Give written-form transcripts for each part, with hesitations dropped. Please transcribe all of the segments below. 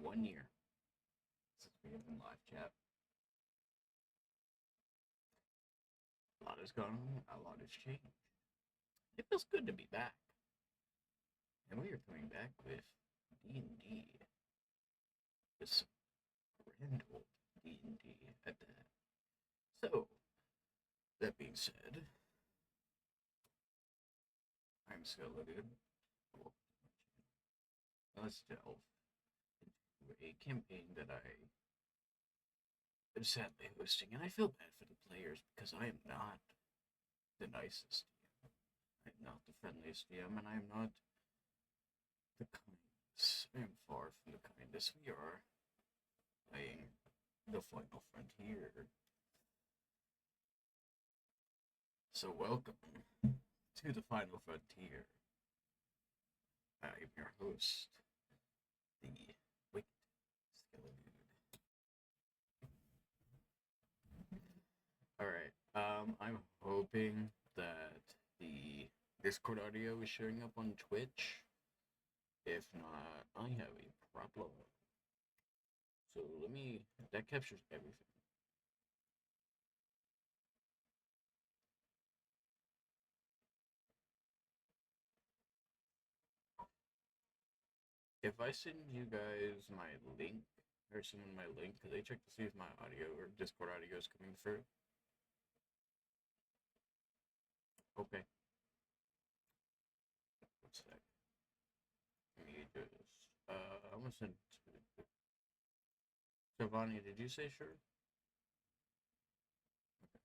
1 year since we have been live chat. A lot has gone on, a lot has changed. It feels good to be back. And we are coming back with D&D. This grand old D&D at that. So, that being said, I'm Skeleton. Let's delve into a campaign that I am sadly hosting, and I feel bad for the players because I am not the nicest DM. I'm not the friendliest DM, and I am not the kindest. I am far from the kindest. We are playing the Final Frontier. So welcome to the Final Frontier. I am your host, the Wicked Skeleton. Alright, I'm hoping that the Discord audio is showing up on Twitch. If not, I have a problem. So that captures everything. If I send you guys my link, or someone my link, could they check to see if my audio or Discord audio is coming through? Okay. What's that? Let me just, I'm gonna send it to Giovanni, did you say sure? Okay.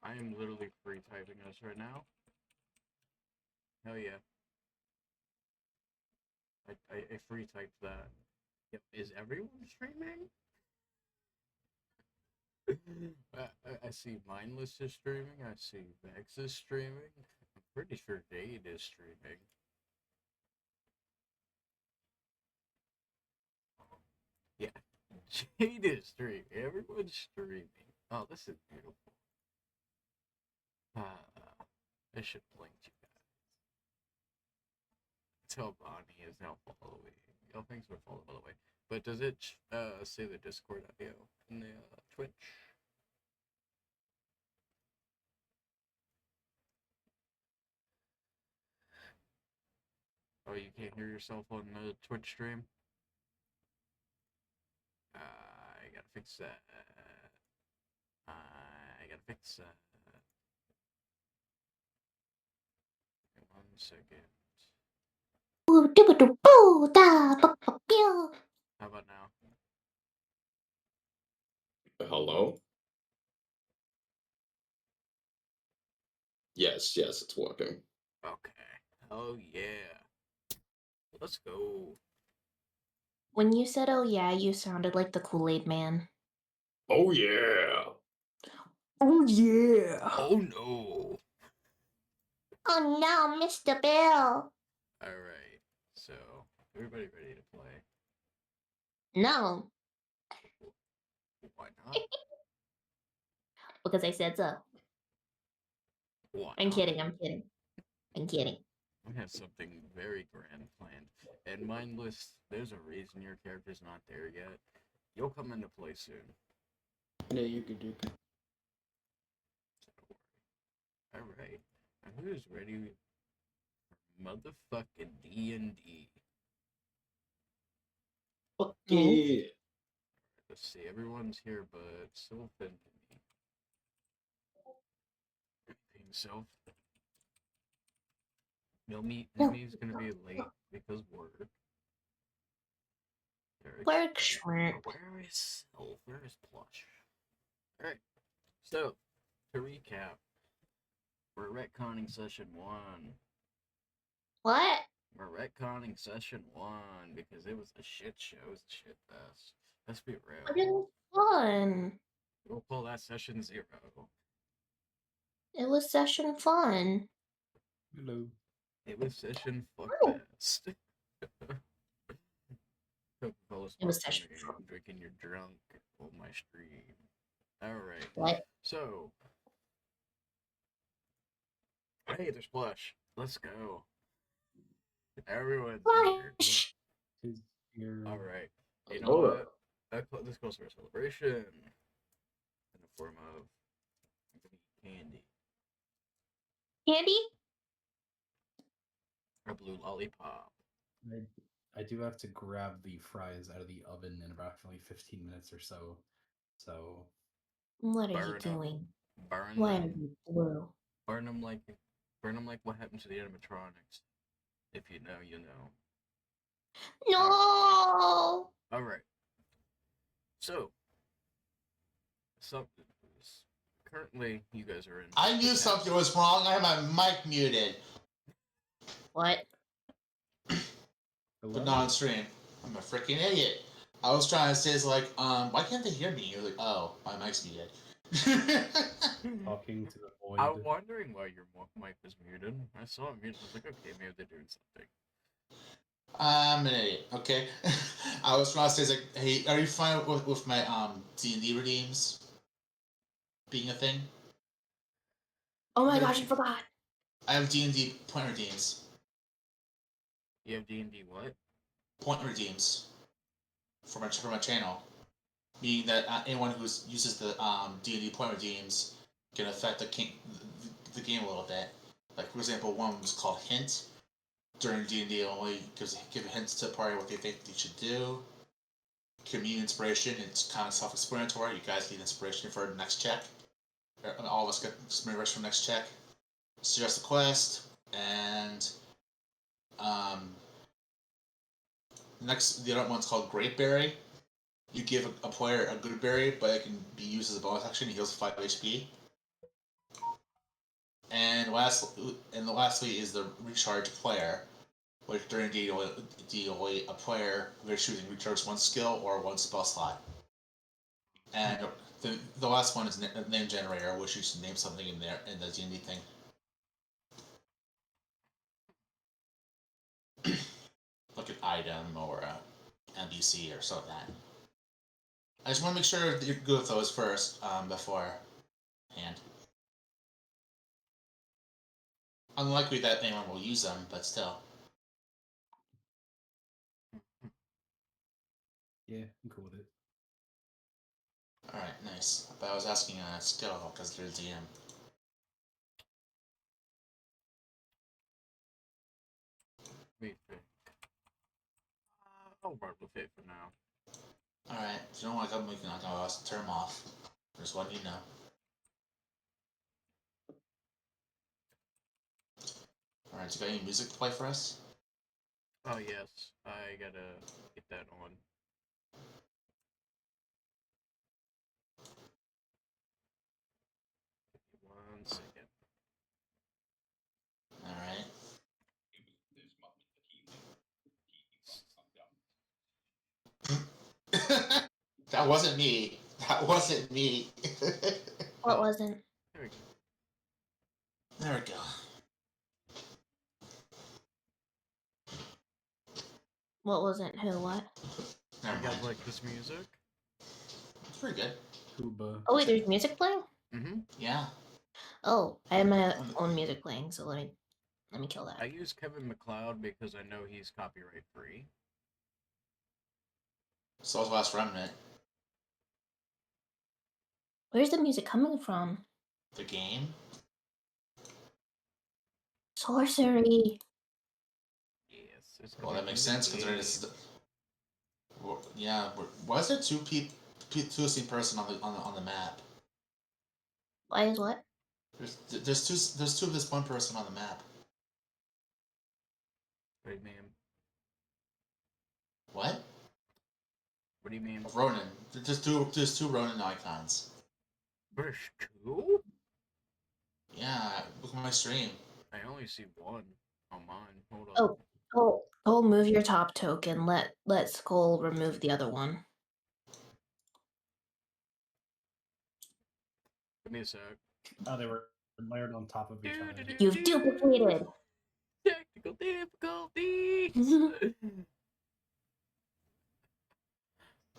I am literally free typing us right now. Hell yeah. I free typed that. Yep. Is everyone streaming? I see Mindless is streaming. I see Vex is streaming. I'm pretty sure Jade is streaming. Yeah, Jade is streaming. Everyone's streaming. Oh, this is beautiful. I should link you guys. Tell Bonnie is now following. Oh, thanks for following, by the way. But does it say the Discord audio in the Twitch? Oh, you can't hear yourself on the Twitch stream? I gotta fix that. I gotta fix that. 1 second. How about now? Hello? Yes, it's working. Okay. Oh yeah. Let's go. When you said, oh yeah, you sounded like the Kool-Aid Man. Oh yeah. Oh yeah. Oh no. Oh no, Mr. Bill. Alright. So, everybody ready to play? No. Why not? Because I said so. Why I'm not? kidding. We have something very grand planned. And Mindless, there's a reason your character's not there yet. You'll come into play soon. Yeah, you could do. Alright. Now who's ready for motherfucking D&D? Okay. Let's see, everyone's here but Sylph and me. Sylph. Mimi's gonna be late because work. Work shrimp. Where is Sylph? Where is Plush? Alright. So, to recap, we're retconning session 1. What? We're retconning session 1 because it was a shit show. It was a shit fest. Let's be real. But it was fun. We'll call that session 0. It was session fun. Hello. It was session fuckfest. Coca-Cola It was session fun. Drinking your drunk on my stream. Alright. What? So. Hey, there's Plush. Let's go. Everyone's here. Flash! Tis here. All right. You know Hold what? up. This calls for a celebration in the form of candy, Candy? a blue lollipop. I do have to grab the fries out of the oven in approximately 15 minutes or so. So What are you Burn 'em. doing? Burn Why are them. you blue? Burn them like what happened to the animatronics. If you know, you know. No! All right. So, some currently you guys are in. I the knew town. something was wrong. I had my mic muted, What? hello? but not on stream. I'm a freaking idiot. I was trying to say, it's like, why can't they hear me? You're like, oh, my mic's muted. Talking to the void. I'm wondering why your mic was muted. I saw it muted. I was like, okay, maybe they're doing something. I'm an idiot. Okay. I was trying to say, it's like, hey, are you fine with my D&D redeems being a thing? Oh my gosh, I forgot. I have D&D point redeems. You have D&D what? Point redeems for my channel, meaning that anyone who uses the D&D point redeems can affect the game a little bit. Like for example, one was called Hint. During D&D, only give hints to the party what they think they should do. Community inspiration. It's kind of self-explanatory. You guys need inspiration for the next check. All of us get inspiration for the next check. Suggest a quest, and the other one's called Great Berry. You give a player a good berry, but it can be used as a bonus action. He heals 5 HP. And lastly is the recharge player, which during D a player of their choosing recharges one skill or one spell slot. And the last one is a name generator, which you should name something in there in the D&D thing. Like an item or a NPC or something like that. I just want to make sure that you're good with those first, beforehand. Unlikely that anyone will use them, but still. Yeah, I'm cool with it. Alright, nice. But I was asking a skill because they're DM. Wait, I'll run with it for now. Alright, if you don't like I'm making I'll turn them off. Just letting you know. Alright, you got any music to play for us? Oh yes, I gotta get that on. Give me 1 second. Alright. That wasn't me. That wasn't me. What Oh. wasn't? There we go. There we go. What wasn't? Who? What? Never You guys mind. like this music? It's pretty good. Kuba. Oh wait, there's music playing? Mm-hmm. Yeah. Oh, I have my own music playing, so let me kill that. I use Kevin McLeod because I know he's copyright free. Soul's Last Remnant. Where's the music coming from? The game. Sorcery. Yes. It's Well, that makes sense considering this is the. Yeah, was there two same person on the map? Why is what? There's two of this one person on the map. What do you mean? What? What do you mean? Ronin. There's two Ronin icons. There's two? Yeah, look at my stream. I only see one on mine. Hold on. Oh, move your top token. Let Skull remove the other one. Give me a sec. Oh, they were layered on top of each other. You've duplicated. Technical difficulties.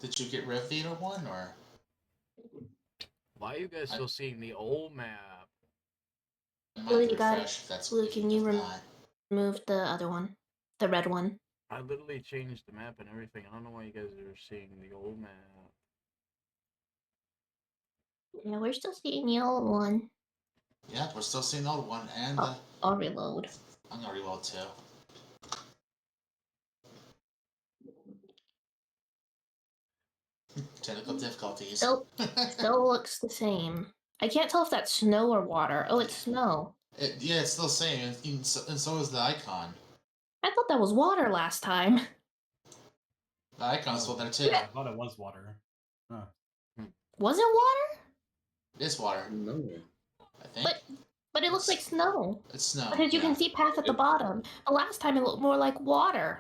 Did you get rid of the other one or? Why are you guys still seeing the old map? I might Blue, have to you got it. refresh if that's Blue, if, can if you not. remove the other one? The red one. I literally changed the map and everything. I don't know why you guys are seeing the old map. Yeah, we're still seeing the old one. Yeah, we're still seeing the old one, and Oh, I'll reload. I'm gonna reload too. Technical difficulties. Still looks the same. I can't tell if that's snow or water. Oh, it's snow. Yeah, it's still the same, and so is the icon. I thought that was water last time. The icon's still there too. I thought it was water. Huh. Was it water? It is water, No. I think. But it looks like snow. It's snow. Because you yeah. can see path at the bottom. But last time it looked more like water.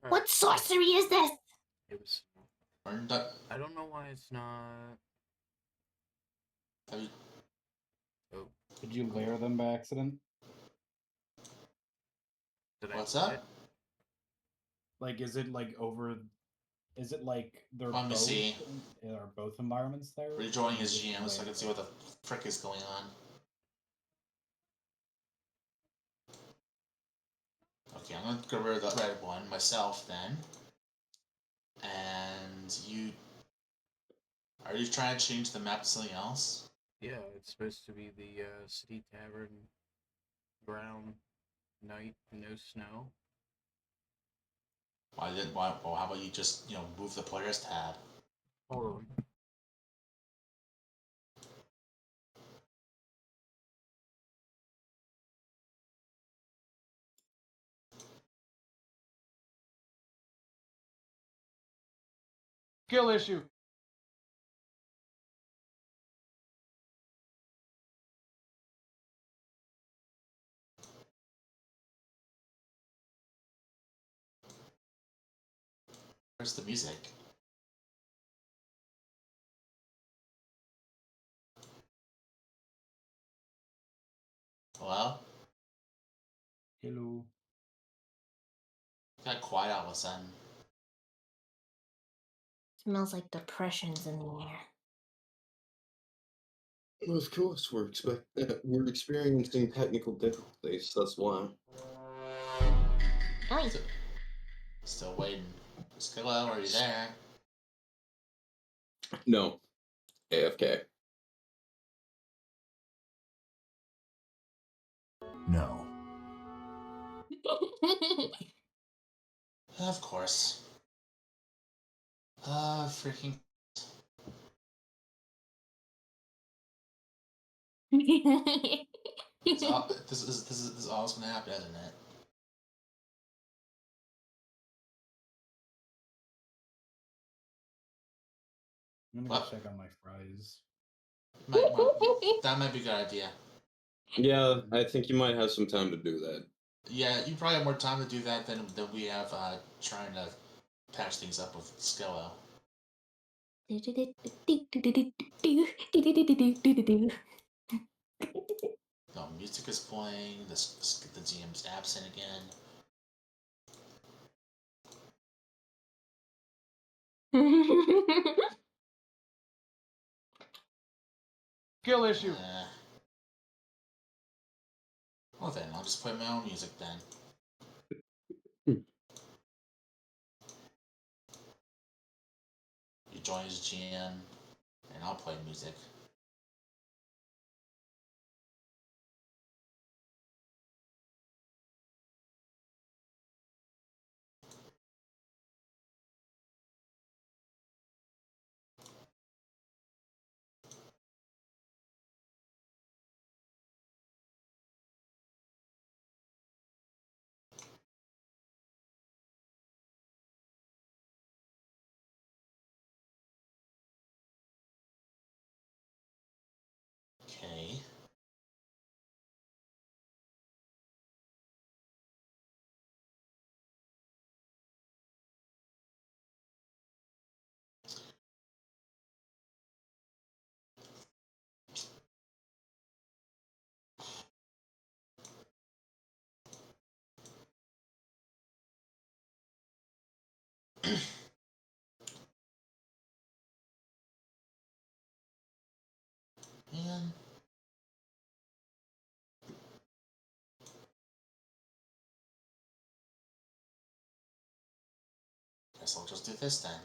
What sorcery is this? It was. We're done. I don't know why it's not. Have you- Oh, Did you layer them by accident? did What's I up? forget? Like, is it like over? Is it like they're Let me both? see. Are both environments there? Rejoining Or his just GM so I can see what the frick is going on. Okay, I'm gonna get rid of the red one myself then. And you. Are you trying to change the map to something else? Yeah, it's supposed to be the city tavern, brown night, no snow. Well, how about you just, move the players tab? Hold on. skill issue? Where's the music? Hello? Hello. Got quiet all of a sudden. Smells like depression's in the air. Well, of course, we're experiencing technical difficulties. That's why. Oi. Still waiting. Skillo, are you there? No. AFK. No. Of course. Freaking. This is all that's gonna happen, isn't it? I'm gonna What? go check on my fries. That might be a good idea. Yeah, I think you might have some time to do that. Yeah, you probably have more time to do that than we have trying to patch things up with Skillo. No, music is playing. The GM's absent again. Skill issue. Well then, I'll just play my own music then. You join as GM, and I'll play music. And guess I'll just do this then.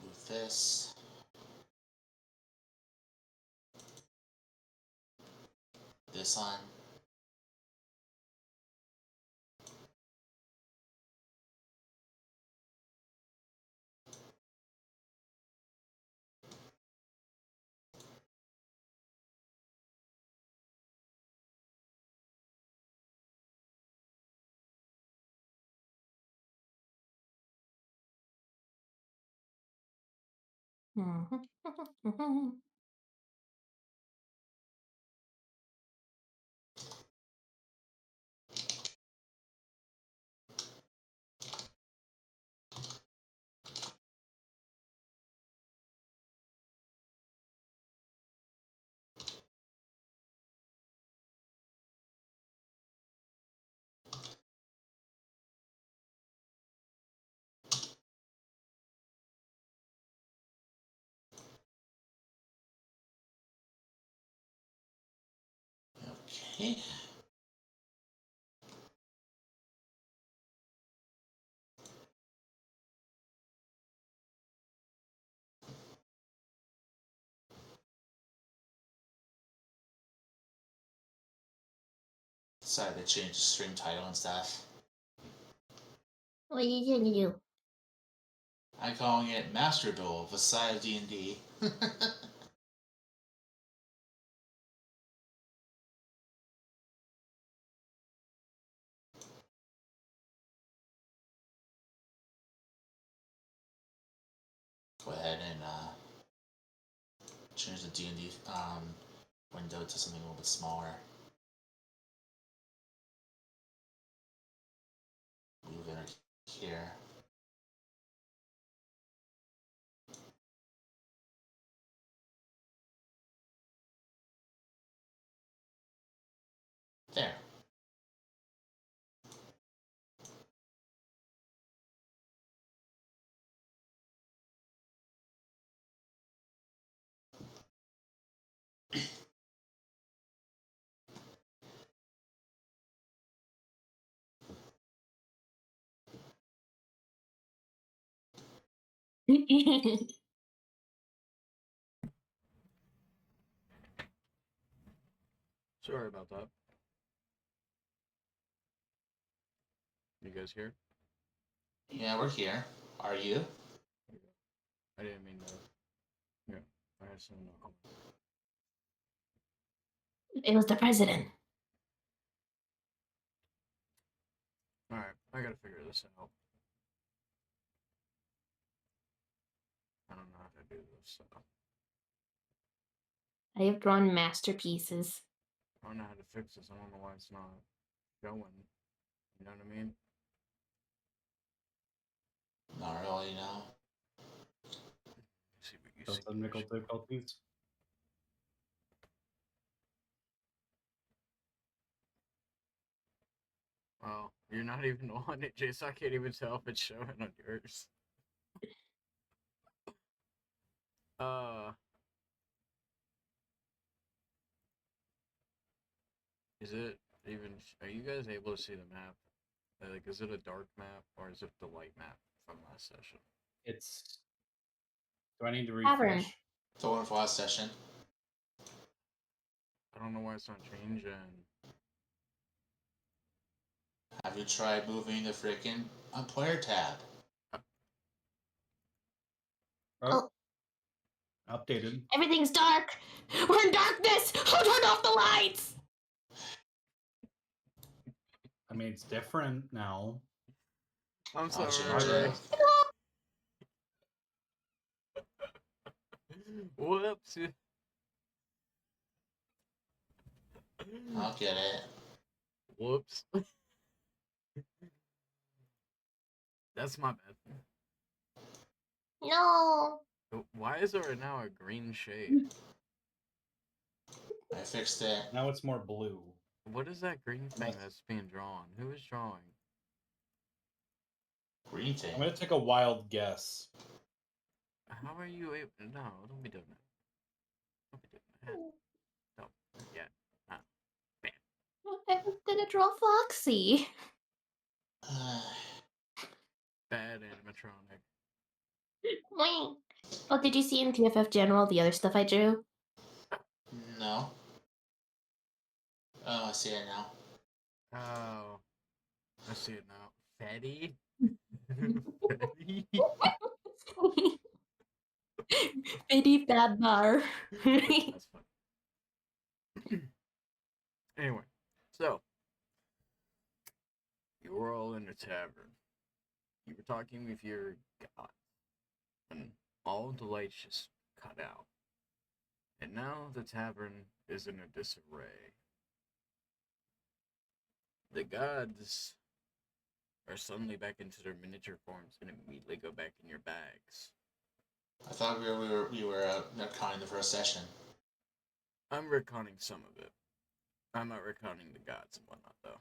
Move this. This on. Okay. Decided to change the stream title and stuff. What are you gonna do? I'm calling it Master Duel, the side of D&D. Go ahead and change the D&D window to something a little bit smaller. Move it here. There. Sorry about that. You guys here? Yeah, we're here. Are you? I didn't mean to. Yeah, I had some. It was the president. Alright, I gotta figure this out. I don't know how to do this. So I have drawn masterpieces. I don't know how to fix this. I don't know why it's not going. You know what I mean? Not really, no. See what you Still see. technical difficulties. Oh, you're not even on it, Jace. I can't even tell if it's showing on yours. Is it even? Are you guys able to see the map? Like, is it a dark map or is it the light map from last session? It's. Do I need to Tavern. refresh? The one for last session. I don't know why it's not changing. Have you tried moving the freaking player tab? Oh. Updated. Everything's dark. We're in darkness. Who turned off the lights? I mean, it's different now. I'm I'll sorry. change Sorry. it. Whoops. I'll get it. Whoops. That's my bad. No. Why is there now a green shade? I fixed it. Now it's more blue. What is that green thing that's being drawn? Who is drawing? Green thing. I'm gonna take a wild guess. How are you able? No, don't be doing that. Don't be doing that. Don't. Yeah. No. Bam. I was gonna draw Foxy. Bad animatronic. Wait. Oh, did you see in PFF General the other stuff I drew? No. Oh, I see it now. Oh. I see it now. Fatty? Fatty? Bitty bad bar. That's funny. Anyway, so you were all in a tavern. You were talking with your god, and all the lights just cut out. And now the tavern is in a disarray. The gods are suddenly back into their miniature forms and immediately go back in your bags. I thought we were retconning the first session. I'm retconning some of it. I'm not retconning the gods and whatnot, though.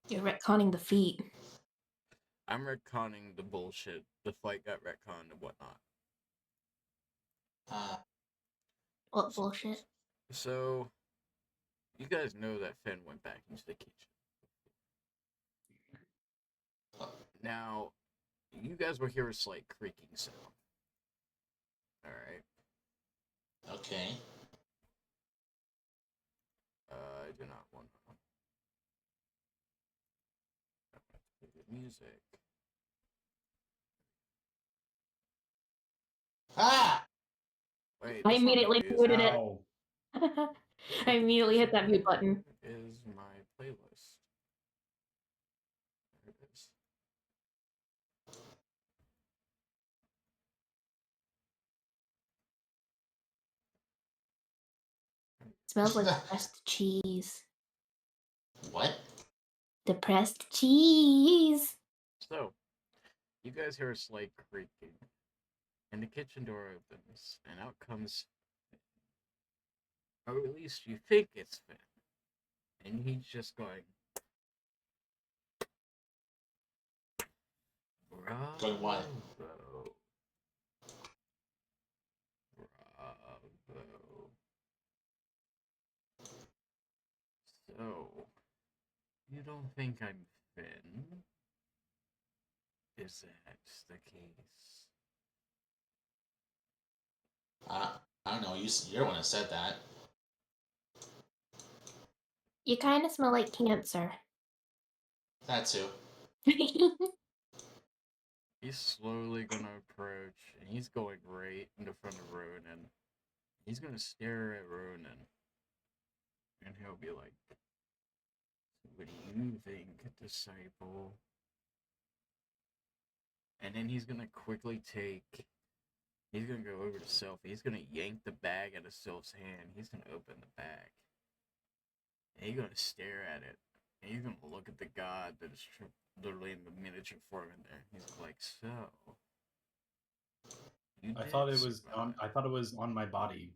You're retconning the feet. I'm retconning the bullshit. The fight got retconned and whatnot. What bullshit? So, you guys know that Finn went back into the kitchen. Now, you guys will hear a slight creaking sound. Alright. Okay. I do not want to play the music. Ah! Wait, I that's not the immediately music. muted it. Ow. I immediately hit that mute button. Is my playlist. There it is. Smells like depressed cheese. What? Depressed cheese. So, you guys hear a slight creaking, and the kitchen door opens, and out comes, or at least you think it's Finn, and he's just going, bravo, Going what? bravo. So, you don't think I'm Finn? Is that the case? I don't know. You're the one that said that. You kind of smell like cancer. That too. He's slowly gonna approach, and he's going right in the front of Ronan. He's gonna stare at Ronan, and he'll be like, "What do you think, disciple?" And then he's gonna quickly take. He's gonna go over to Sylph. He's gonna yank the bag out of Sylph's hand. He's gonna open the bag, and he's gonna stare at it. And he's gonna look at the god that is literally in the miniature form in there. He's like, "So, you I did thought it was survive I thought it was on my body.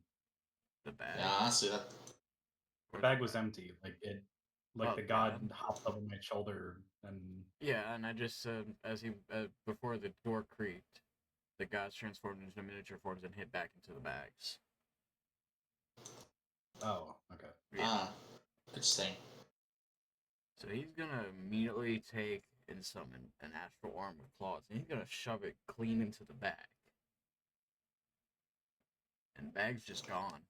the bag." Yeah, honestly, that. The Or bag was empty. Like Oh, the god God. hopped over my shoulder and Yeah, and I just said as he before the door creaked, the gods transformed into miniature forms and hid back into the bags. oh, okay. Yeah. Interesting. So he's gonna immediately take and summon an astral arm with claws, and he's gonna shove it clean into the bag. And the bag's just gone.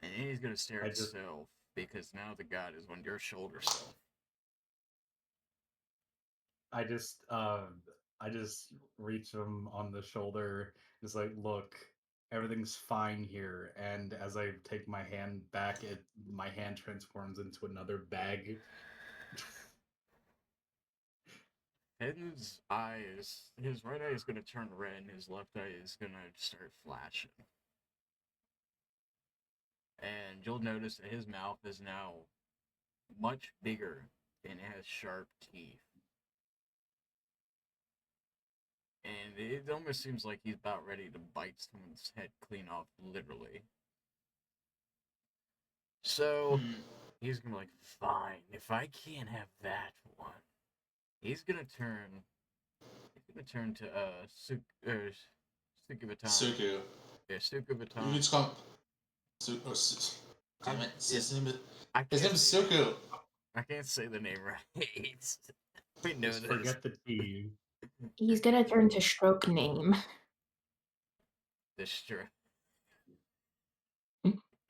And then he's gonna stare I at just- Sylph, because now the god is on your shoulder, Sylph. I just reach him on the shoulder. It's like, look, everything's fine here. And as I take my hand back, my hand transforms into another bag. Finn's eyes, his right eye is gonna turn red, and his left eye is gonna start flashing. And you'll notice that his mouth is now much bigger and it has sharp teeth. And it almost seems like he's about ready to bite someone's head clean off, literally. So, he's gonna be like, fine, if I can't have that one. He's gonna turn gonna turn to Sukubatani. Suku. Yeah, You can Sukubatani. just call him Damn it. His name I is can't Suku. I can't say the name right. We know Just this. forget the T. He's gonna turn to stroke name. Destroy.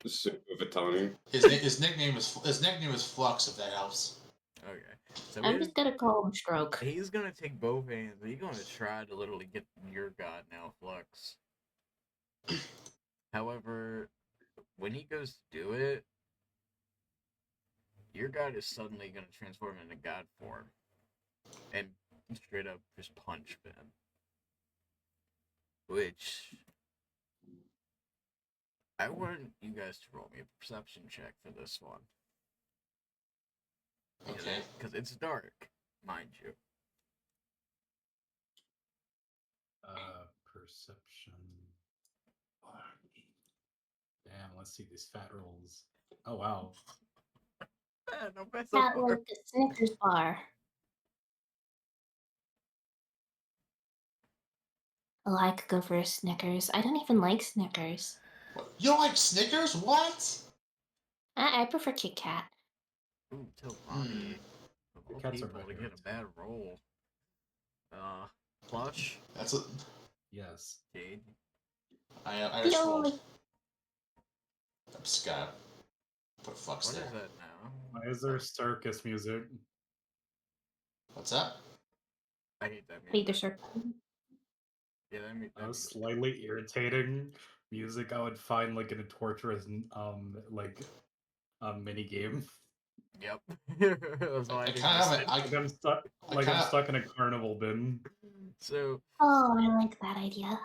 Sukuvatani. His nickname is Flux, if that helps. Okay. So I'm just gonna call him stroke. he's gonna take both hands. He's gonna try to literally get your god now, Flux. However, when he goes to do it, your god is suddenly gonna transform into god form and straight up just punch Ben. Which I want you guys to roll me a perception check for this one. Okay. Because it's dark, mind you. Perception. Damn, let's see these fat rolls. Oh wow. No, that's That like a Snickers bar. Oh, I could go for a Snickers. I don't even like Snickers. What? You don't like Snickers? What? I prefer Kit Kat. Ooh, tell Bonnie of all Cats are people my to get favorite a bad roll. Plush, That's what Yes. Jade. I just rolled. Yo, I'm just gotta put Flux What there. is that now? Why is there circus music? What's that? I hate that Wait, music. there's Yeah, that music. That was slightly irritating music I would find like in a torturous mini game. Yep. That's why I I didn't kind of listen. Like I'm stuck I'm stuck in a carnival bin. So, Oh, I like that idea.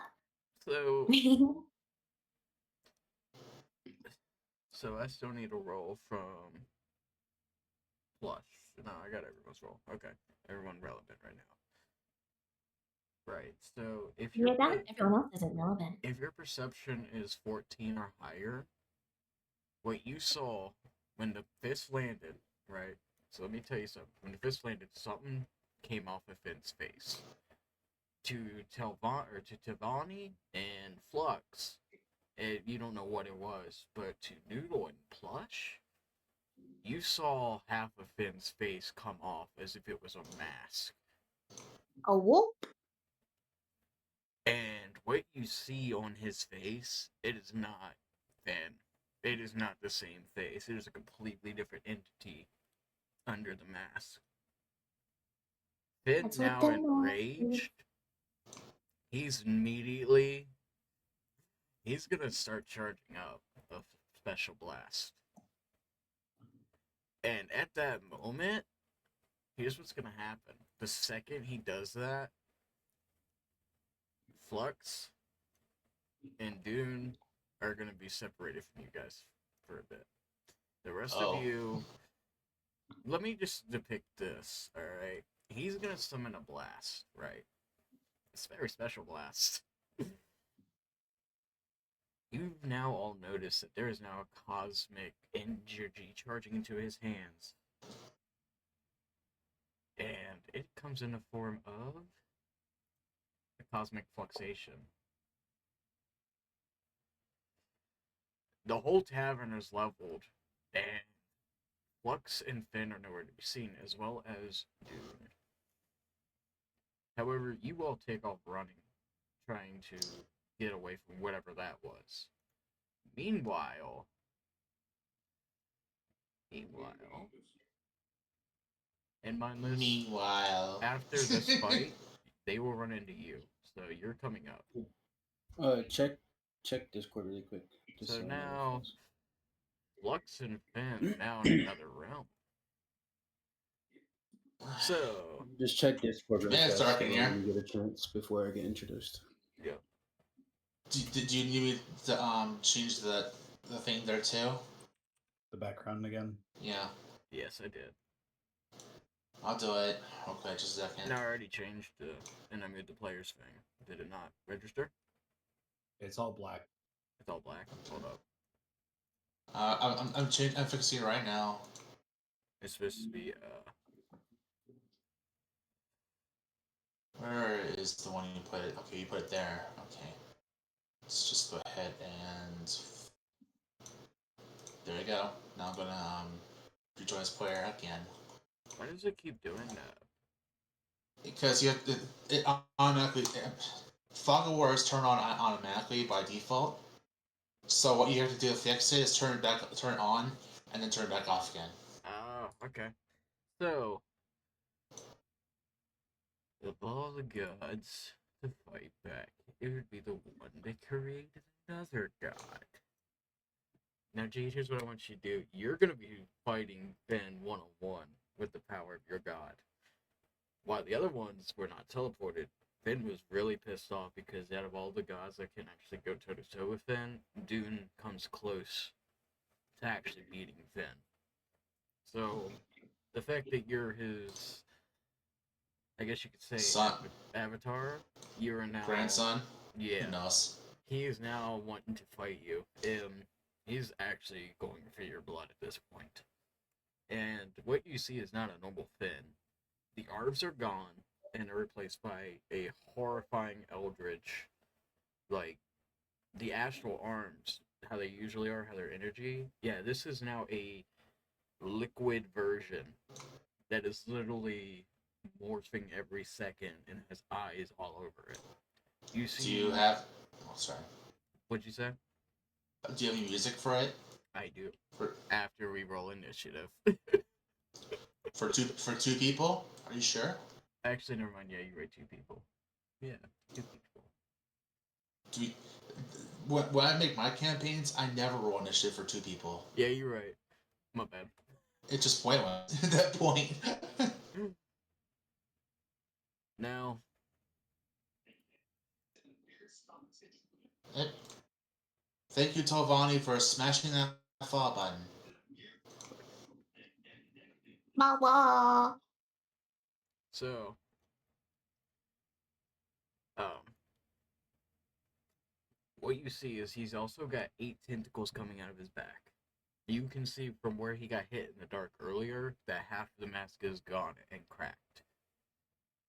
so I still need a roll from Plush. No, I got everyone's roll. Okay, everyone relevant right now. Right. So if Yeah, your that everyone else isn't relevant. if your perception is 14 or higher, what you saw when the fist landed, right? So let me tell you something. When the fist landed, something came off of Finn's face. To Tavani and Flux, you don't know what it was, but to Noodle and Plush, you saw half of Finn's face come off as if it was a mask. A whoop? And what you see on his face, it is not Finn. It is not the same face. It is a completely different entity under the mask. Finn, That's what now they know. enraged, he's gonna start charging up a special blast. And at that moment, here's what's gonna happen. The second he does that, Flux and Dune are gonna be separated from you guys for a bit. The rest of you, let me just depict this, alright? He's gonna summon a blast, right? It's a very special blast. You've now all noticed that there is now a cosmic energy charging into his hands. And it comes in the form of a cosmic fluxation. The whole tavern is leveled, and Flux and Finn are nowhere to be seen, as well as Dune. However, you all take off running, trying to get away from whatever that was. Meanwhile, and mindless, after this fight, they will run into you. So you're coming up. Check Discord really quick. So I know now, what it is. Flux and Finn now in another realm. So Just check Discord really Yeah, it's fast dark in here. when you get a chance before I get introduced. yeah, Did you need me to change the thing there too? The background again. Yeah, yes, I did. I'll do it. Okay, just a second. No, I already changed and I moved the players thing. Did it not register? It's all black. It's all black. Hold up. I'm fixing it right now. It's supposed to be Where is is the one you put it. Okay, you put it there. Okay. Let's just go ahead and there we go. Now I'm gonna rejoin as player again. Why does it keep doing that? Because you have to, it automatically Fog of War is turned on automatically by default. So what you have to do to fix it is turn it on, and then turn it back off again. Oh, okay. So, of all the gods to fight back, it would be the one that created another god. Now, Jade, here's what I want you to do. You're gonna be fighting Ben one-on-one with the power of your god. While the other ones were not teleported, Finn was really pissed off because out of all the gods that can actually go toe to toe with Finn, Dune comes close to actually beating Finn. So the fact that you're his, I guess you could say, Son. avatar, you're now Grandson? Yeah, Who knows? he is now wanting to fight you. He's actually going for your blood at this point. And what you see is not a normal Finn. The arbs are gone and are replaced by a horrifying eldritch, like the astral arms, how they usually are, how their energy. Yeah, this is now a liquid version that is literally morphing every second and has eyes all over it. You see? Do you have? Oh, sorry. What'd you say? Do you have any music for it? I do. For After we roll initiative. for two people? Are you sure? Actually, never mind. Yeah, you write 2 people. Yeah, 2 people. Do we? When I make my campaigns, I never roll initiative for 2 people. Yeah, you're right. My bad. It's just pointless at that point. Now, Thank you, Tovani, for smashing that follow button. Mala. so, um, what you see is he's also got 8 tentacles coming out of his back. You can see from where he got hit in the dark earlier that half of the mask is gone and cracked.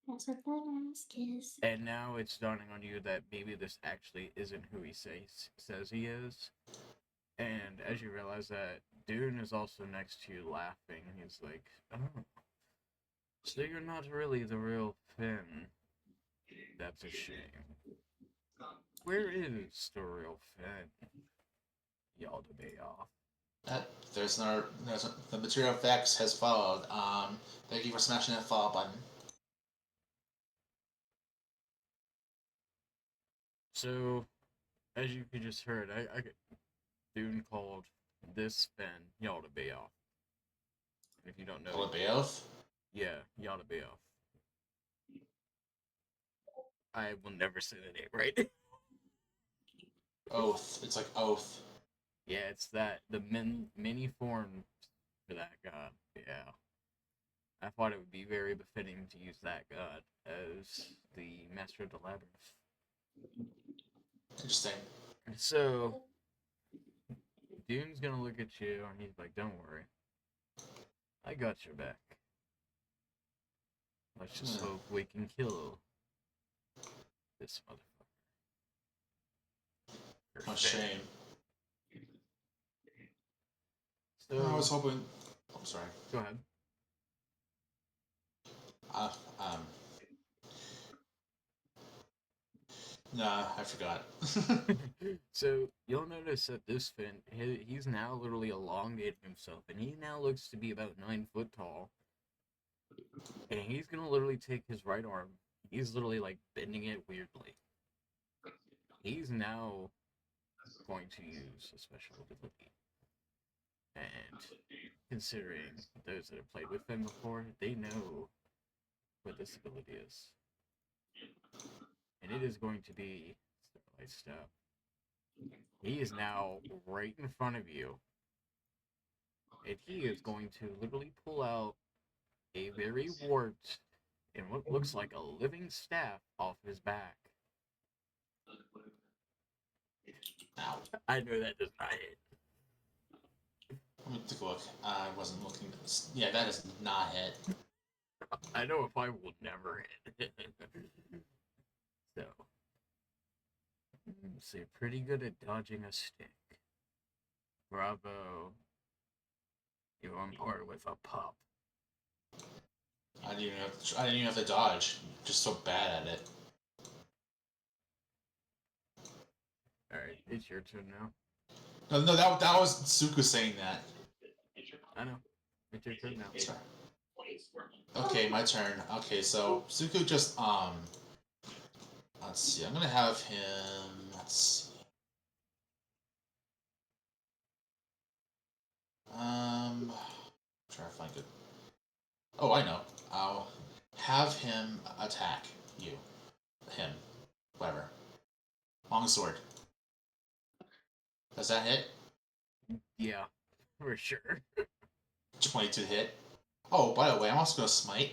That's what the mask is. And now it's dawning on you that maybe this actually isn't who he says he is. And as you realize that, Dune is also next to you laughing. He's like, oh, so you're not really the real Finn. That's a shame. Where is the real Finn? Y'all debate off. The material effects has followed. Thank you for smashing that follow button. So, as you could just heard, I Dune called this Finn y'all to be off. If you don't know, Beowulf? yeah, y'all to be off. I will never say the name right. Oath. It's like oath. Yeah, it's that the mini form for that god. Yeah, I thought it would be very befitting to use that god as the master of the labyrinth. Interesting. So, Dune's gonna look at you and he's like, "Don't worry, I got your back. Let's just hope we can kill this motherfucker." A shame. So, I was hoping. I'm sorry. go ahead. Nah, I forgot. So you'll notice that this Finn, he's now literally elongating himself, and he now looks to be about 9 foot tall. And he's gonna literally take his right arm. He's literally like bending it weirdly. He's now going to use a special ability. And considering those that have played with him before, they know what this ability is. And it is going to be step by step. He is now right in front of you. And he is going to literally pull out a very warped and what looks like a living staff off his back. Ow. I know that does not hit. Let me take a look. I wasn't looking. Yeah, that is not it. I know if I will never hit. honestly pretty good at dodging a stick. Bravo. You're on par with a pup. I didn't even have to dodge. Just so bad at it. Alright, it's your turn now. No, that was Suku saying that. I know. It's your turn now. Sorry. Okay, my turn. Okay, so Suku just let's see. I'm gonna have him. Let's see. Try to find good. Oh, I know. I'll have him attack you. Him. Whatever. Long sword. Does that hit? Yeah, for sure. 22 hit. Oh, by the way, I'm also gonna smite.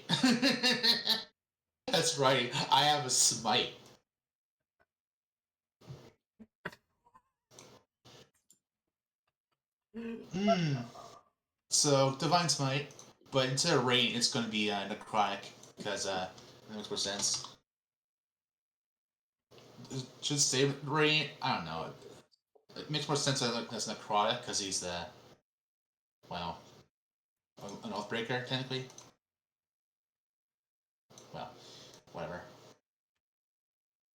That's right. I have a smite. So divine smite, but instead of rain, it's gonna be necrotic because that makes more sense. Should say rain. I don't know. It makes more sense as necrotic because he's the well, an oathbreaker technically. Well, whatever.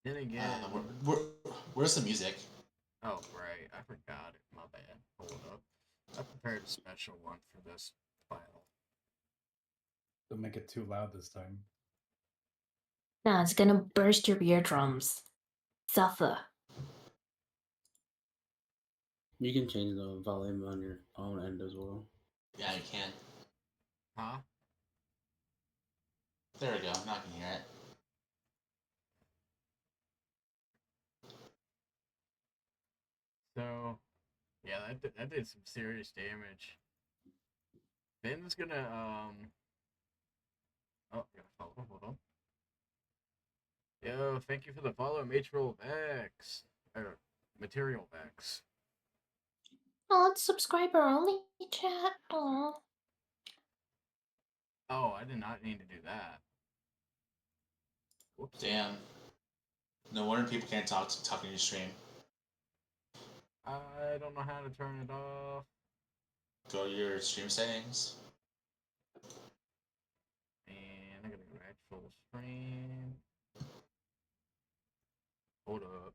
Then again. Where's the music? Oh, right. I forgot it. My bad. Hold up. I prepared a special one for this file. Don't make it too loud this time. Nah, it's gonna burst your eardrums. Suffer. You can change the volume on your own end as well. Yeah, you can. Huh? There we go. Now I can hear it. So, yeah, that did some serious damage. Ben's gonna, oh, gotta follow, hold on. Yo, thank you for the follow, Matral Vex. Or, Material Vex. Oh, it's subscriber only chat. Oh. Oh, I did not need to do that. Whoops. Damn. No wonder people can't talk in your stream. I don't know how to turn it off. Go to your stream settings. And I gotta go back full screen. Hold up.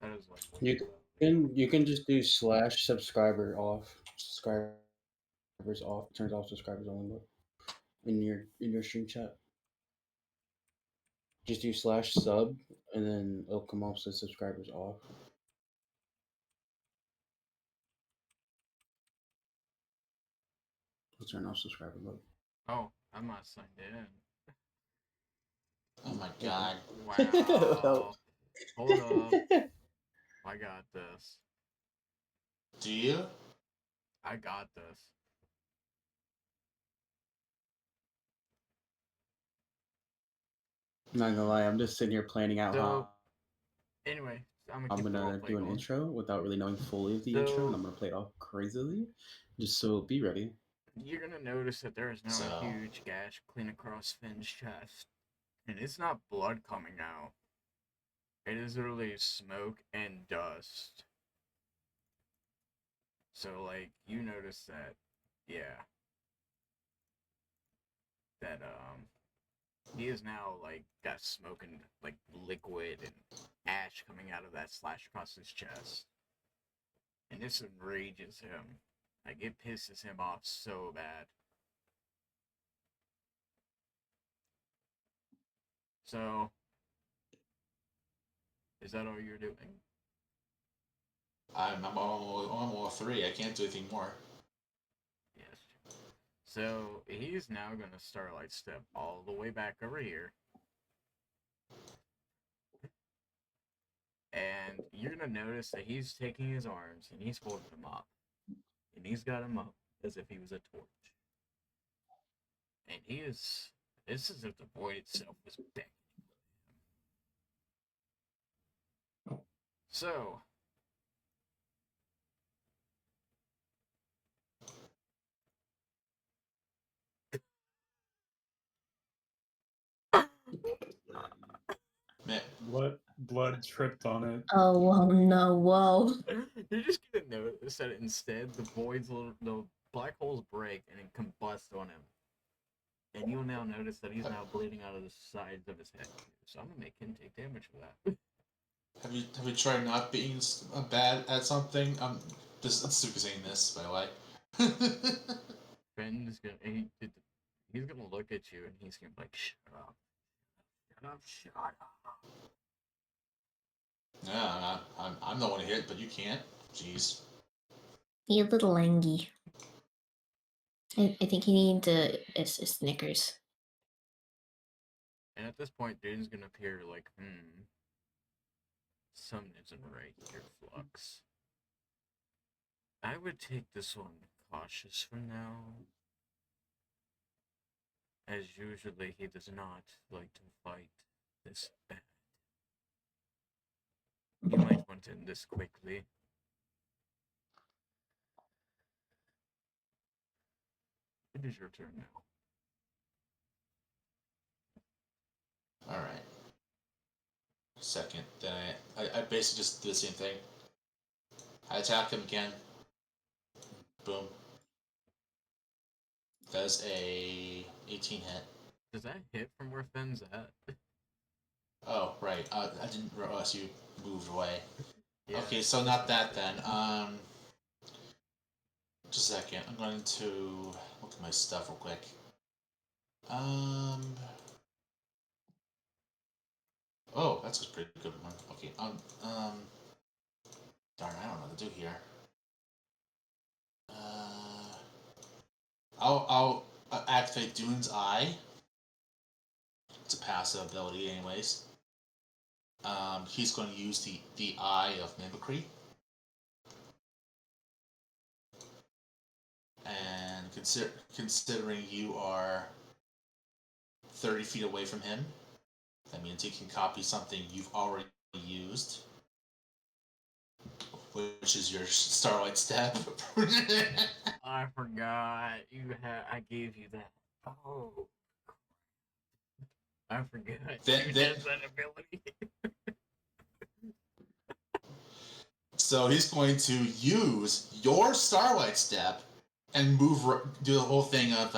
That is like way too loud. You can just do slash subscriber off. Subscribers off. Turns off subscribers only in your stream chat. Just do slash sub and then it'll come up with subscribers off. We'll turn off subscriber mode. Oh, I'm not signed in. Oh my god. Wow. Hold up. I got this. Do you? I got this. Not gonna lie, I'm just sitting here planning out how Anyway, I'm I'm keep the gonna roleplay do an going. intro without really knowing fully of the intro, and I'm gonna play it off crazily, just so be ready. You're gonna notice that there is now So- a huge gash clean across Finn's chest. And it's not blood coming out. It is literally smoke and dust. So, like, you notice that, yeah. That, he is now, like, got smoke and, like, liquid and ash coming out of that slash across his chest. And this enrages him. Like, it pisses him off so bad. So, is that all you're doing? I'm all 3. I can't do anything more. Yes. So, he's now gonna Starlight Step all the way back over here. And you're gonna notice that he's taking his arms and he's holding them up. And he's got them up as if he was a torch. And he is. It's as if the void itself was beckoning for him. So. Blood tripped on it. Oh, whoa, no, whoa. You're just gonna notice that instead the the black holes break and it combusts on him. And you'll now notice that he's now bleeding out of the sides of his head. So I'm gonna make him take damage for that. Have you tried not being bad at something? I'm super saying this, by the way. Ben's gonna he's gonna look at you and he's gonna be like, shut up. Shut up, shut up. Yeah, I'm the one to hit, but you can't. Jeez. You little Angie. I think he needs a Snickers. And at this point, Dane's gonna appear like, something isn't right here, Flux. I would take this one cautious for now. As usually, he does not like to fight this bad. You might want to end this quickly. It is your turn now. Alright. Second, then I basically just do the same thing. I attack him again. Boom. Does a 18 hit. Does that hit from where Fenn's at? Oh, right. I didn't realize you moved away. Yeah. Okay, so not that then. Just a second. I'm going to look at my stuff real quick. Oh, that's a pretty good one. Okay. Darn, I don't know what to do here. I'll activate Dune's Eye. It's a passive ability, anyways. He's going to use the Eye of Mimicry. And considering you are 30 feet away from him, that means he can copy something you've already used, which is your Starlight Step. I forgot I gave you that. Oh, I forgot. That ability. So he's going to use your Starlight Step and do the whole thing of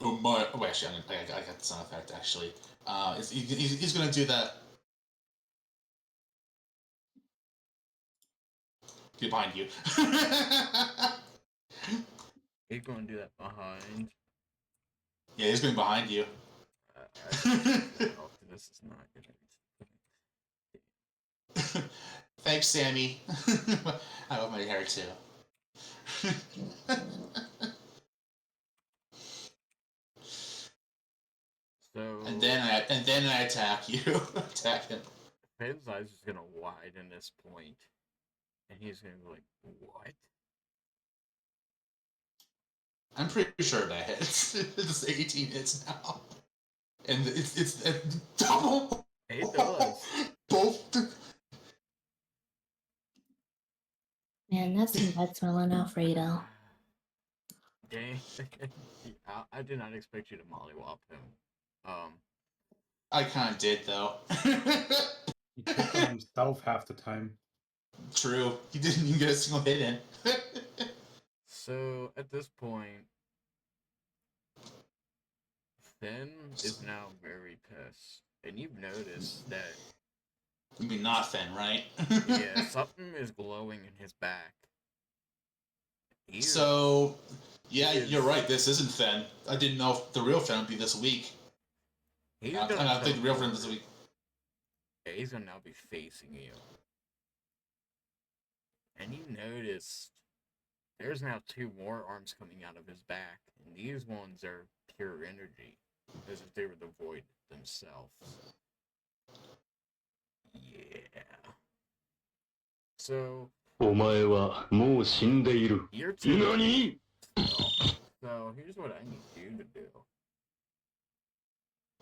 oh my. Oh, actually, I got the sound effect. Actually, he's going to do that. Get behind you. He's going to do that behind. Yeah, he's going behind you. This is not good. Thanks, Sammy. I love my hair too. So and then I attack you. Attack him. Finn's eyes is gonna widen this point, and he's gonna be like, "What?" I'm pretty sure that hits. It's 18 hits now, and it's double. It does. Both. Man, that's some bad smelling Alfredo. Dang. I did not expect you to mollywop him. I kind of did though. He picked on himself half the time. True. He didn't even get a single hit in. So at this point, Finn is now very pissed, and you've noticed that. You mean not Finn, right? Yeah, something is glowing in his back. So, yeah, you're right. This isn't Finn. I didn't know if the real Finn would be this week. I think the real Finn this week. Yeah, he's gonna now be facing you. And you noticed there's now 2 more arms coming out of his back, and these ones are pure energy, as if they were the void themselves. Yeah. So, お前はもう死んでいる。 you're too. 何? So, here's what I need you to do.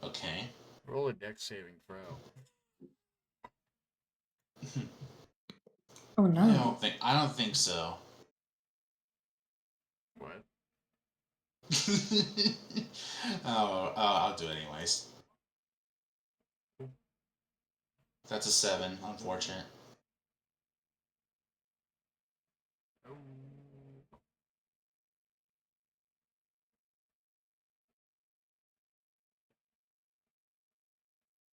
Okay. Roll a dex saving throw. Oh no. I don't think so. What? I'll do it anyways. That's a 7. Unfortunate. Oh.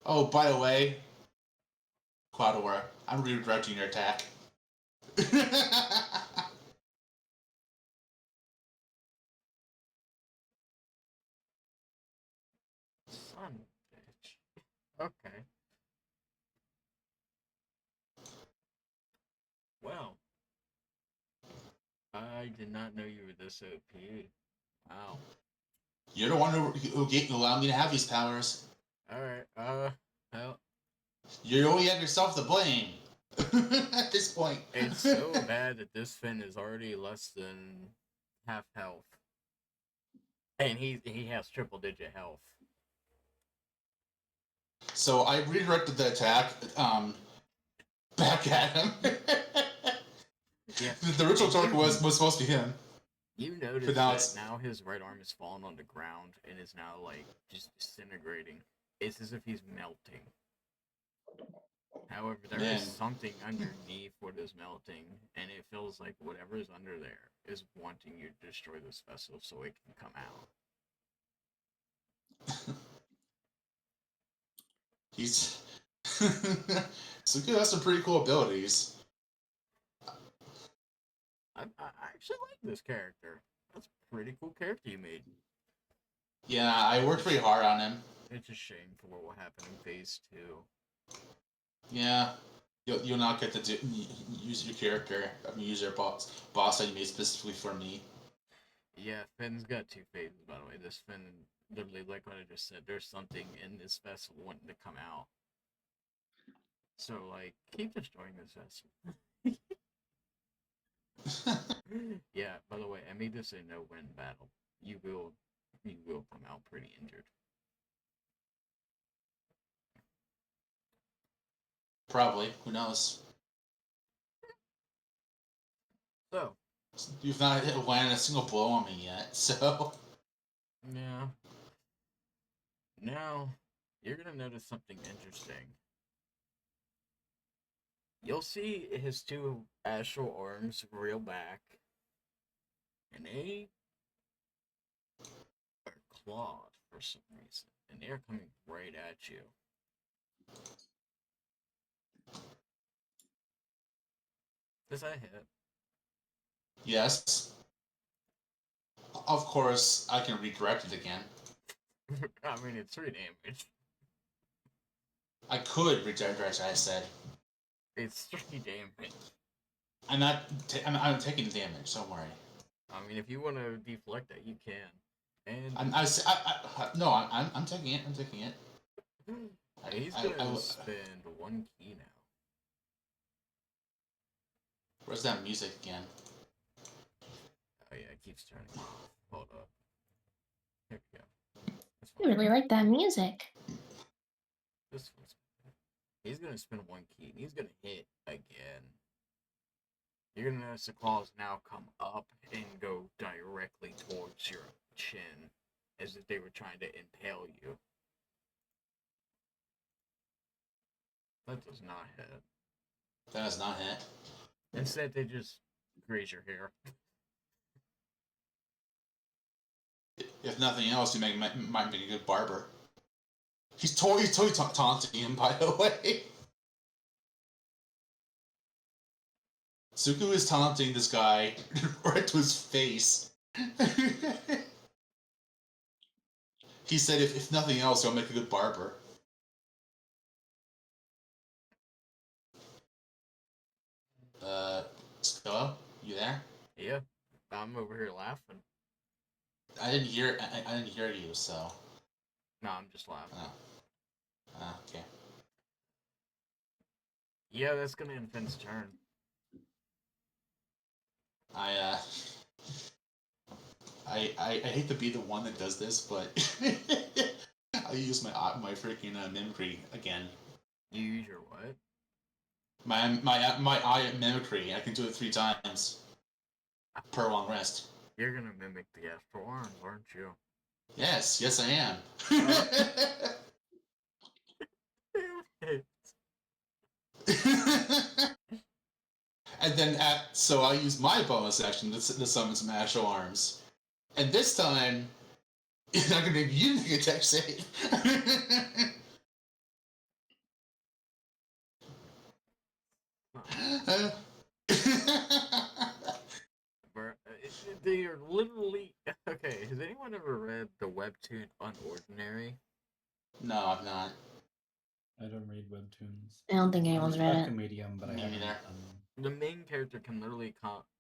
Oh, by the way, Quador, I'm redirecting your attack. Son of a bitch. Okay. Well, I did not know you were this OP. Wow. You're the one who allowed me to have these powers. Alright, well, You only have yourself to blame. At this point. it's so bad that this Finn is already less than half health. And he has triple digit health. So I redirected the attack back at him. Yeah. The ritual torque was supposed to be him. You notice But now that it's- now his right arm is falling on the ground and is now like just disintegrating. It's as if he's melting. However, there is Man. something underneath what is melting, and it feels like whatever is under there is wanting you to destroy this vessel so it can come out. He's Suku has some pretty cool abilities. I actually like this character. That's a pretty cool character you made. Yeah, I worked pretty hard on him. It's a shame for what will happen in phase 2. Yeah, you'll not get to use your character. I mean, use your boss that you made specifically for me. Yeah, Finn's got 2 phases, by the way. This Finn, literally, like what I just said, there's something in this vessel wanting to come out. So, like, keep destroying this vessel. Yeah, by the way, I made this a no-win battle. You will come out pretty injured. Probably. Who knows? So, You've not landed a single blow on me yet, so. yeah. Now, you're gonna notice something interesting. You'll see his 2 astral arms reel back, and they are clawed for some reason, and they are coming right at you. Does that hit? Yes. Of course, I can redirect it again. I mean, it's 3 damage. I could redirect it, I said. It's 3 damage. I'm not. I'm taking damage. Don't worry. I mean, if you want to deflect that, you can. And I'm taking it. I'm taking it. he's gonna spend 1 key now. Where's that music again? Oh yeah, it keeps turning off. Hold up. Here we go. This I really like that music. This one's. He's gonna spend 1 key, and he's gonna hit again. You're gonna notice the claws now come up and go directly towards your chin, as if they were trying to impale you. That does not hit. That has not hit. Instead, they just graze your hair. If nothing else, you might make a good barber. He's totally taunting him, by the way. Suku is taunting this guy right to his face. He said, if nothing else, he'll make a good barber. Hello? You there? Yeah, I'm over here laughing. I didn't hear. I didn't hear you. So. No, I'm just laughing. Okay. Yeah, that's gonna end Finn's turn. I hate to be the one that does this, but I use my freaking mimicry again. You use your what? My eye mimicry. I can do it 3 times per long rest. You're gonna mimic the astral arms, aren't you? Yes, I am. And then so I use my bonus action to summon some actual arms. And this time, I'm not gonna make you make a attack save. They are literally okay. Has anyone ever read the webtoon Unordinary? No, I've not. I don't read webtoons. I don't think anyone's read Respect it. the medium, but I Me haven't. neither. The main character can literally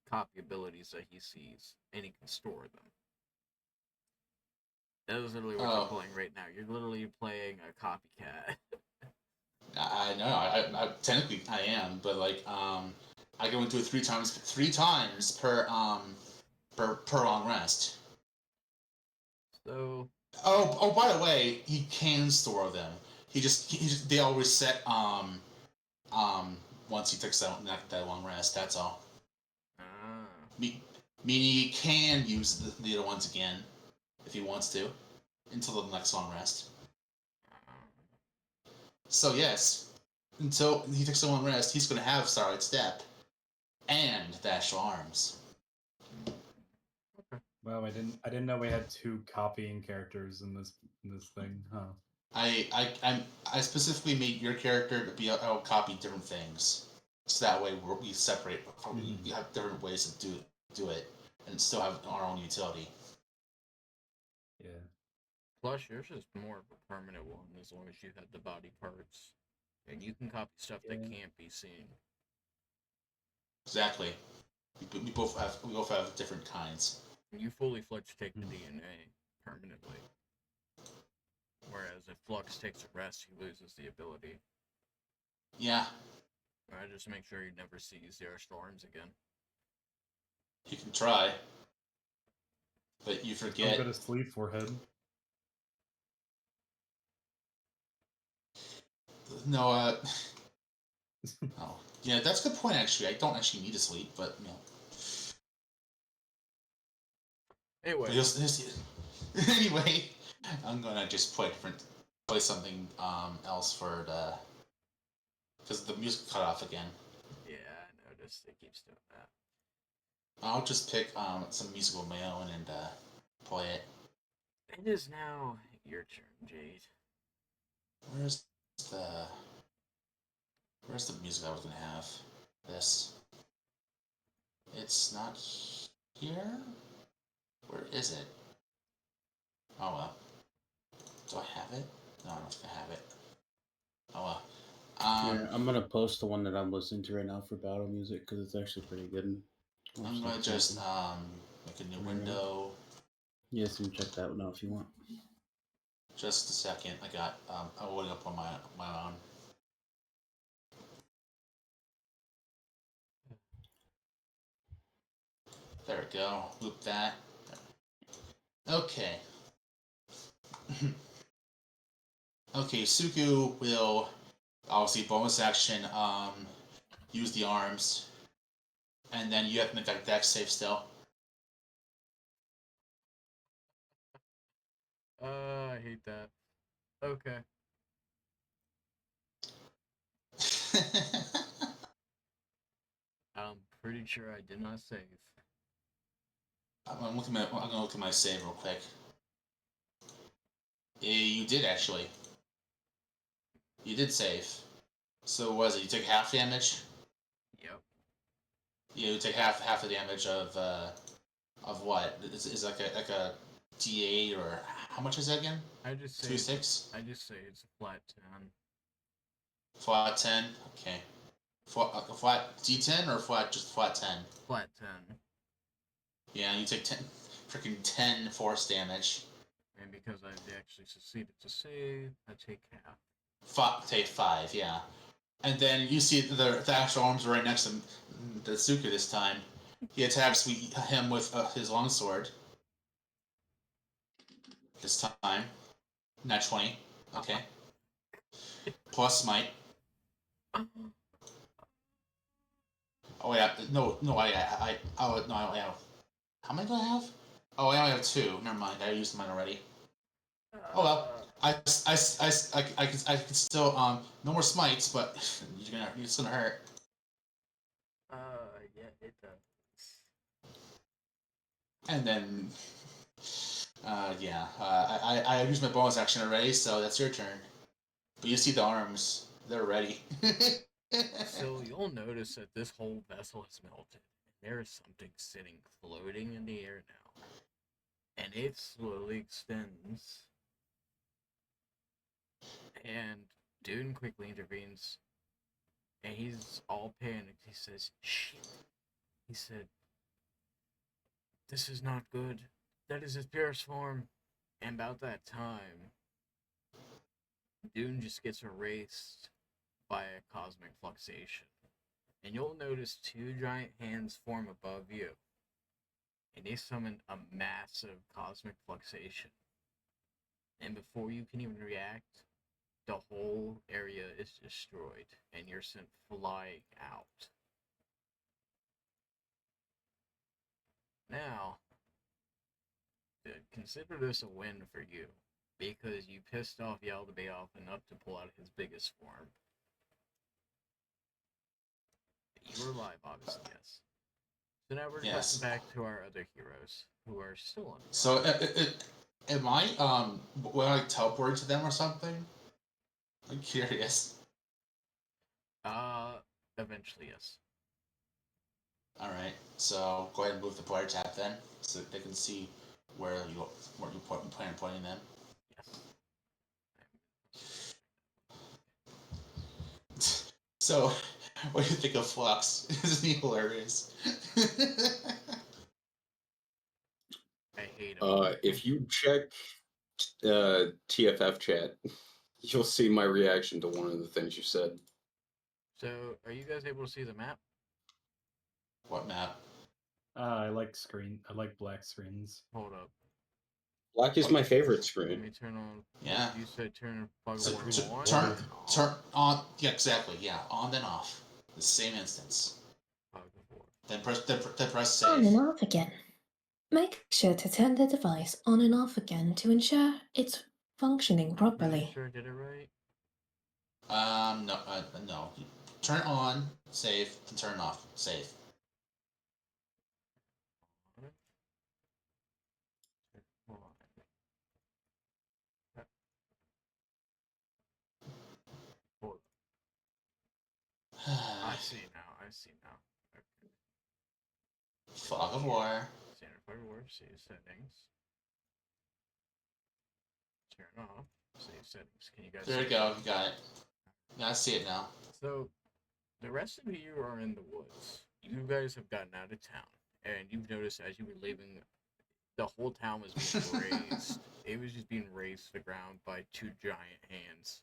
copy abilities that he sees, and he can store them. That is literally what you're playing right now. You're literally playing a copycat. I know. I technically I am, but like I go into it three times per long rest. So Oh, by the way, he can store them. He just they all reset once he takes that long rest. That's all. Meaning he can use the other ones again if he wants to until the next long rest. So yes, until he takes a long rest, he's going to have Starlight Step and the actual arms. Wow, I didn't know we had two copying characters in this thing, huh? I specifically made your character to be able to copy different things, so that way we separate. We have different ways to do it, and still have our own utility. Yeah. plus, yours is more of a permanent one as long as you have the body parts, and you can copy stuff that can't be seen. Exactly. We both have different kinds. You fully Flux take the DNA permanently. Whereas if Flux takes a rest, he loses the ability. Yeah. I just make sure he never sees the extra arms again. You can try, but you forget. Don't go to sleep, forehead. No, oh, yeah, that's a good point. Actually, I don't actually need to sleep, but you know. Anyway, anyway, I'm gonna just play something else for the because the music cut off again. Yeah, I noticed it keeps doing that. I'll just pick some music of my own and play it. It is now your turn, Jade. Where's the music I was gonna have? This. It's not here. Where is it? Oh well. Do I have it? No, I don't think I have it. Oh well. Yeah, I'm gonna post the one that I'm listening to right now for battle music because it's actually pretty good. I'm gonna just make a new window. Yes, you can check that one out if you want. Just a second. I got I'm loading up on my own. There we go. Loop that. Okay. Okay, Suku will obviously bonus action use the arms. And then you have to make that dex save still. I hate that. Okay. I'm pretty sure I did not save. I'm gonna look at my save real quick. Yeah, you did actually. You did save. So what is it? You take half damage? Yep. Yeah, you take half the damage of what? Is like a D8 or how much is that again? I just say 2d6? I just say it's a flat 10. Flat 10? Okay. Flat D10 or just flat 10? Flat 10. Yeah, you take 10 force damage. And because I actually succeeded to save, I take half. Take 5, yeah. And then you see the actual arms right next to the Suku this time. He attacks him with his longsword. This time. Nat 20. Okay. Plus smite. Oh yeah, no, I have. How many do I have? Oh, I only have 2. Never mind, I used mine already. Oh well. can still no more smites, but it's gonna hurt. Yeah, it does. And then, I used my bonus action already, so that's your turn. But you see the arms; they're ready. So you'll notice that this whole vessel has melted, and there is something sitting floating in the air now, and it slowly extends. And Dune quickly intervenes, and he's all panicked. He says, "Shit!" He said, "This is not good. That is his purest form." And about that time, Dune just gets erased by a cosmic fluxation. And you'll notice two giant hands form above you. And they summon a massive cosmic fluxation. And before you can even react, the whole area is destroyed. And you're sent flying out. Now, consider this a win for you. Because you pissed off Yall to be off enough to pull out his biggest form. You were alive, obviously, yes. So now we're Yes. cutting back to our other heroes, who are still on. So, am I will I teleport to them or something? I'm curious. Eventually, yes. All right. So go ahead and move the player tab then, so they can see where you plan on pointing them. Yes. So, what do you think of Flux? Isn't he hilarious? I hate him. If you check TFF chat, you'll see my reaction to one of the things you said. So, are you guys able to see the map? What map? I like black screens. Hold up. Black is my favorite Let screen. me turn on. Yeah. You said turn fog So, of war on. turn on. Yeah, exactly. Yeah, on then off. The same instance. Fog of war. Then press On and save. off again. Make sure to turn the device on and off again to ensure it's functioning Pretty properly. sure I did it right. No, no. Turn on, save, then turn off, save. Hold on. Hold on. I see now. I see now. Okay. Fog of War. Standard fog of war. Save settings. Turn off. Save settings. Can you guys? There see we go. You got it. Yeah, I see it now. So, the rest of you are in the woods. You guys have gotten out of town, and you've noticed as you were leaving, the whole town was being razed. It was just being razed to the ground by two giant hands.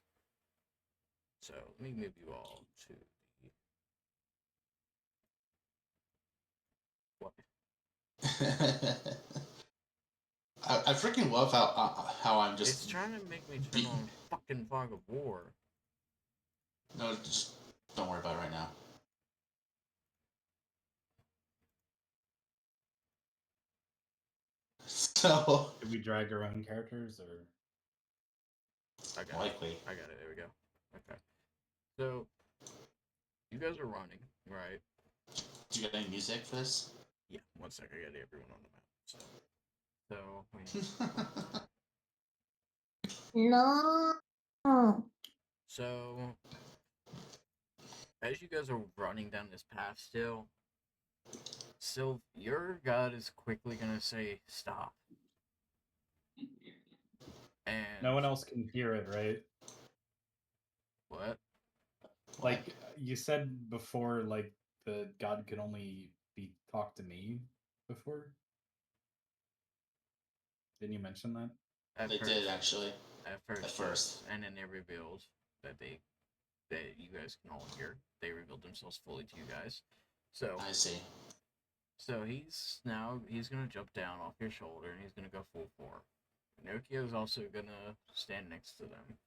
So, let me move you all to the. What? I freaking love how I'm just. It's trying to make me turn on fucking fog of war. No, just don't worry about it right now. So Did we drag our own characters or? I got likely. it. I got it. There we go. Okay. So, you guys are running, right? Do you got any music for this? Yeah, one sec. I got everyone on the map. So, No. So, as you guys are running down this path still, your god is quickly gonna say stop. And No one else can hear it, right? what? Like you said before, like the god could only be talk to me before. Didn't you mention that? They did actually. At first. At first. And then they revealed that you guys can all hear. They revealed themselves fully to you guys. So I see. So he's gonna jump down off your shoulder and he's gonna go full form. Pinocchio's also gonna stand next to them.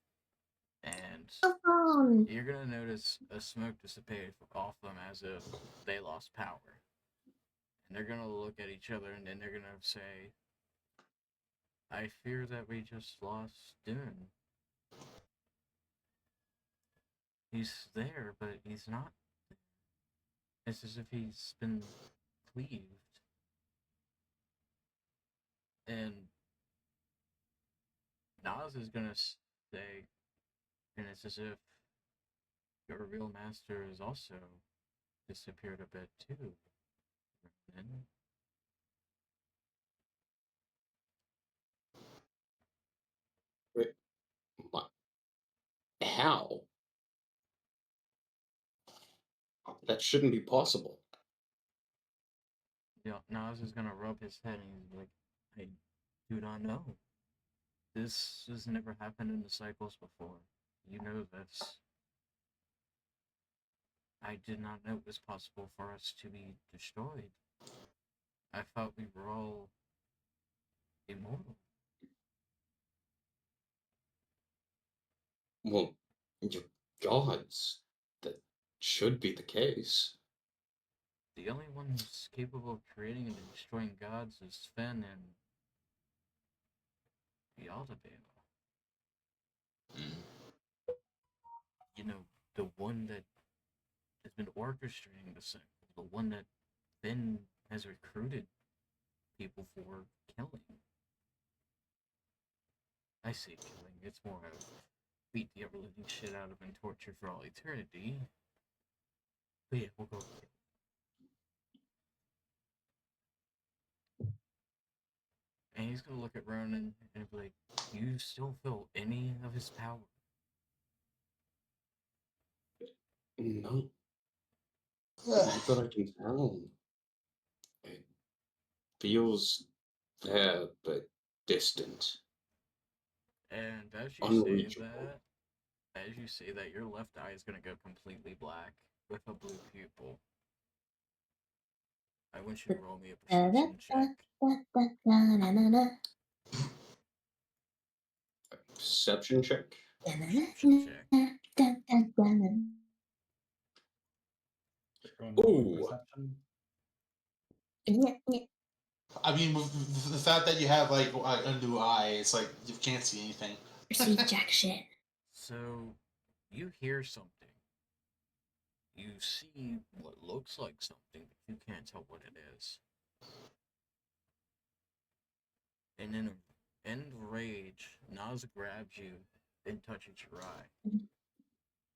And you're gonna notice a smoke dissipate off them as if they lost power. And they're gonna look at each other and then they're gonna say, I fear that we just lost Dune. He's there, but he's not. It's as if he's been cleaved. And Nas is gonna say, and it's as if your real master has also disappeared a bit too. And Wait, what? How? That shouldn't be possible. yeah, Nas is gonna rub his head and he's like, I do not know. This has never happened in the cycles before. You know this. I did not know it was possible for us to be destroyed. I thought we were all immortal. Well, you're gods. That should be the case. The only one who's capable of creating and destroying gods is Sven and Yaldabaoth. You know, the one that has been orchestrating the cycle, the one that Finn has recruited people for killing. I say killing, it's more of beat the ever living shit out of and torture for all eternity. But yeah, we'll go with it. And he's gonna look at Ronan and be like, you still feel any of his power? No, not that I can tell. It feels there, but distant. And Unreachable. as you say that, your left eye is gonna go completely black with a blue pupil. I want you to roll me a perception check. Perception check? Perception check. Going with Ooh. perception. I mean, with the fact that you have like a new eye, it's like you can't see anything. See jack shit. So, you hear something. You see what looks like something, but you can't tell what it is. And in rage, Nas grabs you and touches your eye.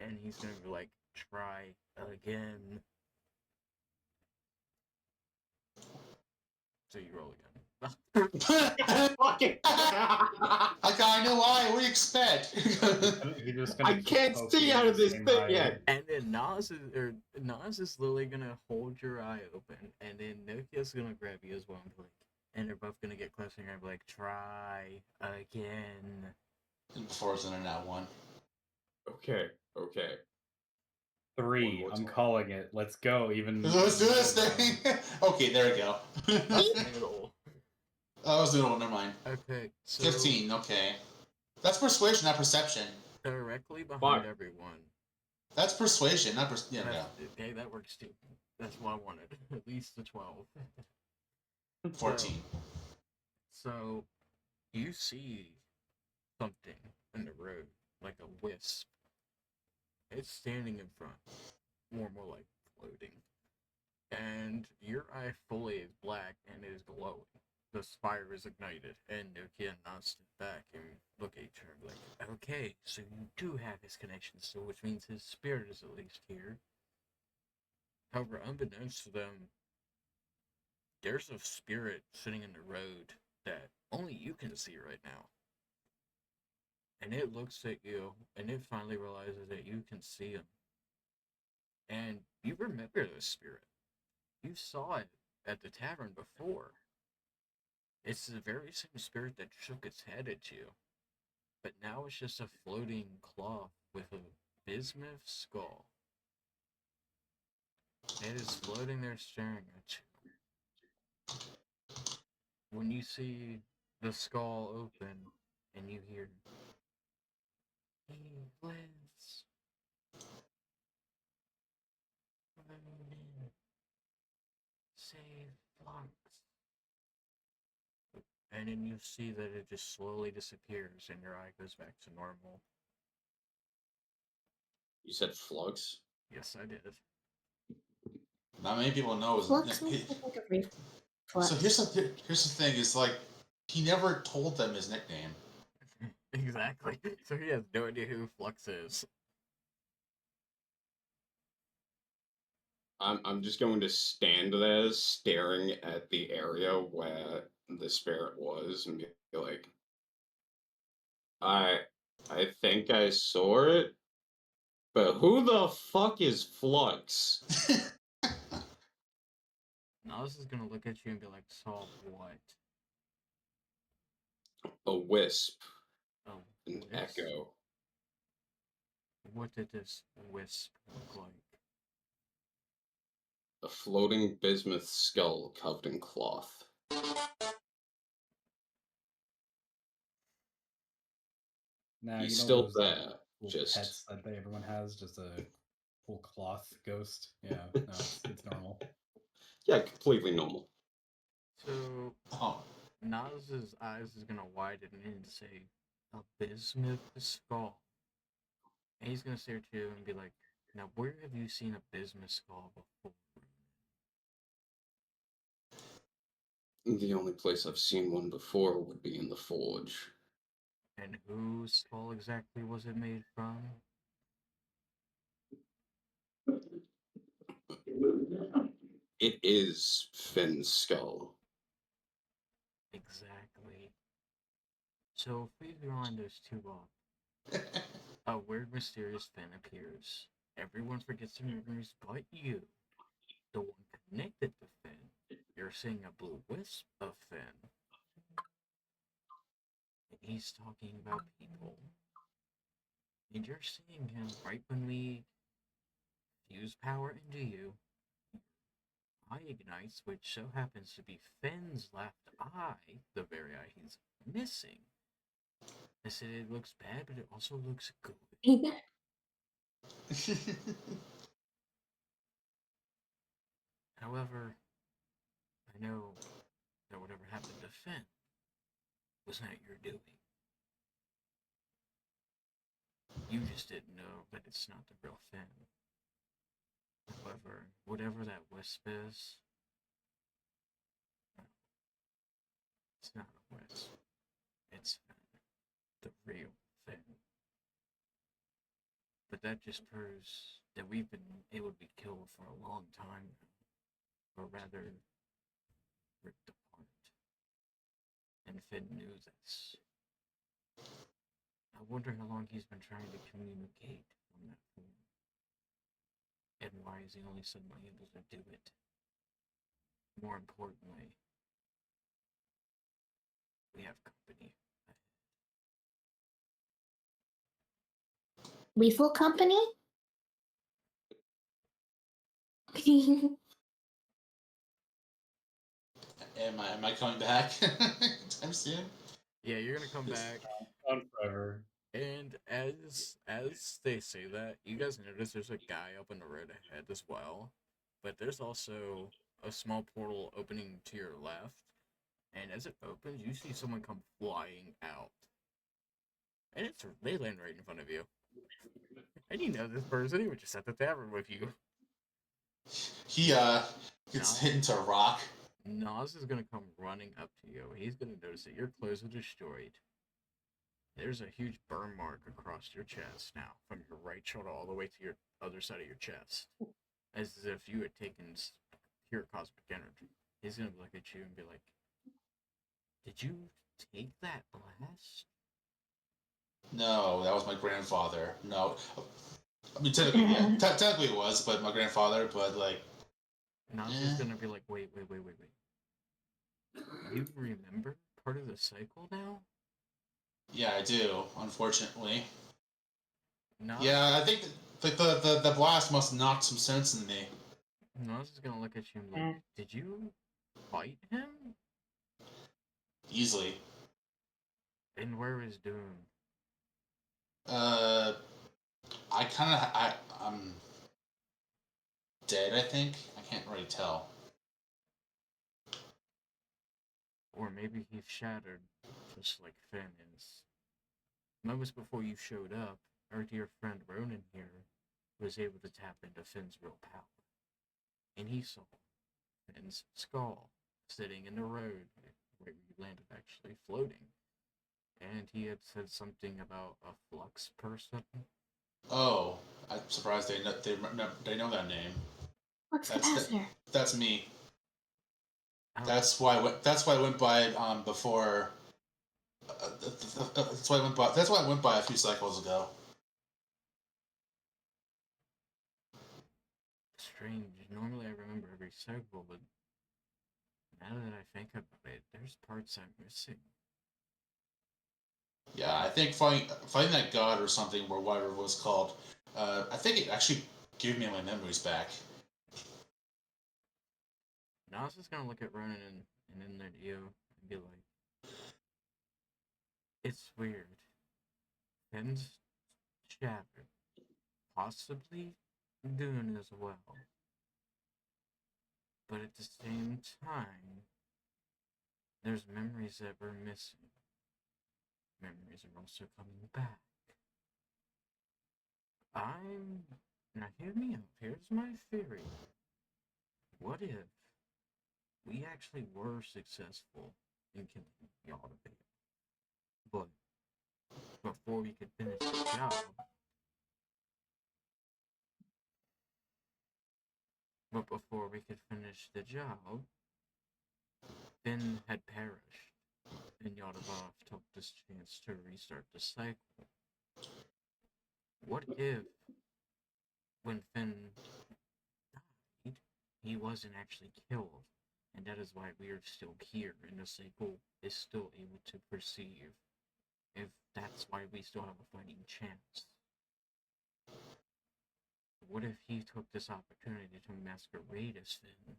And he's gonna be like, try again. So you roll again. I got a new eye. What do you expect? He just I gonna keep can't poking see in out of the this same thing eye. yet. And then Nas is literally gonna hold your eye open, and then Nokia's gonna grab you as well and be like, and they're both gonna get closer and be like, try again. Before it's in that one. Okay. 3. One I'm more time. calling it. Let's go. Even. Let's do this thing. Okay, there we go. Middle. I was doing it. Never mind. Okay, so 15. Okay, that's persuasion, not perception. directly behind everyone. That's persuasion, not yeah. That's, okay, that works too. That's what I wanted. At least the 12. 14. So you see something in the road, like a wisp. It's standing in front, more like floating. And your eye fully is black and is glowing. The fire is ignited, and Nokia nods back and look at each other like, okay, so you do have his connection still, which means his spirit is at least here. However, unbeknownst to them, there's a spirit sitting in the road that only you can see right now. And it looks at you, and it finally realizes that you can see him. And you remember this spirit. You saw it at the tavern before. It's the very same spirit that shook its head at you. But now it's just a floating cloth with a bismuth skull. It is floating there staring at you. When you see the skull open and you hear, he lives. Ronan, save flocks. And then you see that it just slowly disappears and your eye goes back to normal. You said flux? Yes, I did. Not many people know. Flux makes me think of reflex. So here's the thing: is like he never told them his nickname. Exactly. So he has no idea who Flux is. I'm just going to stand there staring at the area where the spirit was and be like, I think I saw it, but who the fuck is Flux? Nas is gonna look at you and be like, "Saw what?" A wisp, Oh, an wisp? echo. What did this wisp look like? A floating bismuth skull covered in cloth. Now He's you know still those there, cool just pets that everyone has, just a cool cloth ghost. Yeah, no, it's normal. yeah, completely normal. So Oh, Nas's eyes is gonna widen and say, "A bismuth skull." And he's gonna stare at you and be like, "Now, where have you seen a bismuth skull before?" The only place I've seen one before would be in the forge. And whose skull exactly was it made from? It is Finn's skull. Exactly. So if we line those two up, a weird, mysterious Finn appears. Everyone forgets their memories but you, the one connected to Finn. You're seeing a blue wisp of Finn. And he's talking about people. And you're seeing him right when we fuse power into you. Eye ignites, which so happens to be Finn's left eye, the very eye he's missing. I said it looks bad, but it also looks good. However, I know that whatever happened to Finn was not your doing. You just didn't know that it's not the real Finn. However, whatever that wisp is, it's not a wisp. It's Finn, the real Finn. But that just proves that we've been able to be killed for a long time now. Or rather, ripped apart. And Finn knew this. I wonder how long he's been trying to communicate on that form. And why is he only suddenly able to do it? More importantly, we have company. Refill company? am I coming back time soon? Yeah, you're gonna come back, On forever. and as they say that, you guys notice there's a guy up on the road ahead as well, but there's also a small portal opening to your left, and as it opens, you see someone come flying out, and they land right in front of you, and you know this person. He was just at the tavern with you. He gets Nah. hit into a rock. Nas is gonna come running up to you. He's gonna notice that your clothes are destroyed. There's a huge burn mark across your chest now, from your right shoulder all the way to your other side of your chest, as if you had taken pure cosmic energy. He's gonna look at you and be like, "Did you take that blast?" No, that was my grandfather. No, I mean technically, yeah, technically it was, but my grandfather. But like, Nas is gonna be like, "Wait. You remember part of the cycle now?" yeah, I do. Unfortunately, Nas, yeah, I think the blast must have knocked some sense into me. Nas is gonna look at you and be like, "Did you fight him? Easily. And where is Doom?" Uh, I'm dead. I think I can't really tell. Or maybe he's shattered, just like Finn is. Moments before you showed up, our dear friend Ronan here was able to tap into Finn's real power. And he saw Finn's skull sitting in the road where you landed, actually floating. And he had said something about a flux person. Oh, I'm surprised they know that name. What's That's capacitor? That's me. Oh, That's why I went by before. That's why I went by. That's why I went by a few cycles ago. strange. Normally I remember every cycle, but now that I think about it, there's parts I'm missing. Yeah, I think fighting that god or something, or whatever it was called. I think it actually gave me my memories back. Now I was just gonna look at Ronan and in that you and be like, it's weird. Finn's shattered. Possibly Dune as well. But at the same time, there's memories that we're missing. Memories are also coming back. Now hear me out. Here's my theory. What if we actually were successful in killing Yall, but before we could finish the job, Finn had perished, and Yaldabaoth took this chance to restart the cycle. What if, when Finn died, he wasn't actually killed, and that is why we are still here, and the cycle is still able to perceive if that's why we still have a fighting chance? What if he took this opportunity to masquerade as Finn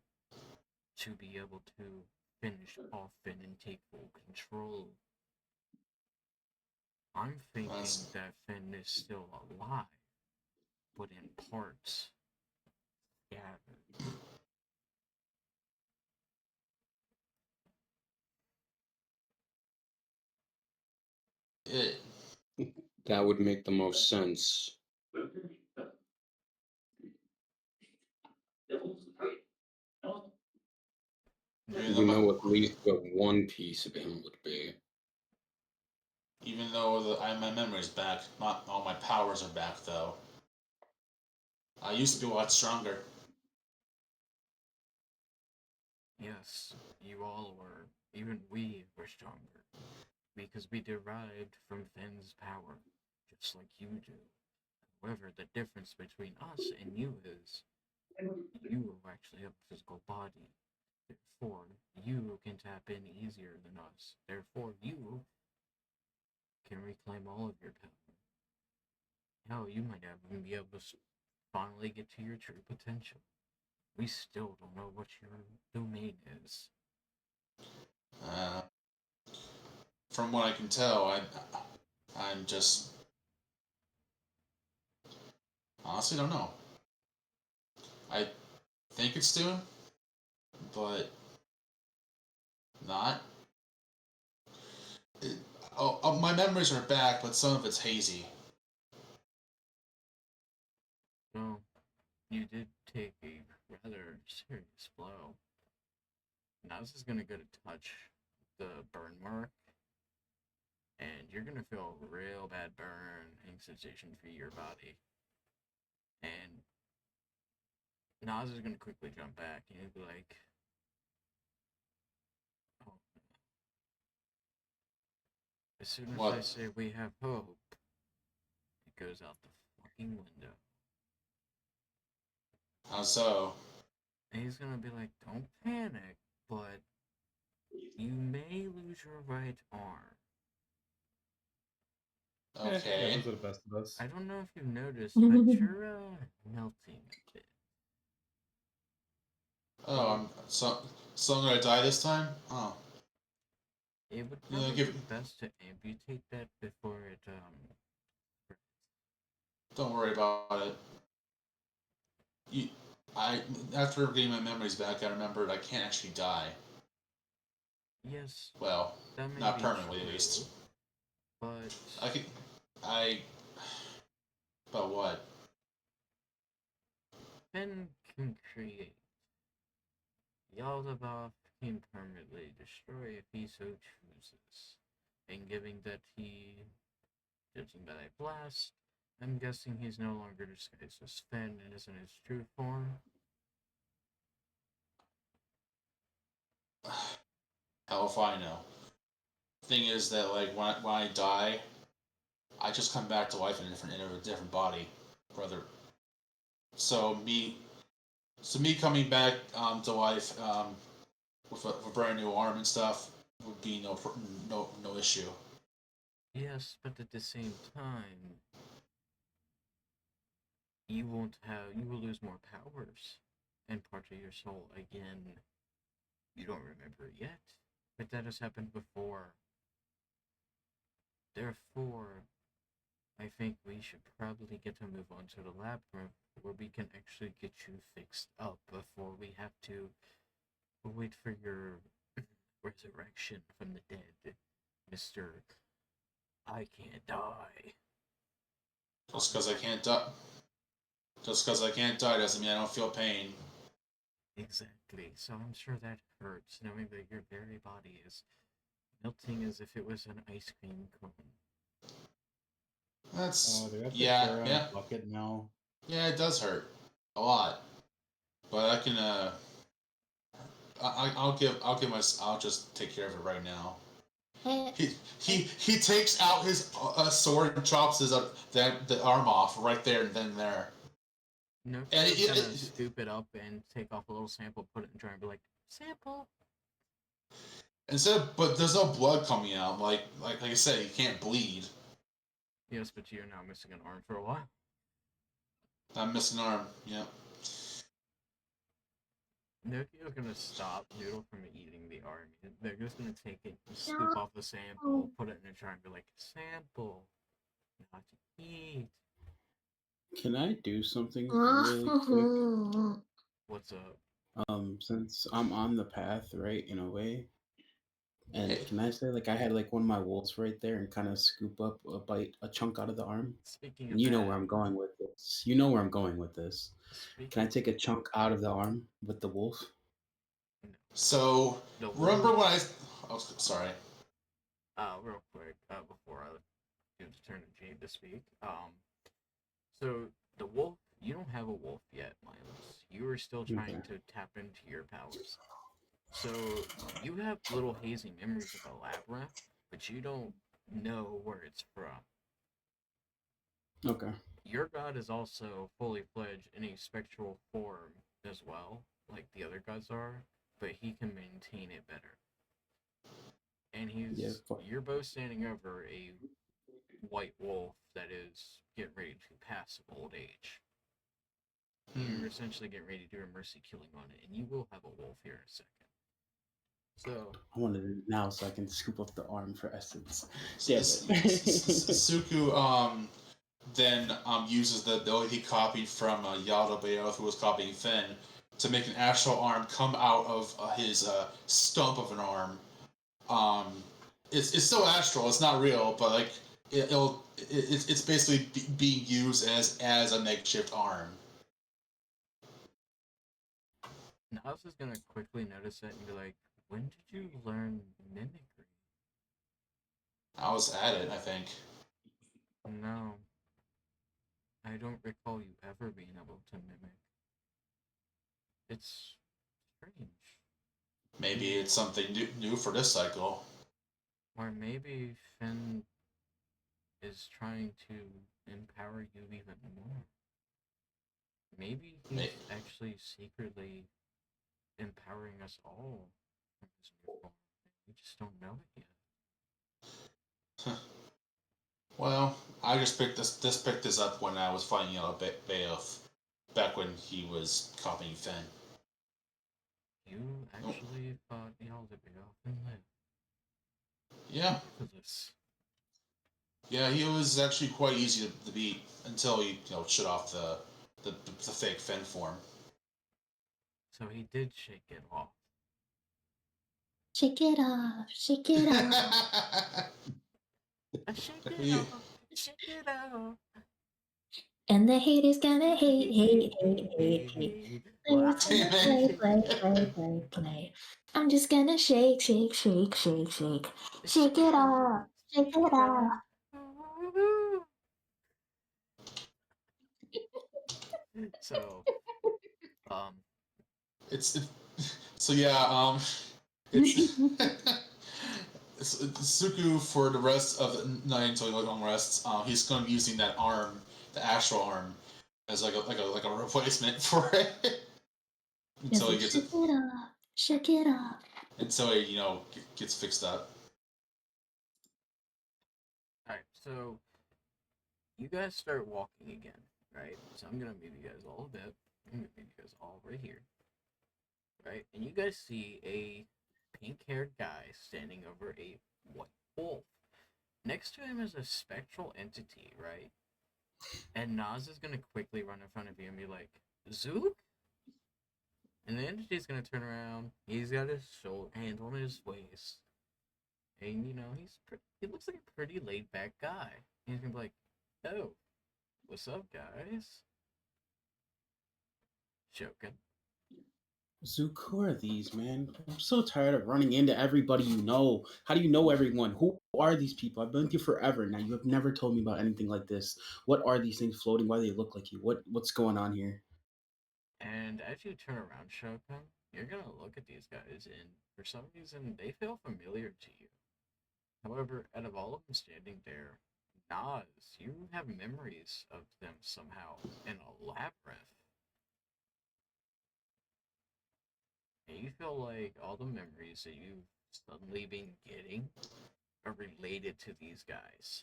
to be able to finish off Finn and take full control? I'm thinking that Finn is still alive, but in parts. Yeah. That would make the most sense. You know at least what one piece of him would be. Even though my memory's back, not all my powers are back though. I used to be a lot stronger. Yes, you all were. Even we were stronger. Because we derived from Finn's power, just like you do. However, the difference between us and you is you actually have a physical body. Therefore, you can tap in easier than us. Therefore, you can reclaim all of your power. Hell, you might even be able to finally get to your true potential. We still don't know what your domain is. From what I can tell, I'm just honestly don't know. I think it's Dune, but not. My memories are back, but some of it's hazy. Well, you did take a rather serious blow. Now this is gonna go to touch the burn mark, and you're gonna feel a real bad burning sensation for your body. And Nas is gonna quickly jump back and he'll be like, "Oh, as soon as What? I say we have hope, it goes out the fucking window." How so? And he's gonna be like, "Don't panic, but you may lose your right arm." Okay. Those are the best of us. I don't know if you've noticed, but you're melting a bit. Oh, so I'm gonna die this time? Oh. It would Yeah, probably give- be best to amputate that before it Don't worry about it. After getting my memories back, I remembered I can't actually die. Yes, Well, that may not be permanently, at true, least. but I. But what? Finn can create. Yaldabaoth can permanently destroy if he so chooses. And given that judging by that blast, I'm guessing he's no longer disguised as Finn and is in his true form. Hell if I know. Thing is that like when I die, I just come back to life in a different body, brother. So me coming back to life with a brand new arm and stuff would be no issue. Yes, but at the same time, you will lose more powers and parts of your soul again. You don't remember it yet, but that has happened before. Therefore, I think we should probably get to move on to the labyrinth where we can actually get you fixed up before we have to wait for your resurrection from the dead, Mr. I Can't Die. Just because I can't die. Just because I can't die doesn't mean I don't feel pain. Exactly. So I'm sure that hurts, knowing that your very body is melting as if it was an ice cream cone. That's Do we have to yeah, carry on yeah, a bucket now? yeah. It does hurt a lot, but I can I'll just take care of it right now. He takes out his sword and chops his the arm off right there and then there. No, And he's gonna scoop it up and take off a little sample, put it in jar, and be like, sample. But there's no blood coming out. Like I said, you can't bleed. Yes, but you're now missing an arm for a while. I'm missing an arm. Yeah. Nokia's gonna stop Noodle from eating the arm. They're just gonna take it, scoop off the sample, put it in a jar, and be like, sample, not to eat. Can I do something really quick? What's up? Since I'm on the path, right, in a way, and Hey. can I say like I had like one of my wolves right there and kind of scoop up a chunk out of the arm? Speaking of And you know that, where I'm going with this. You know where I'm going with this. Can I take a chunk out of the arm with the wolf? So the remember wolf, when I? Oh, sorry. real quick, before I do turn to Jade to speak, so the wolf, you don't have a wolf yet, Miles. You are still trying to tap into your powers. So you have little hazy memories of the labyrinth, but you don't know where it's from. Okay. Your god is also fully fledged in a spectral form as well, like the other gods are, but he can maintain it better. And you're both standing over a white wolf that is getting ready to pass old age. You're essentially getting ready to do a mercy killing on it, and you will have a wolf here in a second. So I want to do it now so I can scoop up the arm for essence. Suku then uses the ability he copied from Yaldabaoth, who was copying Finn, to make an actual arm come out of his stump of an arm. It's still astral. It's not real, but like it's basically being used as a makeshift arm. Nas is gonna quickly notice it and be like, "When did you learn mimicry?" I was at it, I think. No, I don't recall you ever being able to mimic. It's strange. Maybe it's something new for this cycle. Or maybe Finn is trying to empower you even more. Maybe he's actually secretly empowering us all from his new form. We just don't know it yet. Well, I just picked this up when I was fighting Bayoff, back when he was copying Finn. You actually fought Yaldabaoth and lived. Yeah. Yeah, he was actually quite easy to beat until he shut off the fake Finn form. So he did shake it off. Shake it off, shake it off. Shake it You- off, shake it off. And the haters gonna hate, hate, hate, hate, hate. Well, Players I'm gonna Damn play, it. play, play, play, play. I'm just gonna shake, shake, shake, shake, shake. Shake it off, shake it off. So, It's so yeah. It's Suku for the rest of the night until he long rests. He's going to be using that arm, the astral arm, as like a replacement for it until he gets it, Shake it off, shake it off. until he gets fixed up. alright, so you guys start walking again, right? So I'm gonna move you guys all a bit. I'm gonna move you guys all right here, right? And you guys see a pink-haired guy standing over a white wolf. Next to him is a spectral entity, right? And Nas is gonna quickly run in front of you and be like, Zook? And the entity's gonna turn around. He's got his hands on his waist. And, he looks like a pretty laid back guy. He's gonna be like, oh, what's up, guys? Joking. Zook, who are these, man? I'm so tired of running into everybody you know. How do you know everyone? Who are these people? I've been with you forever now. You have never told me about anything like this. What are these things floating? Why do they look like you? What's going on here? And as you turn around, Shogun, you're gonna look at these guys, and for some reason, they feel familiar to you. However, out of all of them standing there, Nas, you have memories of them somehow in a labyrinth. And you feel like all the memories that you've suddenly been getting are related to these guys.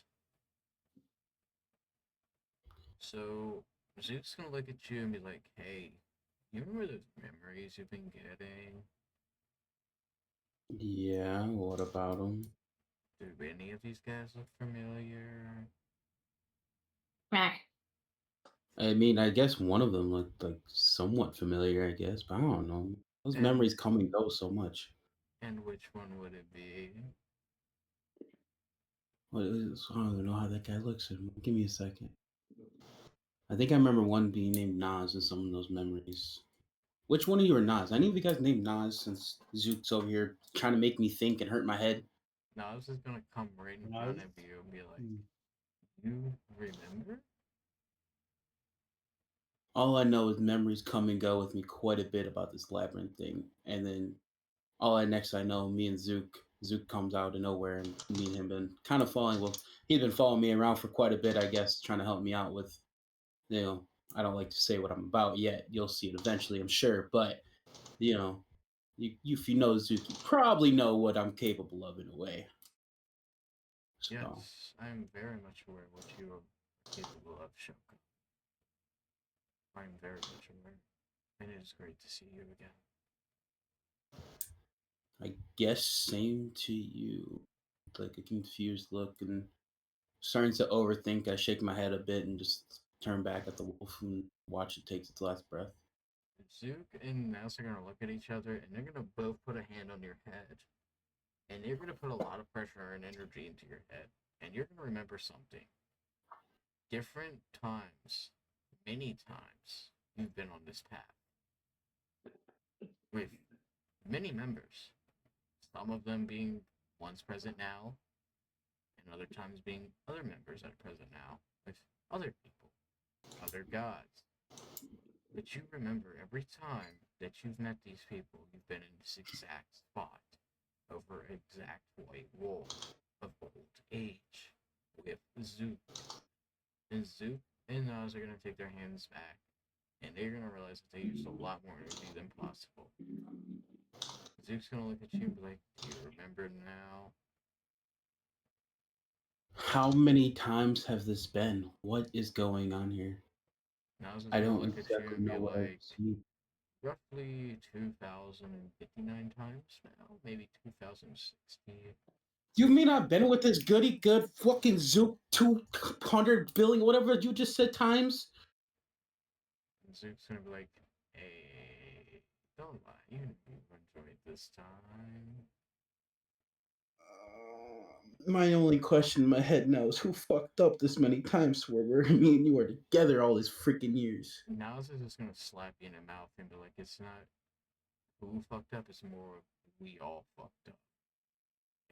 So, Zook's gonna look at you and be like, hey, you remember those memories you've been getting? Yeah, what about them? Do any of these guys look familiar? I mean, I guess one of them looked like somewhat familiar, I guess, but I don't know. Those memories And come and go so much. and which one would it be? I don't even know how that guy looks. Give me a second. I think I remember one being named Nas in some of those memories. Which one of you are Nas? Any of you guys named Nas since Zook's over here trying to make me think and hurt my head? No, I was just gonna come right in front of you and be like, you remember? All I know is memories come and go with me quite a bit about this labyrinth thing. And then next I know, me and Zook comes out of nowhere, and me and him been kind of following. Well, he's been following me around for quite a bit, I guess, trying to help me out with, I don't like to say what I'm about yet. You'll see it eventually, I'm sure. But if you know Zook, you probably know what I'm capable of in a way. So, Yes, I'm very much aware what you are capable of, Shogun. I'm very much aware. And it is great to see you again. I guess same to you. Like a confused look and starting to overthink. I shake my head a bit and just turn back at the wolf and watch it take its last breath. Zook and Mouse are gonna look at each other, and they're gonna both put a hand on your head. And you're gonna put a lot of pressure and energy into your head. And you're gonna remember something. Different times, many times, you've been on this path. With many members. Some of them being ones present now, and other times being other members that are present now, with other people, other gods. But you remember every time that you've met these people, you've been in this exact spot over exact white wolf of old age with Zook. And Zook and Nas are going to take their hands back, and they're going to realize that they used a lot more energy than possible. Zook's going to look at you and be like, do you remember now? How many times have this been? What is going on here? Nas is I going to don't look at you exactly and be know what I've like, seen. roughly 2,059 times now, maybe 2,060. You mean I've been with this goody good fucking Zook 200 billion, whatever you just said times? And Zook's gonna be like, hey, don't lie, you enjoyed this time. My only question in my head now is who fucked up this many times where me and you are together all these freaking years. Now is just gonna slap you in the mouth and be like, it's not who fucked up, it's more of we all fucked up.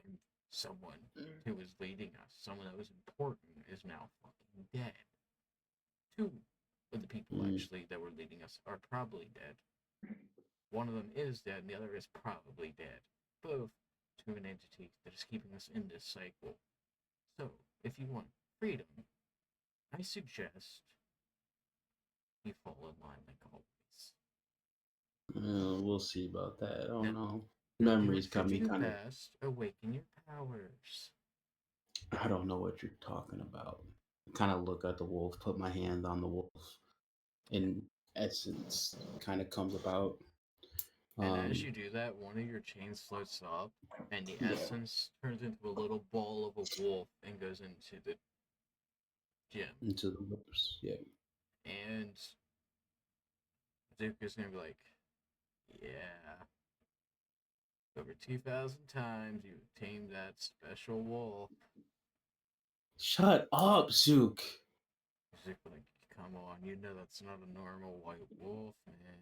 And someone who was leading us, someone that was important, is now fucking dead. Two of the people actually that were leading us are probably dead. One of them is dead and the other is probably dead. Both to an entity that is keeping us in this cycle. So, if you want freedom, I suggest you fall in line like always. We'll see about that. I don't Yeah. know. Do Memories what got you me do kind of. best, awaken your powers. I don't know what you're talking about. Kind of look at the wolf, put my hand on the wolf, in essence, kind of comes about. And as you do that, one of your chains floats up, and the Yeah. essence turns into a little ball of a wolf and goes into the gym. Into the wolves, yeah. And Duke is gonna be like, yeah. Over 2,000 times you tamed that special wolf. Shut up, Zook. Duke like, come on, you know that's not a normal white wolf, man.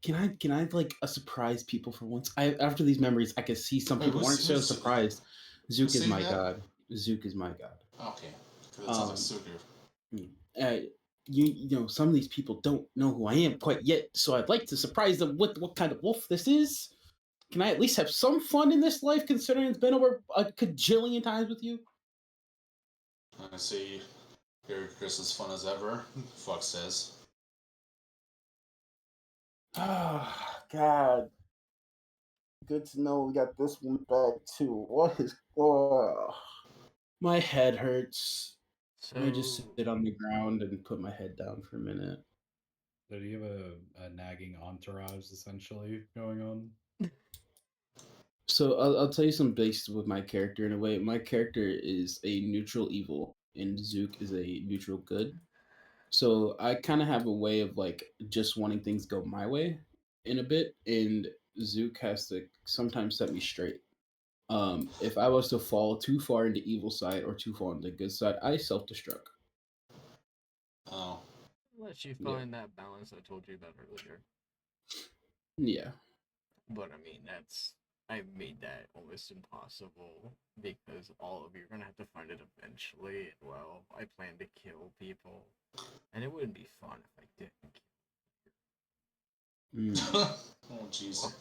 Can I like surprise people for once? After these memories, I can see some Wait, people aren't so who's- surprised. Zook who's is saying my that? god. Zook is my god. Okay, because it sounds like Suger. You know, some of these people don't know who I am quite yet, so I'd like to surprise them with what kind of wolf this is. Can I at least have some fun in this life, considering it's been over a cajillion times with you? I see you're just as fun as ever. Fuck says. Ah, God. Good to know we got this one back too. What is? Oh, my head hurts. So, Let me just sit on the ground and put my head down for a minute. So do you have a nagging entourage essentially going on? So I'll tell you some basics with my character in a way. My character is a neutral evil, and Zook is a neutral good. So I kind of have a way of like just wanting things go my way in a bit, and Zook has to sometimes set me straight. If I was to fall too far into evil side or too far into the good side, I self-destruct. Oh. let you Yeah. find that balance I told you about earlier. Yeah. But I mean, I made that almost impossible because all of you are gonna have to find it eventually. Well, I plan to kill people, and it wouldn't be fun if I didn't. Oh jeez.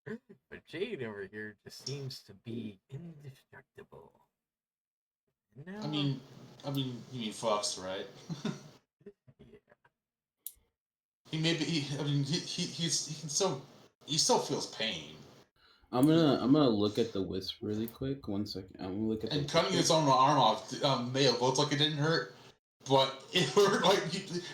But Jade over here just seems to be indestructible. No. I mean, you mean Fox, right? Yeah. He still feels pain. I'm gonna look at the wisp really quick. 1 second. I'm gonna look at And the cutting his own arm off may have looked like it didn't hurt, but it hurt like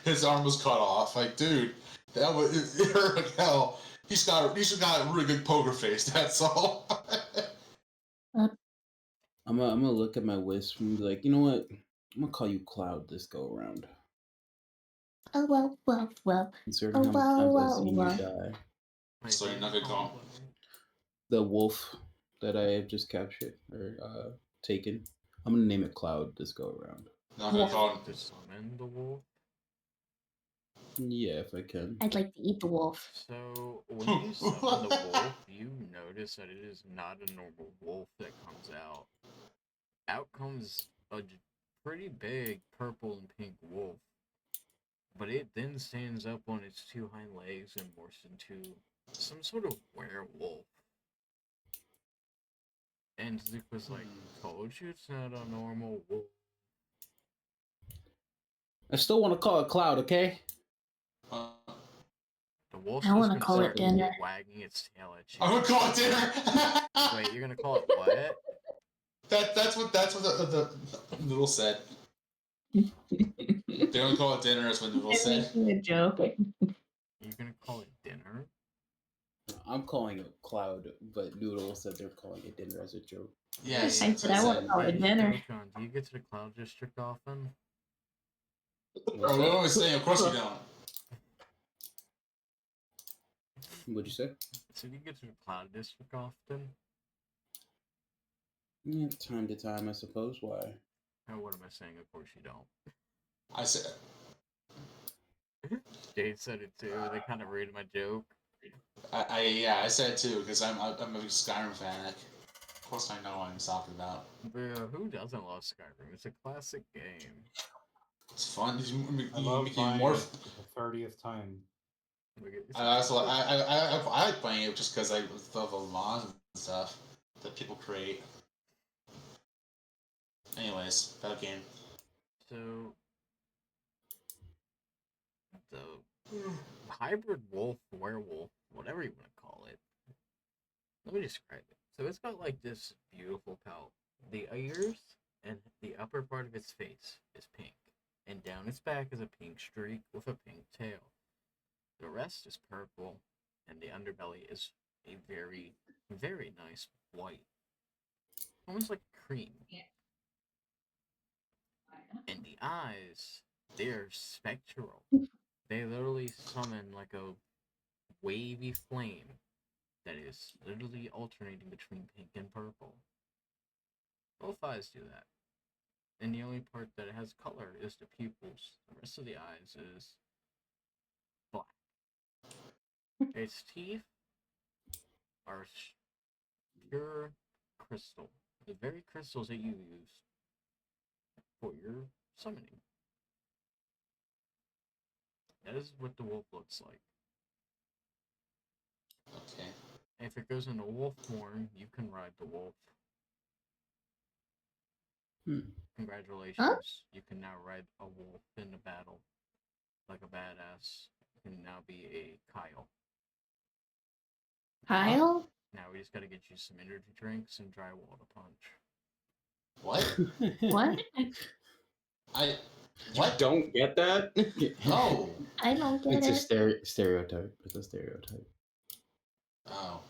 his arm was cut off. Like, dude, it hurt like hell. He's got a really good poker face. That's all. I'm gonna look at my wisp and be like, you know what? I'm gonna call you Cloud this go around. Oh well. Considering Oh, how many well, times I've seen well. you die. Wait, So you're who not you gonna call him? calling me? The wolf that I have just captured or taken. I'm gonna name it Cloud this go around. Not gonna call him. To summon the wolf. Yeah, if I can. I'd like to eat the wolf. So when you summon the wolf, you notice that it is not a normal wolf that comes out. Out comes a pretty big purple and pink wolf. But it then stands up on its two hind legs and morphs into some sort of werewolf. And Zook was like, told you it's not a normal wolf. I still want to call it Cloud, okay? The wolf's I just wanna gonna call start it dinner. wagging its tail at you. I'm gonna call it dinner. Wait, you're gonna call it what? That's what the noodle said. They're gonna call it dinner. Is what noodle I'm said. making a joke. You're gonna call it dinner? I'm calling it Cloud, but Noodle said they're calling it dinner as a joke. Yes, I that's said what I it want said. to call it dinner. John, do you get to the Cloud District often? Oh, what am I saying? Of course you don't. What'd you say? So do you get to the Cloud District often? Yeah, time to time, I suppose. Why? Oh, what am I saying? Of course you don't. I said, Jade said it too. They kind of ruined my joke. I said it too because I'm a big Skyrim fan. Of course, I know what I'm talking about. Bro, who doesn't love Skyrim? It's a classic game. It's fun. I You love make it playing more. it for the 30th time. I also I like playing it just because I love the laws and stuff that people create. Anyways, that game. So, the hybrid wolf, werewolf, whatever you want to call it. Let me describe it. So it's got like this beautiful pelt. The ears and the upper part of its face is pink, and down its back is a pink streak with a pink tail. The rest is purple, and the underbelly is a very, very nice white, almost like cream. And the eyes, they're spectral. They literally summon like a wavy flame that is literally alternating between pink and purple. Both eyes do that. And the only part that it has color is the pupils. The rest of the eyes is black. Its teeth are pure crystal. The very crystals that you use for your summoning. That is what the wolf looks like. Okay. If it goes into wolf form, you can ride the wolf. Congratulations. Huh? You can now ride a wolf in a battle. Like a badass. You can now be a Kyle. Kyle? Now we just gotta get you some energy drinks and drywall to punch. What? What? I. You What? don't get that? No. I don't get It's a it. stereotype. It's a stereotype. Oh.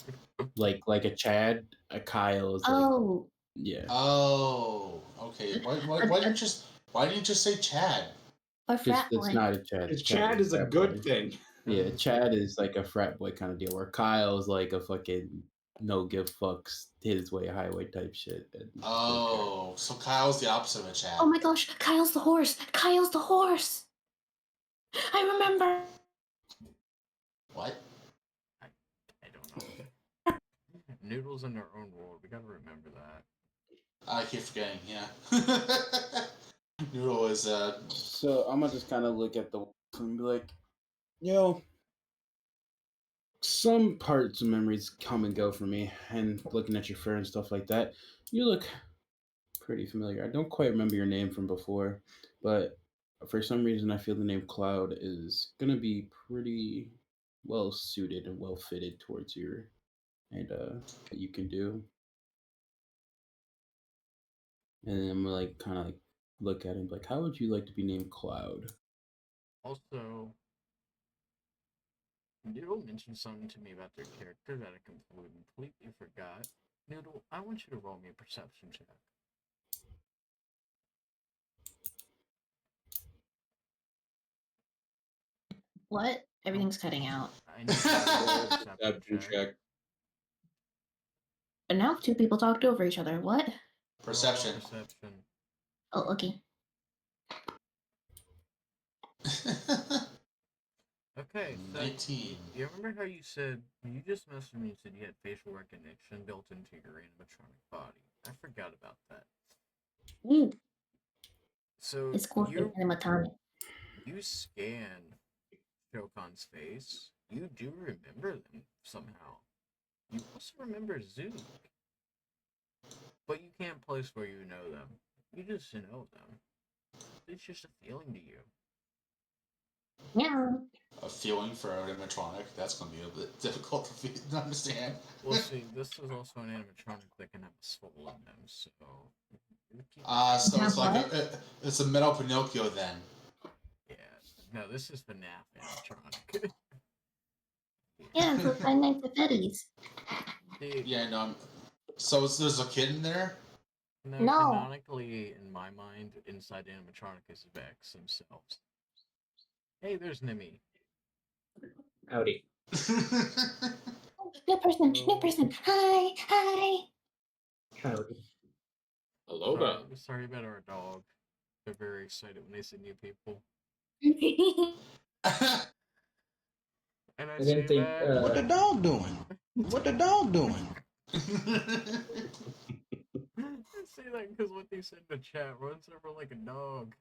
Like a Chad, a Kyle is like Oh, yeah. Oh. Okay. Why didn't you just say Chad? a Because frat it's boy. not a Chad. Because Chad Chad is a frat good boy. thing. Yeah, Chad is like a frat boy kind of deal, where Kyle's like a fucking no give fucks, his way highway type shit. And Oh, so Kyle's the opposite of a Chad. Oh my gosh, Kyle's the horse. Kyle's the horse. I remember. What? I don't know. Noodles in their own world. We gotta remember that. I keep forgetting. Yeah. Noodle is So I'm gonna just kind of look at the wolf and be like, you know, some parts of memories come and go for me. And looking at your fur and stuff like that, you look pretty familiar. I don't quite remember your name from before, but for some reason, I feel the name Cloud is gonna be pretty well suited and well fitted towards your and what you can do. And then I'm like kind of like look at him like, how would you like to be named Cloud? Also, Noodle mentioned something to me about their character that I completely forgot. Noodle, I want you to roll me a perception check. What? Everything's cutting out. I need you to roll a Perception perception check. check. And now two people talked over each other. What? perception. Roll perception. Oh, okay. Okay, so 19. you remember how you said you just messaged me and said you had facial recognition built into your animatronic body? I forgot about that. Ooh, So it's called you animatronic. scan Shokan's face. You do remember them somehow. You also remember Zook. But you can't place where you know them. You just know them. It's just a feeling to you. Yeah. A feeling for an animatronic. That's going to be a bit difficult to understand. Well, see, this is also an animatronic that can have a soul in them, so. So it's like What? it's a metal Pinocchio then. Yeah. No, this is FNAF animatronic. Yeah, for Five Nights at Freddy's. See, Yeah, no. So there's a kid in there. no, No. canonically, in my mind, inside the animatronic is Vex themselves. Hey, there's Nimi. Howdy. New person, new person. Hi, hi. Howdy. Hello there. Sorry about our dog. They're very excited when they see new people. And I didn't say think, that. What the dog doing? What the dog doing? I say that because what they said in the chat runs over like a dog.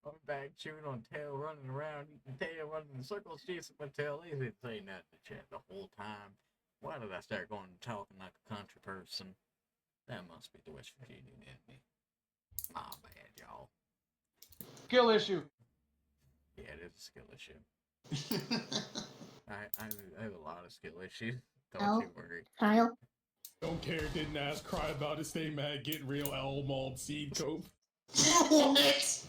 I'm back chewing on tail, running around, eating tail, running in circles, chasing my tail. They've been saying that in the chat the whole time. Why did I start going and talking like a country person? That must be the West Virginia in me. My bad, y'all. Skill issue. Yeah, it is a skill issue. I have a lot of skill issues. Don't Kyle? you worry. Kyle? Don't care, didn't ask, cry about it, stay mad, get real, owl mauled, seed cope. What?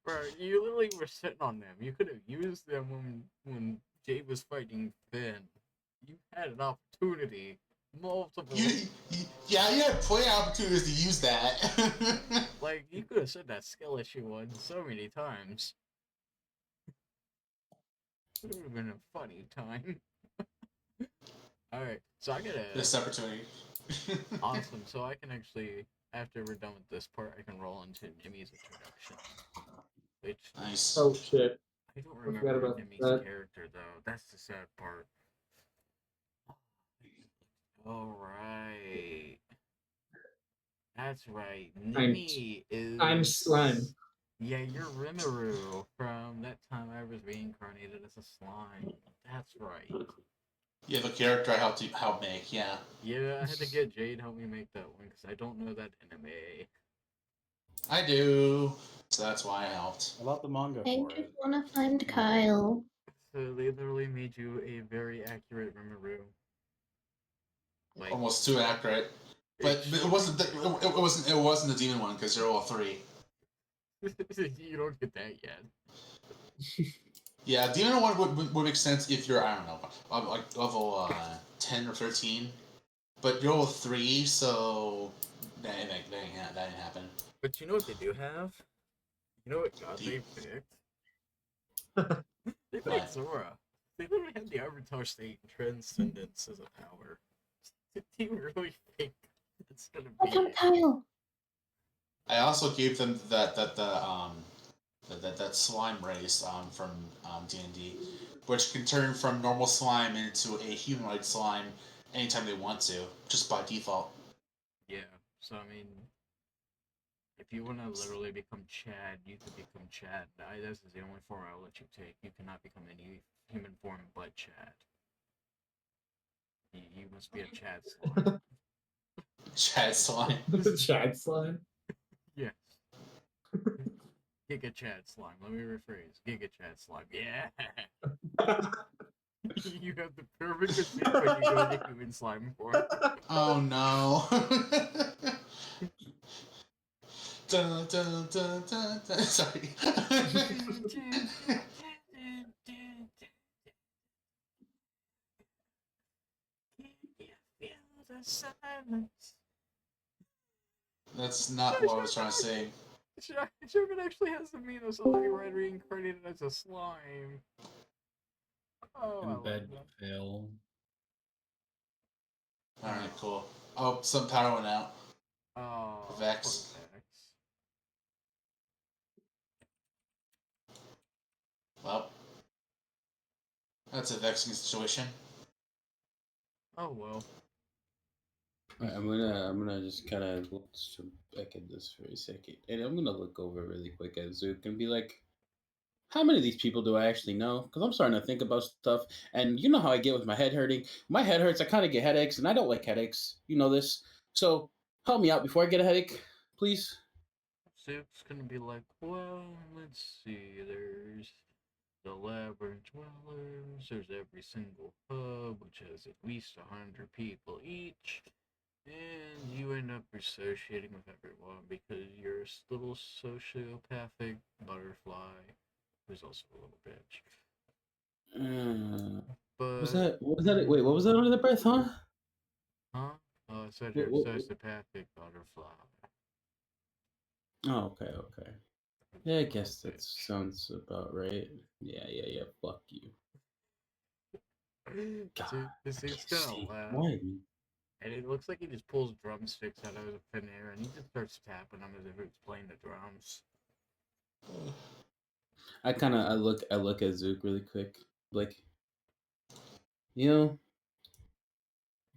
Bro, you literally were sitting on them. You could have used them when Jay was fighting Finn. You had an opportunity. Multiple. Yeah, you had plenty of opportunities to use that. Like, you could have said that skill issue one so many times. It would have been a funny time. Alright, so I get This opportunity. awesome. So I can actually, after we're done with this part, I can roll into Nimmy's introduction. Which Nice. Oh shit. I don't forgot remember about Nimmy's that. character though. That's the sad part. Alright. That's right. Nimmy is. I'm slime. Yeah, you're Rimuru from that time I was reincarnated as a slime. That's right. You have a character I help make, yeah. Yeah, I had to get Jade to help me make that one because I don't know that anime. I do. So that's why I helped. I bought the manga I for just it. wanna find Kyle. So they literally made you a very accurate Rimuru. Like, Almost too accurate. But it wasn't it wasn't the demon one because they're all 3. you don't get that yet. Yeah, demon one would make sense if you're, I don't know, like level 10 or 13. But you're all 3, so that ain't happen. But you know what they do have? You know what god they picked? They picked What? Zora. They literally had the Avatar State and Transcendence as a power. Did you really think it's gonna I found be? Kyle. I also gave them that slime race from D&D, which can turn from normal slime into a humanoid slime anytime they want to, just by default. Yeah, so I mean, if you want to literally become Chad, you can become Chad. This is the only form I'll let you take. You cannot become any human form but Chad. You must be a Chad slime. Chad slime. Chad slime. Yes. Giga Chad slime. Let me rephrase. Giga Chad slime. Yeah. You have the perfect physique when you go into human slime form. Oh no. Dun, dun, dun, dun, dun. Sorry. That's not what I was trying to say. Shogun actually has the meme of somebody right reincarnated as a slime. Oh, I love Embed that. fail. Alright, cool. Oh, some power went out. Oh, Vex. poor Vex. Well, that's a vexing situation. Oh well. Alright, I'm gonna just kind of look back at this for a second, and I'm gonna look over really quick at Zook and be like, how many of these people do I actually know? Because I'm starting to think about stuff, and you know how I get with my head hurting. My head hurts, I kind of get headaches, and I don't like headaches. You know this, so help me out before I get a headache, please. Zook's gonna be like, well, let's see, there's the Labyrinth Dwellers, there's every single pub, which has at least 100 people each, and you end up associating with everyone because you're a little sociopathic butterfly who's also a little bitch. But What was that? Wait, what was that under the breath, huh? huh? Oh, I said you're a sociopathic butterfly. Oh, okay. Yeah, I guess that sounds about right. Yeah. Fuck you. God, It's I gonna can't see. laugh. Why me? And it looks like he just pulls drumsticks out of thin air and he just starts tapping them as if he was playing the drums. I look at Zook really quick. Like, never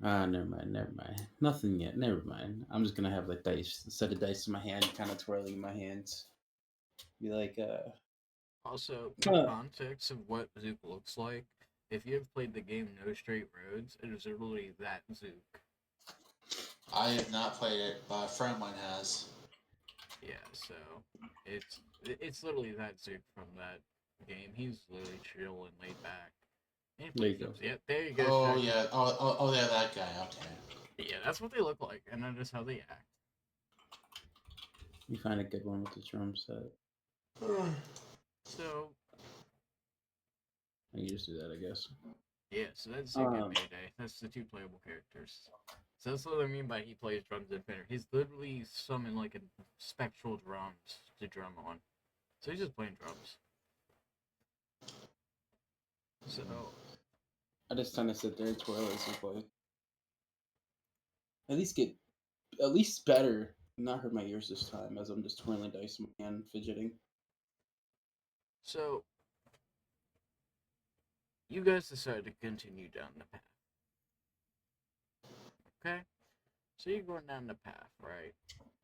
mind. Nothing yet. Never mind. I'm just gonna have like dice, a set of dice in my hand, kind of twirling in my hands. Be like, Also, for context of what Zook looks like, if you have played the game No Straight Roads, it is literally that Zook. I have not played it, but a friend of mine has. Yeah, so it's literally that Zook from that game. He's literally chill and laid back. And he There you plays go. drums. Yeah, there you go. Oh Shaq. yeah, yeah, that guy. Okay. Yeah, that's what they look like, and that is how they act. You find a good one with the drum set. So I can just do that, I guess. yeah, so that's Zook and Mayday. That's the two playable characters. So that's what I mean by he plays drums and Fender. He's literally summoned like a spectral drums to drum on. So he's just playing drums. So I just tend to sit there and twirl as you play. At least better. Not hurt my ears this time, as I'm just twirling dice in my hand, fidgeting. So you guys decide to continue down the path. Okay? So you're going down the path, right?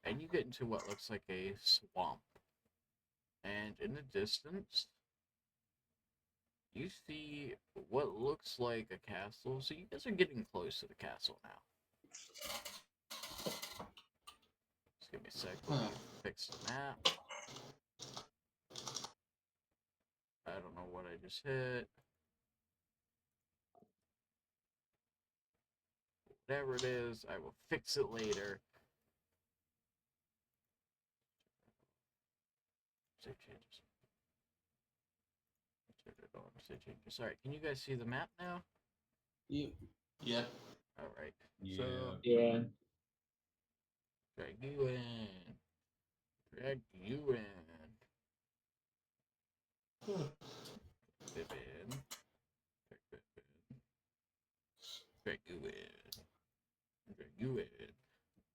And you get into what looks like a swamp. And in the distance, you see what looks like a castle. So you guys are getting close to the castle now. Just give me a sec. Let me fix the map. I don't know what I just hit. Whatever it is, I will fix it later. Save changes. Turn it on. Save changes. Sorry, can you guys see the map now? Yep. Yep. Alright. Yeah. So, Yeah. drag you in. Drag you in. Bib in. Drag you in. Drag you in.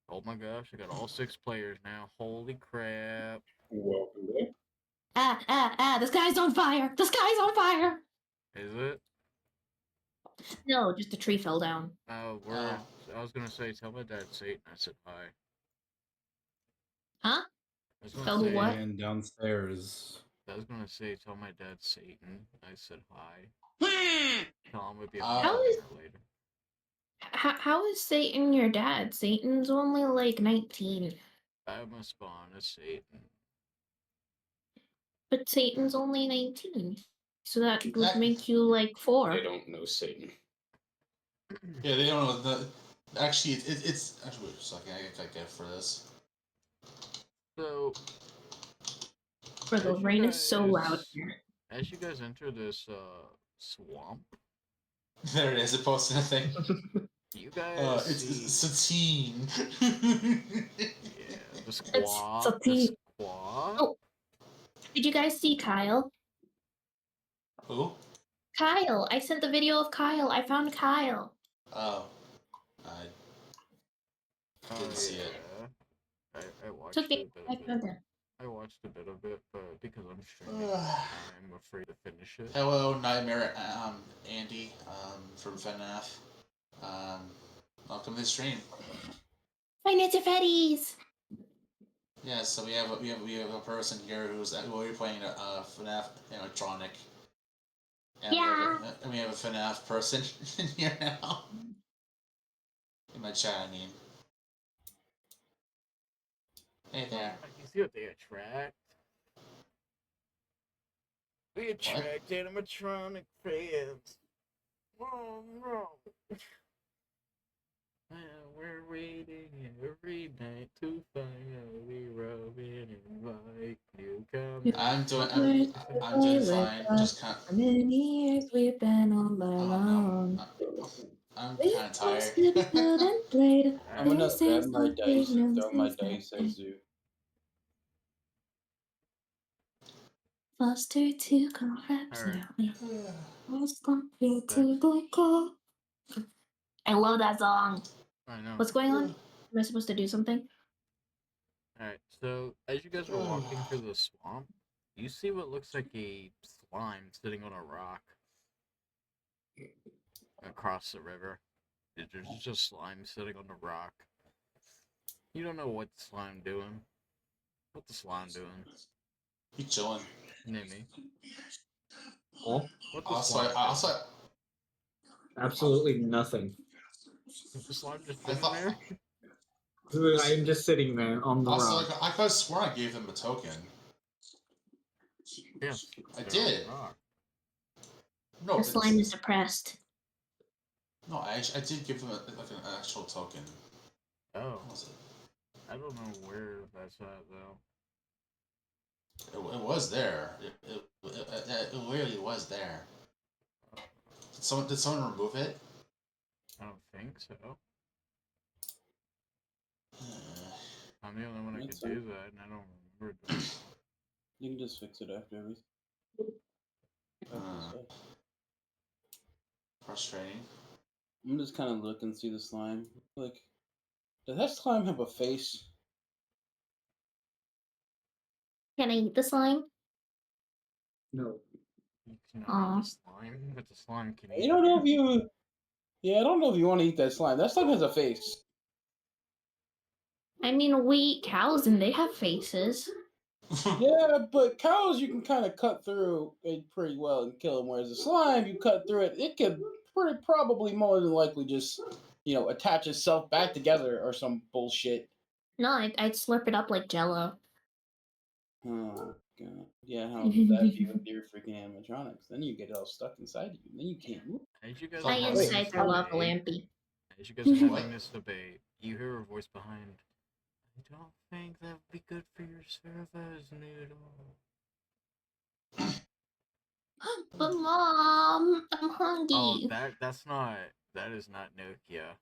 Oh my gosh, I got all 6 players now. Holy crap. Welcome there. The sky's on fire! The sky's on fire! Is it? No, just a tree fell down. Oh, word. I was gonna say, tell my dad Satan I said hi. Huh? I was gonna Tell me say, what? And downstairs. I was gonna say, tell my dad Satan I said hi. Tell him it'd be a How is- later. How is Satan your dad? Satan's only like 19. I must spawn as Satan. But Satan's only 19. So that would That- make you like 4. They don't know Satan. Yeah, they don't know the. Actually, it's actually wait a second. I gotta get for this. So, Bro, the as you rain is so loud guys- here. As you guys enter this swamp, There it is. It posted a thing. you guys It's see Satine. yeah, the squaw. The Satine. squaw. Oh. Did you guys see Kyle? Who? Kyle! I sent the video of Kyle. I found Kyle. Oh. I didn't see it. I watched Took a me. bit I of it. found him. I watched a bit of it, but because I'm streaming, I'm afraid to finish it. Hello, Nightmare, Andy, from FNAF. Welcome to the stream. My Ninja Fetties! Yeah, so we have a person here who's we're playing a FNAF animatronic. And Yeah. we have a FNAF person in here now. In my chat, I mean. Hey there. You see what they attract? We attract animatronic fans. Oh no. We're waiting every night to finally rub in and invite you come. I'm doing fine. Just kind How many years we've been all alone. I'm We kind of tired. posted, built, and played. I'm gonna This grab is my what dice we've and known throw my since that dice day. at Zook. Foster to collapse Alright. now. I love that song. I know. What's going on? Am I supposed to do something? Alright, so as you guys are walking through the swamp, you see what looks like a slime sitting on a rock across the river. There's just slime sitting on the rock. You don't know what the slime doing. What the slime doing? He chilling. Name Oh, What the Also, slime I also, absolutely nothing. doing? The slime just I sitting thought, there? I am just sitting there on the also, rock. I could have sworn I gave them a token. Yes. I they're on did. the rock. No, The slime is depressed. No, I did give them like an actual token. Oh. What was it? I don't know where that's at, though. It was there. It literally was there. Did someone remove it? I don't think so. Uh, I'm the only one that That's could do that, and I don't remember doing it. You can just fix it after everything. Frustrating. I'm just kind of looking to see the slime. Like, does that slime have a face? Can I eat the slime? No. You cannot Aw. eat the slime, but the slime can eat I don't know you. if you. Yeah, I don't know if you want to eat that slime. That slime has a face. I mean, we eat cows and they have faces. Yeah, but cows you can kind of cut through it pretty well and kill them. Whereas the slime, you cut through it, it could pretty probably more than likely just attach itself back together or some bullshit. No, I'd slurp it up like Jello. Oh god, yeah. How would that be with your freaking animatronics? Then you get it all stuck inside you. Then you can't move. As you guys My are having inside this throw up a debate, lampy. as you guys are having What? this debate, you hear a voice behind. I don't think that would be good for your servers, Noodle. But Mom, I'm Oh, hungry. that is not Nokia.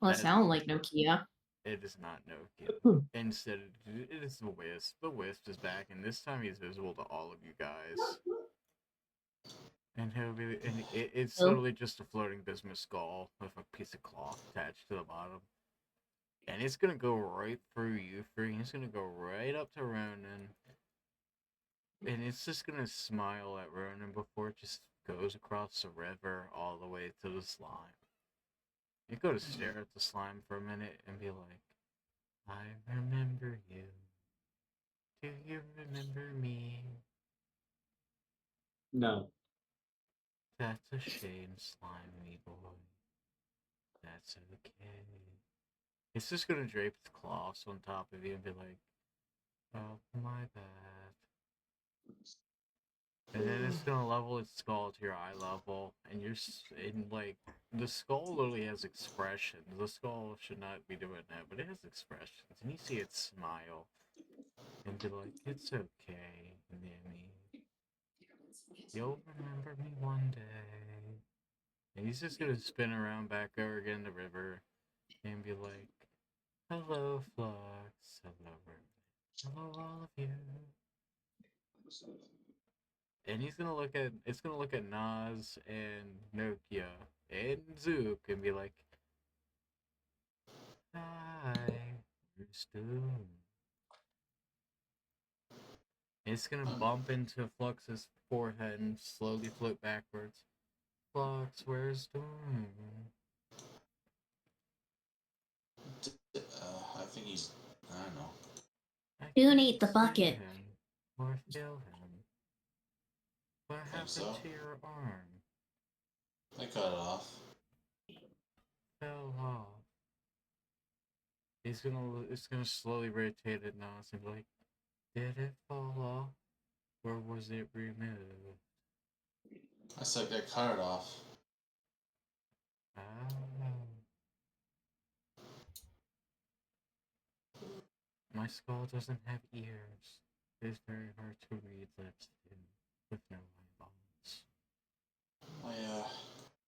Well, it That is sounds like Nokia. It is not Nokia. Instead, it is the Wisp. The Wisp is back, and this time he's visible to all of you guys. And it's Oh. literally just a floating bismuth skull with a piece of cloth attached to the bottom. And it's gonna go right through you three. It's gonna go right up to Ronan. And it's just gonna smile at Ronan before it just goes across the river all the way to the slime. You go to stare at the slime for a minute and be like, I remember you. Do you remember me? No. That's a shame, slimy boy. That's okay. It's just gonna drape its claws on top of you and be like, oh, my bad. And then it's gonna level its skull to your eye level, and the skull literally has expressions. The skull should not be doing that, but it has expressions, and you see it smile and be like, it's okay, Nimmy. You'll remember me one day. And he's just gonna spin around back over again the river and be like, hello, Flux. Hello, hello, all of you. And it's gonna look at Nas and Nokia and Zook and be like, hi, we're Stoon. It's gonna bump into Flux's forehead and slowly float backwards. Flux, where's Doom? I think he's. I don't know. Dune ate the bucket. Him or feel him. What happened so. to your arm? I cut it off. Fell off. It's gonna slowly rotate at Nas and be like, did it fall off? Or was it removed? I said I cut it off. Oh. My skull doesn't have ears. It's very hard to read lips too, with no eyeballs.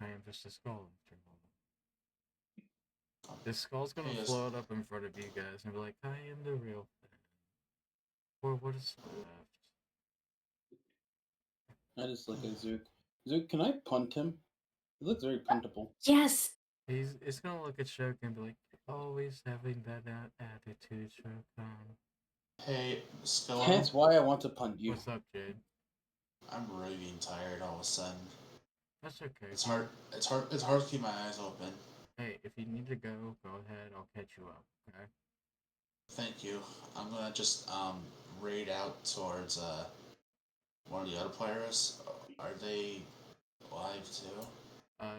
I am just a skull after all. This skull's gonna Yes. float up in front of you guys and be like, I am the real thing. Or what is left? I just look at Zook. Zook, can I punt him? He looks very puntable. Yes. He's gonna look at Shogun and be like, always having that attitude, Shogun. Hey, Skilla. Hence why I want to punt you. What's up, Jade? I'm really being tired all of a sudden. That's okay. It's hard. It's hard to keep my eyes open. Hey, if you need to go ahead. I'll catch you up. Okay. Thank you. I'm gonna just raid out towards one of the other players. Are they live too?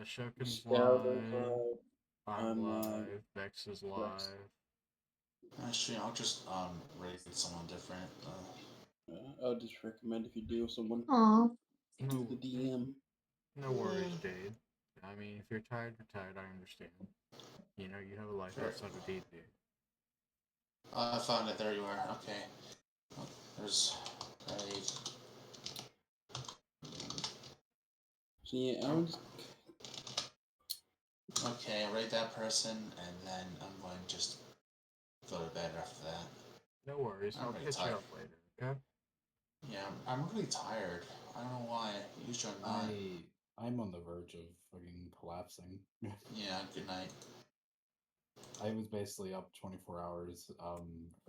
Shogun's Sheldon's live. live. I'm I'm live. live. Vex is live. Actually, I'll just raid someone different. I'll just recommend if you do someone Aw. do the DM. No worries, Jade. I mean, if you're tired, you're tired. I understand. You know, you have a life Sure. outside of D&D. I found it. There you are. Okay. There's raid. So yeah, I'm just Okay, I raid that person, and then I'm going to just go to bed after that. No worries. I'm I'll really catch you tired. up later. Okay. Yeah, I'm really tired. I don't know why. Usually I'm not. I'm on the verge of fucking collapsing. Yeah, good night. I was basically up 24 hours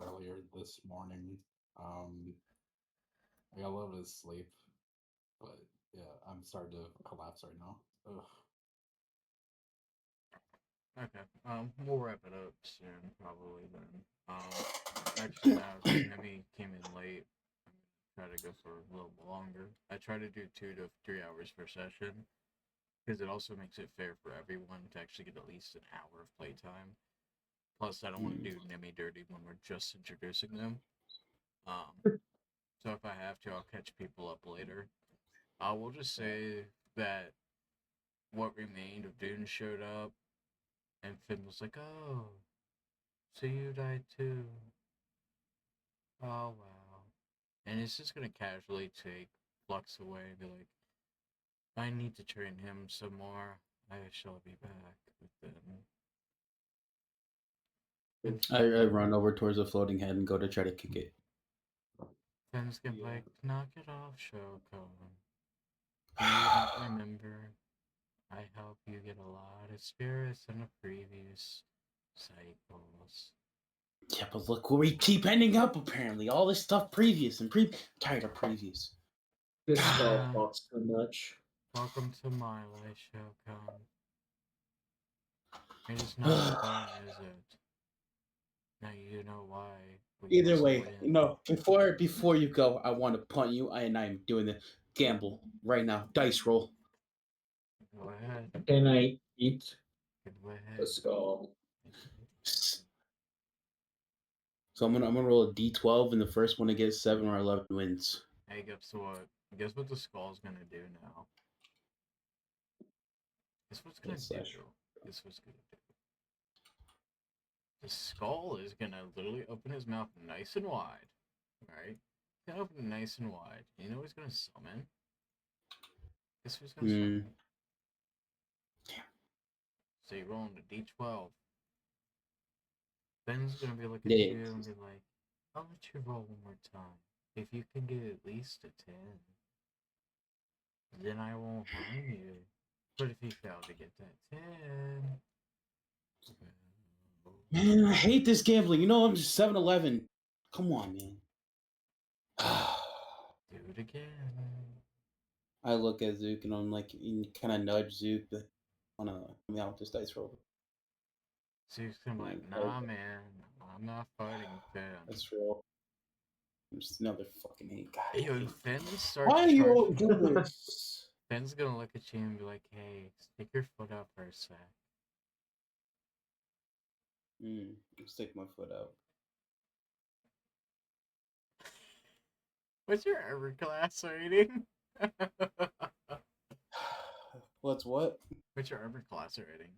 earlier this morning. I got a little bit of sleep, but yeah, I'm starting to collapse right now. Ugh. Okay. We'll wrap it up soon, probably then. Actually, now Nemi came in late. I'm gonna try to go for a little longer. I try to do 2 to 3 hours per session, because it also makes it fair for everyone to actually get at least an hour of playtime. Plus, I don't want to do Nemi dirty when we're just introducing them. So if I have to, I'll catch people up later. I will just say that what remained of Dune showed up, and Finn was like, "Oh, so you died too? Oh wow!" And it's just gonna casually take Flux away and be like, "I need to train him some more. I shall be back with them." I run over towards the floating head and go to try to kick it. Finn's gonna be like, "Knock it off, Shoko. Do you not remember? I helped you get a lot of spirits in the previous cycles." Yeah, but look where we keep ending up. Apparently, all this stuff previous and tired of previous. This guy talks too much. Welcome to my life, Shogun. It is not fun, is it? Now you know why. We Either must way, win. no. Before you go, I want to punt you, and I'm doing the gamble right now. Dice roll. Go ahead. Can I eat? Go ahead. Let's go. So I'm gonna roll a d12, and the first one to get 7 or 11 wins. Hey, guess what? Guess what the skull's gonna do now? Guess what's gonna do? Guess what's gonna do? The skull is gonna literally open his mouth nice and wide. Right? He's gonna open it nice and wide. You know what he's gonna summon? Guess who's gonna summon? So you roll into d12. Ben's gonna be looking at Yeah. you and be like, "I'll let you roll one more time. If you can get at least a 10, then I won't harm you. But if you fail to get that 10, Man, I hate this gambling. You know I'm just 7-11. Come on, man. do it again." I look at Zook and I'm like, kind of nudge Zook, but wanna help me out with this dice roll. So he's gonna be like, "Nah, man, I'm not fighting Finn." Let's roll. I'm just another fucking hate guy. Yo, Finn starts. Why are you all doing this? Finn's gonna look at you and be like, "Hey, stick your foot out for a sec." Stick my foot out. What's your armor class rating? What's what? What's your armor class rating?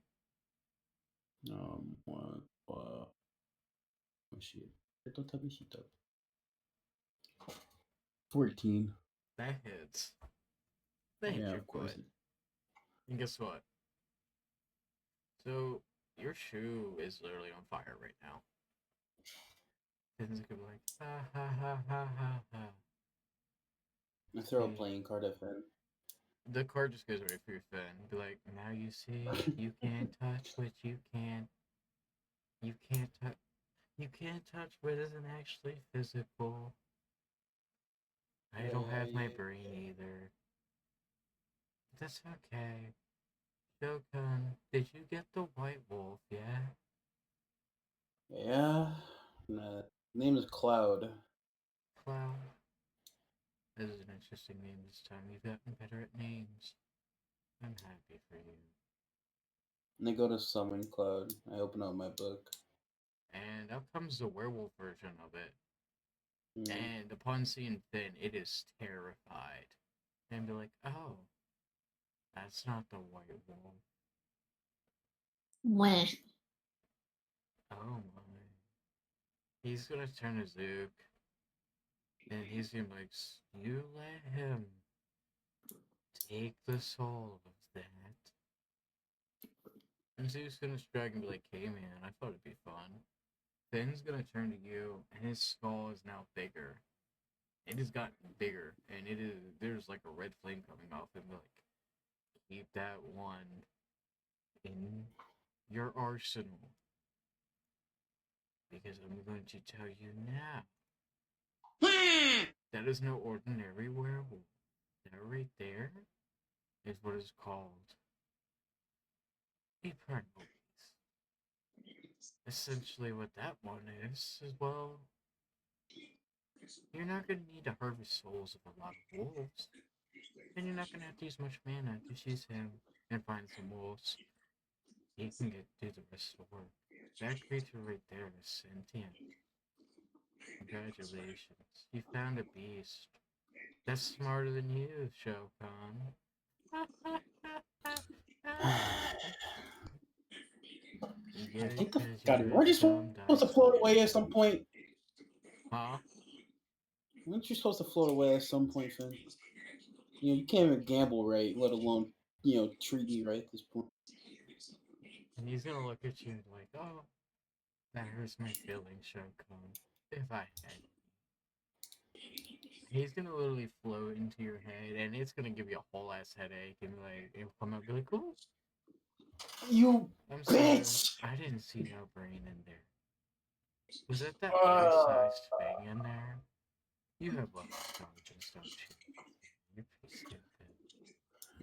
What? Oh shit! Don't tell me shit up. 14. That hits. That hits Yeah, your of course. foot. And guess what? So your shoe is literally on fire right now. Finn's gonna be like, "Ha ha ha ha ha ha." I throw a playing card at Finn. the card just goes right through Finn. Be like, now you see, you can't touch what you can't. You can't touch. You can't touch what isn't actually physical. I don't have my brain either. That's okay. Shogun, did you get the white wolf? Yeah. Yeah. Nah, name is Cloud. Cloud. This is an interesting name this time. You've gotten better at names. I'm happy for you. And they go to summon Cloud. I open up my book. And out comes the werewolf version of it. Mm. And upon seeing Finn, it is terrified. And be like, oh, that's not the white wolf. When? Oh my. He's gonna turn to Zook. And he's gonna be like, you let him take the soul of that. And Zook's gonna strike and be like, hey man, I thought it'd be fun. Finn's gonna turn to you, and his skull is now bigger. It has gotten bigger, and there's like a red flame coming off him. Like, keep that one in your arsenal, because I'm going to tell you now. That is no ordinary werewolf. That right there is what is called eternal beast. Essentially, what that one is well, you're not going to need to harvest souls of a lot of wolves. And you're not going to have to use much mana to chase him and find some wolves. He can do the rest of the work. That creature right there is sentient. Congratulations. You found a beast. That's smarter than you, Shokan. I think the God, weren't you supposed to float away at some point? Huh? Weren't you supposed to float away at some point, Finn? You can't even gamble right, let alone, treat me right at this point. And he's gonna look at you and be like, oh, that hurts my feelings, Shokan. If I had. He's gonna literally float into your head, and it's gonna give you a whole ass headache, and it'll come out and be like, cool. You I'm bitch! sorry, I didn't see no brain in there. Was that life-sized thing in there? You have less intelligence, don't you? You're pretty stupid.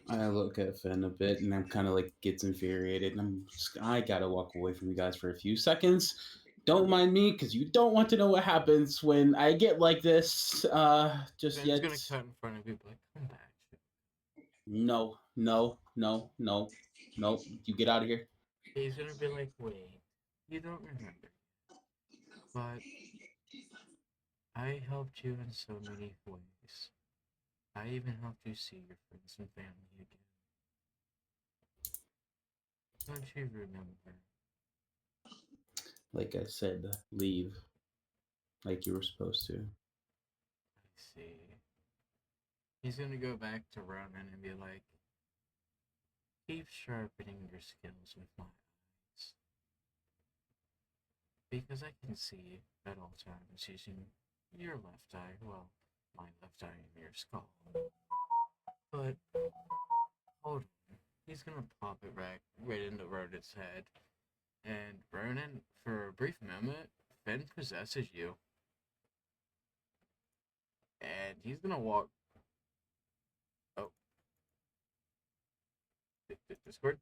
I look at Finn a bit, and I'm kind of like gets infuriated, and I gotta walk away from you guys for a few seconds. Don't mind me, because you don't want to know what happens when I get like this. Just Finn's yet. Gonna cut in front of you, like, come back. No. You get out of here. He's gonna be like, wait, you don't remember. But I helped you in so many ways. I even helped you see your friends and family again. Don't you remember? Like I said, leave. Like you were supposed to. I see. He's gonna go back to Ronan and be like, keep sharpening your skills with my eyes. Because I can see at all times using your left eye, well, my left eye in your skull. But, hold on. He's gonna pop it right into Ronan's head. And Ronan, for a brief moment, Finn possesses you. And he's gonna walk. Oh. Discord?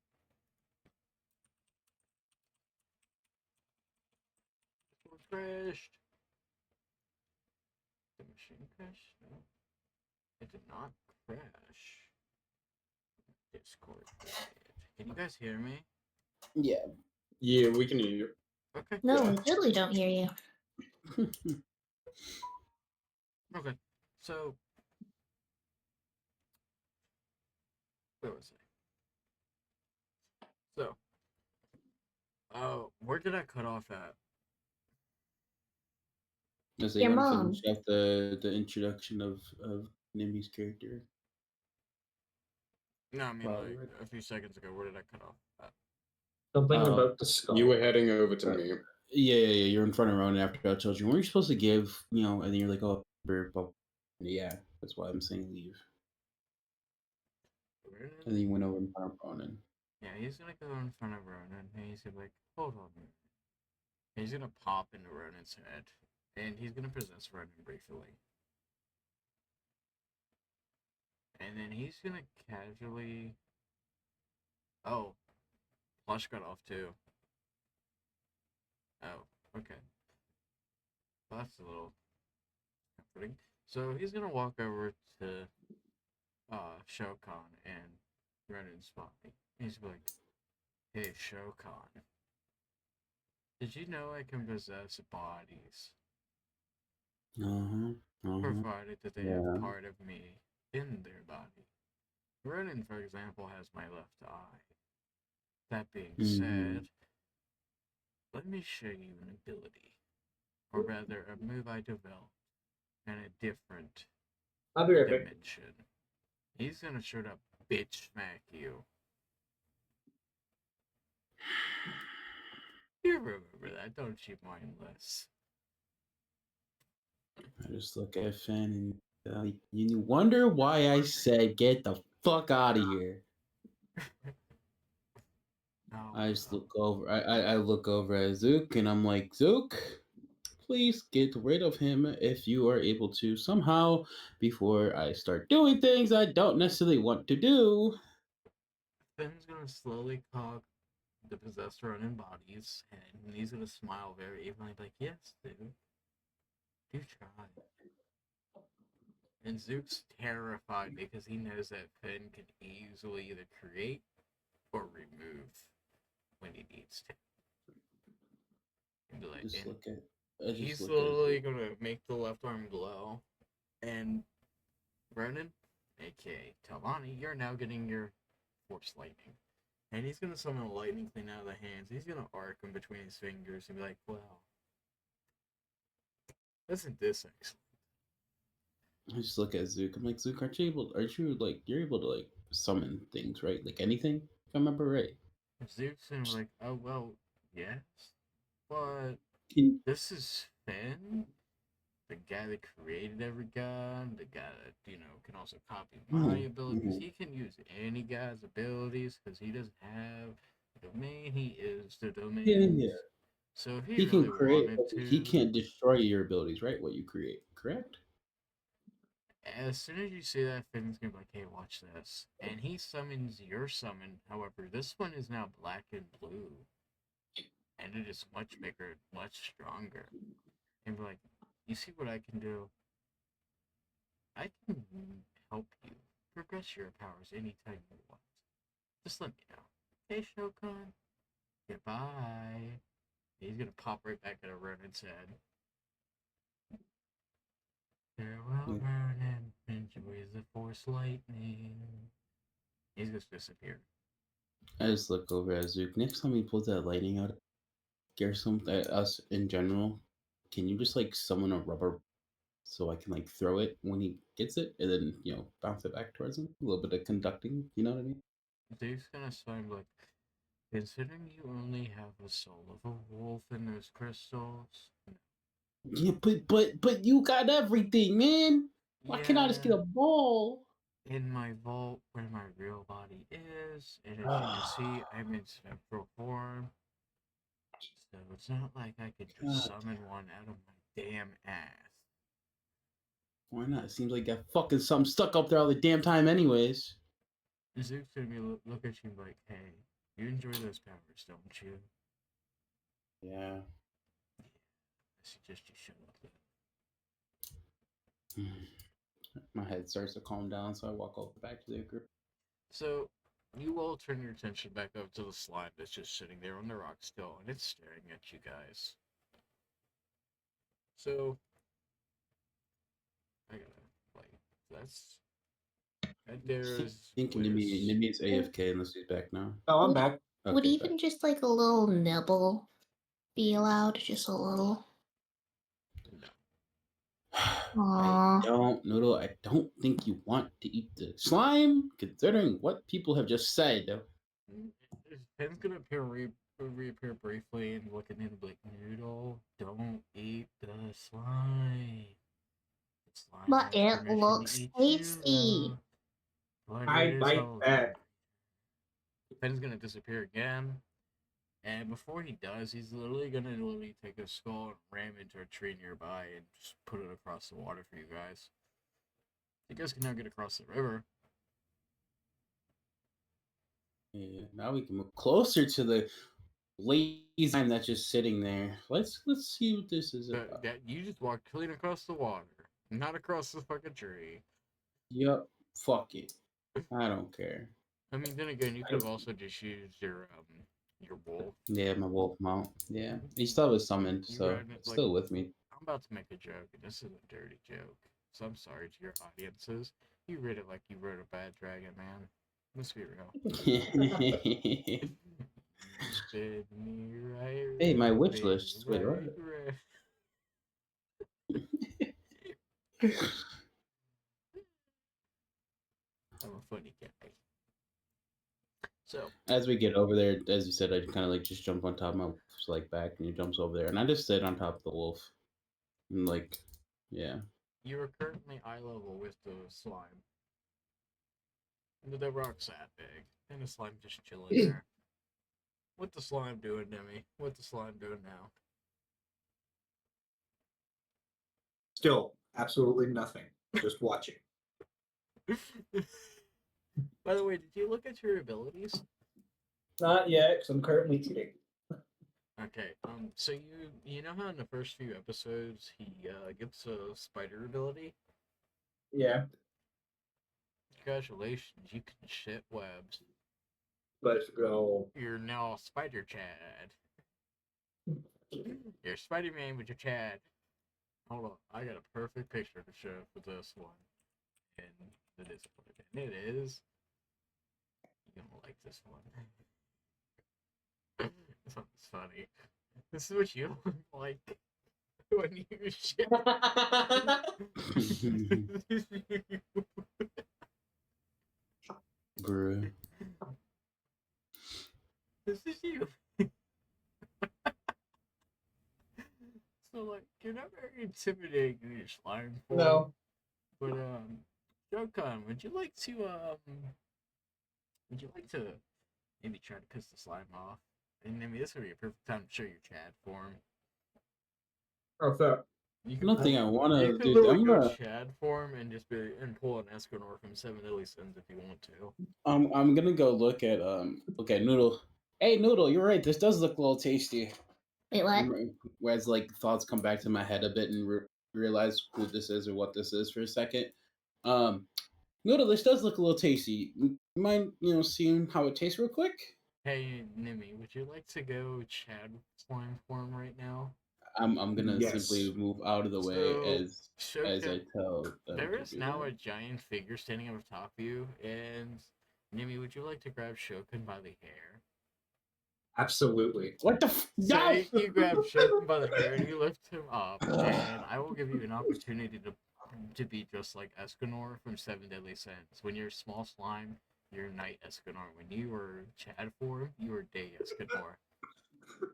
Discord crashed. The machine crashed? No. It did not crash. Discord did. Can you guys hear me? Yeah. Yeah, we can hear you. Okay. No, we literally don't hear you. Okay. So, where was I? So, where did I cut off at? As they Your want to mom. finish up the introduction of Nimby's character. No, I mean, Probably like, right. a few seconds ago, where did I cut off at? Something Oh. about the skull. You were heading over to me. Yeah. You're in front of Ronan after I told you. Weren't you supposed to give, and then you're like, oh, yeah, that's why I'm saying leave. And then he went over in front of Ronan. Yeah, he's gonna go in front of Ronan, and he's gonna be like, hold on a minute. And he's gonna pop into Ronan's head, and he's gonna possess Ronan briefly. And then he's gonna casually... Oh, Plush got off too. Oh, okay. Well, that's a little comforting. So he's gonna walk over to Shokan and Ronan's body. He's gonna be like, hey, Shokan, did you know I can possess bodies, provided that they have part of me in their body? Ronan, for example, has my left eye. That being said, let me show you an ability, or rather, a move I developed in a different I'll be right back. dimension. He's gonna straight up bitch smack you. You remember that, don't you, mindless? I just look at Finn and you wonder why I said get the fuck out of here. I just look over. I look over at Zook and I'm like, Zook, please get rid of him if you are able to somehow before I start doing things I don't necessarily want to do. Finn's gonna slowly cock the possessed Ronin body's head, and he's gonna smile very evenly, like, yes, dude. Do try. And Zook's terrified because he knows that Finn can easily either create or remove when he needs to. And be like, Just and look at. he's slowly gonna make the left arm glow, and Ronan, aka Talvani, you're now getting your Force Lightning. And he's gonna summon a lightning thing out of the hands. He's gonna arc him between his fingers and be like, "Well, isn't this excellent?" I just look at Zook. I'm like, Zook, aren't you you're able to like summon things, right? Like anything, if I remember right. Zook's gonna be like, "Oh well, yes, but this is Finn, the guy that created every god, the guy that can also copy my abilities. He can use any guy's abilities because he doesn't have the domain. He is the domain. Yeah. So if He really can create, wanted but to, he can't destroy your abilities, right? What you create, correct? as soon as you say that, Finn's gonna be like, "Hey, watch this," and he summons your summon. However, this one is now black and blue, and it is much bigger, much stronger. And be like, "You see what I can do? I can help you progress your powers anytime you want. Just let me know. Hey, Shokan. Goodbye." He's gonna pop right back at a Ronan's head. Farewell, Ronan. Enjoy the Force Lightning. He's just disappeared. I just look over at Zook. Next time he pulls that lightning out, us in general, can you just like summon a rubber so I can like throw it when he gets it and then bounce it back towards him? A little bit of conducting, you know what I mean? Dave's gonna sound like, considering you only have the soul of a wolf in those crystals. Yeah, but you got everything, man. Why can't I just get a ball? In my vault where my real body is, and as you can see, I'm in spectral form. So it's not like I could just summon one out of my damn ass. Why not? It seems like got fucking something stuck up there all the damn time, anyways. Zook's gonna be look at you like, hey, you enjoy those powers, don't you? Yeah. I suggest you shut up then. My head starts to calm down, so I walk over back to the group. So, you all turn your attention back up to the slime that's just sitting there on the rock still, and it's staring at you guys. So, I gotta, that's... Right there is... Thinking maybe it's AFK unless he's back now. Oh, I'm back. Would even just like a little nibble be allowed? Just a little? I don't think you want to eat the slime, considering what people have just said. Pen's gonna reappear briefly and look at him like, Noodle, don't eat the slime. The slime But has it permission to looks eat tasty. you, I bite back. Ben's gonna disappear again. And before he does, he's literally gonna take a skull and ram into a tree nearby and just put it across the water for you guys. You guys can now get across the river. Yeah, now we can move closer to the lazy time that's just sitting there. Let's see what this is But about. that you just walked clean across the water, not across the fucking tree. Yep, fuck it. I don't care. I mean, then again, you could have also just used your wolf. Yeah, my wolf mount. Yeah, he still was summoned, You so read it, it's like, still with me. I'm about to make a joke, and this is a dirty joke. So I'm sorry to your audiences. You read it like you wrote a bad dragon, man. Let's be real. Spin me right, Hey, my right, wish baby, list. Wait, what? right. I'm a funny guy. So As we get over there, as you said, I kind of like just jump on top of my wolf's like back, and he jumps over there, and I just sit on top of the wolf, and like, yeah. you are currently eye level with the slime. The rock's that big, and the slime just chilling there. What the slime doing, Demi? What the slime doing now? Still, absolutely nothing. Just watching. By the way, did you look at your abilities? Not yet, because I'm currently eating. Okay, so you know how in the first few episodes he gets a spider ability? Yeah, Congratulations, you can shit webs. let's go. You're now Spider Chad. You're Spider-Man with your Chad. Hold on, I got a perfect picture to show for this one. And it is what it is. You're gonna like this one. This one's funny. This is what you look like when you shit. Bruh. This is you. So like, you're not very intimidating in your slime form. No. But Jokan, would you like to maybe try to piss the slime off? And I mean, this would be a perfect time to show your Chad form. Oh, so. You Nothing I want You to could do. literally I'm go gonna. Chad form and just pull an Escanor from Seven Deadly Sins if you want to. I'm gonna go look at Noodle. Hey Noodle, you're right. This does look a little tasty. Wait, what? Whereas like thoughts come back to my head a bit and realize who this is or what this is for a second. Noodle, this does look a little tasty. Mind seeing how it tastes real quick? Hey Nimi, would you like to go Chad slime form right now? I'm gonna Yes. simply move out of the way So, as I tell them there to is do now that. a giant figure standing over top of you, and Nimi, would you like to grab Shokin by the hair? Absolutely. What the So no! you grab Shokin by the hair and you lift him up, and I will give you an opportunity to be just like Escanor from Seven Deadly Sins. When you're small slime, you're Knight Escanor. When you were Chad form, you were Day Escanor.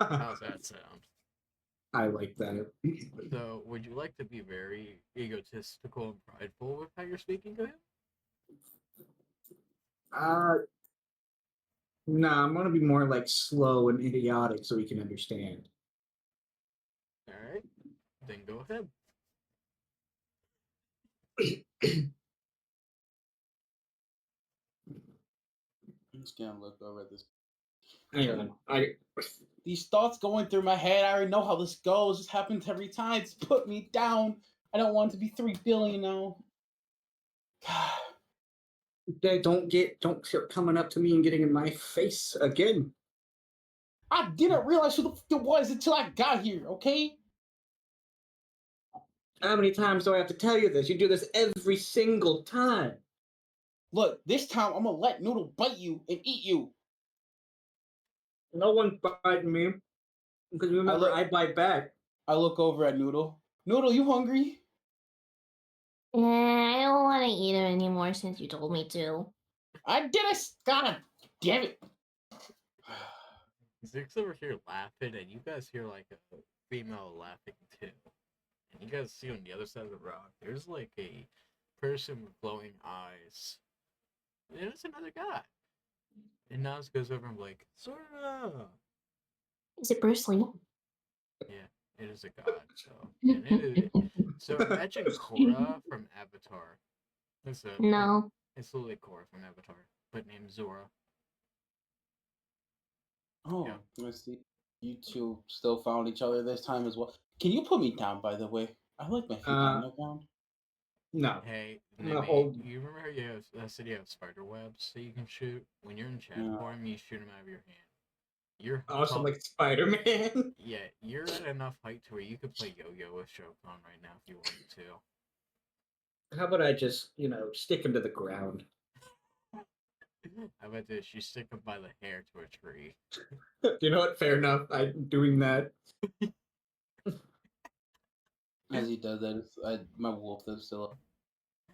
How's that sound? I like that. So, would you like to be very egotistical and prideful with how you're speaking to him? Nah, I'm gonna be more like slow and idiotic so we can understand. Alright, then go ahead. I'm just gonna look over at this. Hang on. These thoughts going through my head. I already know how this goes. This happens every time. It's put me down. I don't want it to be 3 billion now. Don't start coming up to me and getting in my face again. I didn't realize who the fuck it was until I got here, okay? How many times do I have to tell you this? You do this every single time. Look, this time I'm gonna let Noodle bite you and eat you. No one's biting me. Because remember, I bite back. I look over at Noodle. Noodle, you hungry? I don't want to eat it anymore since you told me to. I did it! God damn it! Zook's over here laughing, and you guys hear like a female laughing too. And you guys see on the other side of the rock, there's like a person with glowing eyes And it's another guy. And Nas goes over and like, Zora! Is it Bruce Lee? Yeah, it is a god, so. And it is, so imagine Korra from Avatar. No. It's literally Korra from Avatar, but named Zora. Oh, Yeah. let's see. You two still found each other this time as well. Can you put me down, by the way? I like my feet on the ground. No. Hey, I'm gonna Nibby, hold. you remember how I said you have spider webs that you can shoot? When you're in chat Yeah. form, you shoot them out of your hand. You're Also, tall- like Spider-Man. Yeah, you're at enough height to where you could play yo-yo with Shokan right now if you wanted to. How about I just, stick him to the ground? How about this? You stick him by the hair to a tree. You know what? Fair enough. I'm doing that. As he does that, my wolf is still up.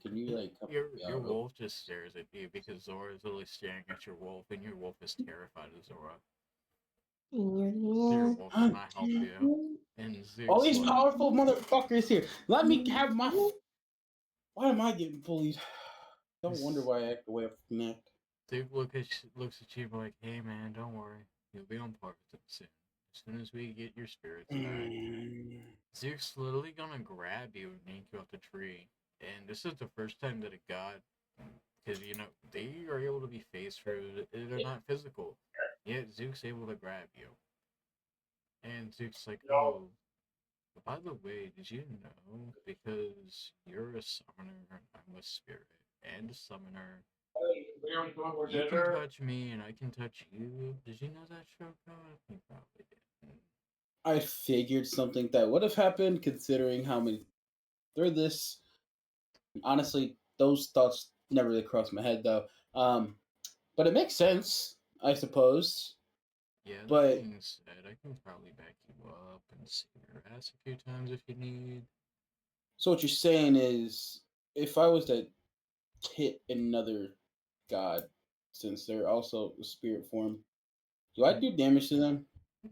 Can you like help Your me your out? wolf just stares at you because Zora is literally staring at your wolf, and your wolf is terrified of Zora. So your wolf does not help you. And Zeus All these look- powerful motherfuckers here. Let me have my. Why am I getting bullied? Don't wonder why I act the way I fucking act. Zeus looks at you like, "Hey man, don't worry, you'll be on par with them soon. As soon as we get your spirits back." Zeus literally gonna grab you and yank you off the tree. And this is the first time that a god, because they are able to be phase through. They're not physical. Yet Zeus able to grab you. And Zeus like, oh, by the way, did you know? Because you're a summoner, I'm a spirit and a summoner. You can touch me and I can touch you. Did you know that, Shoko? You probably didn't. I figured something that would have happened considering how many through this. Honestly, those thoughts never really crossed my head though. But it makes sense, I suppose. Yeah, that But being said, I can probably back you up and save your ass a few times if you need. so what you're saying is, if I was to hit another god, since they're also a spirit form, do I do damage to them?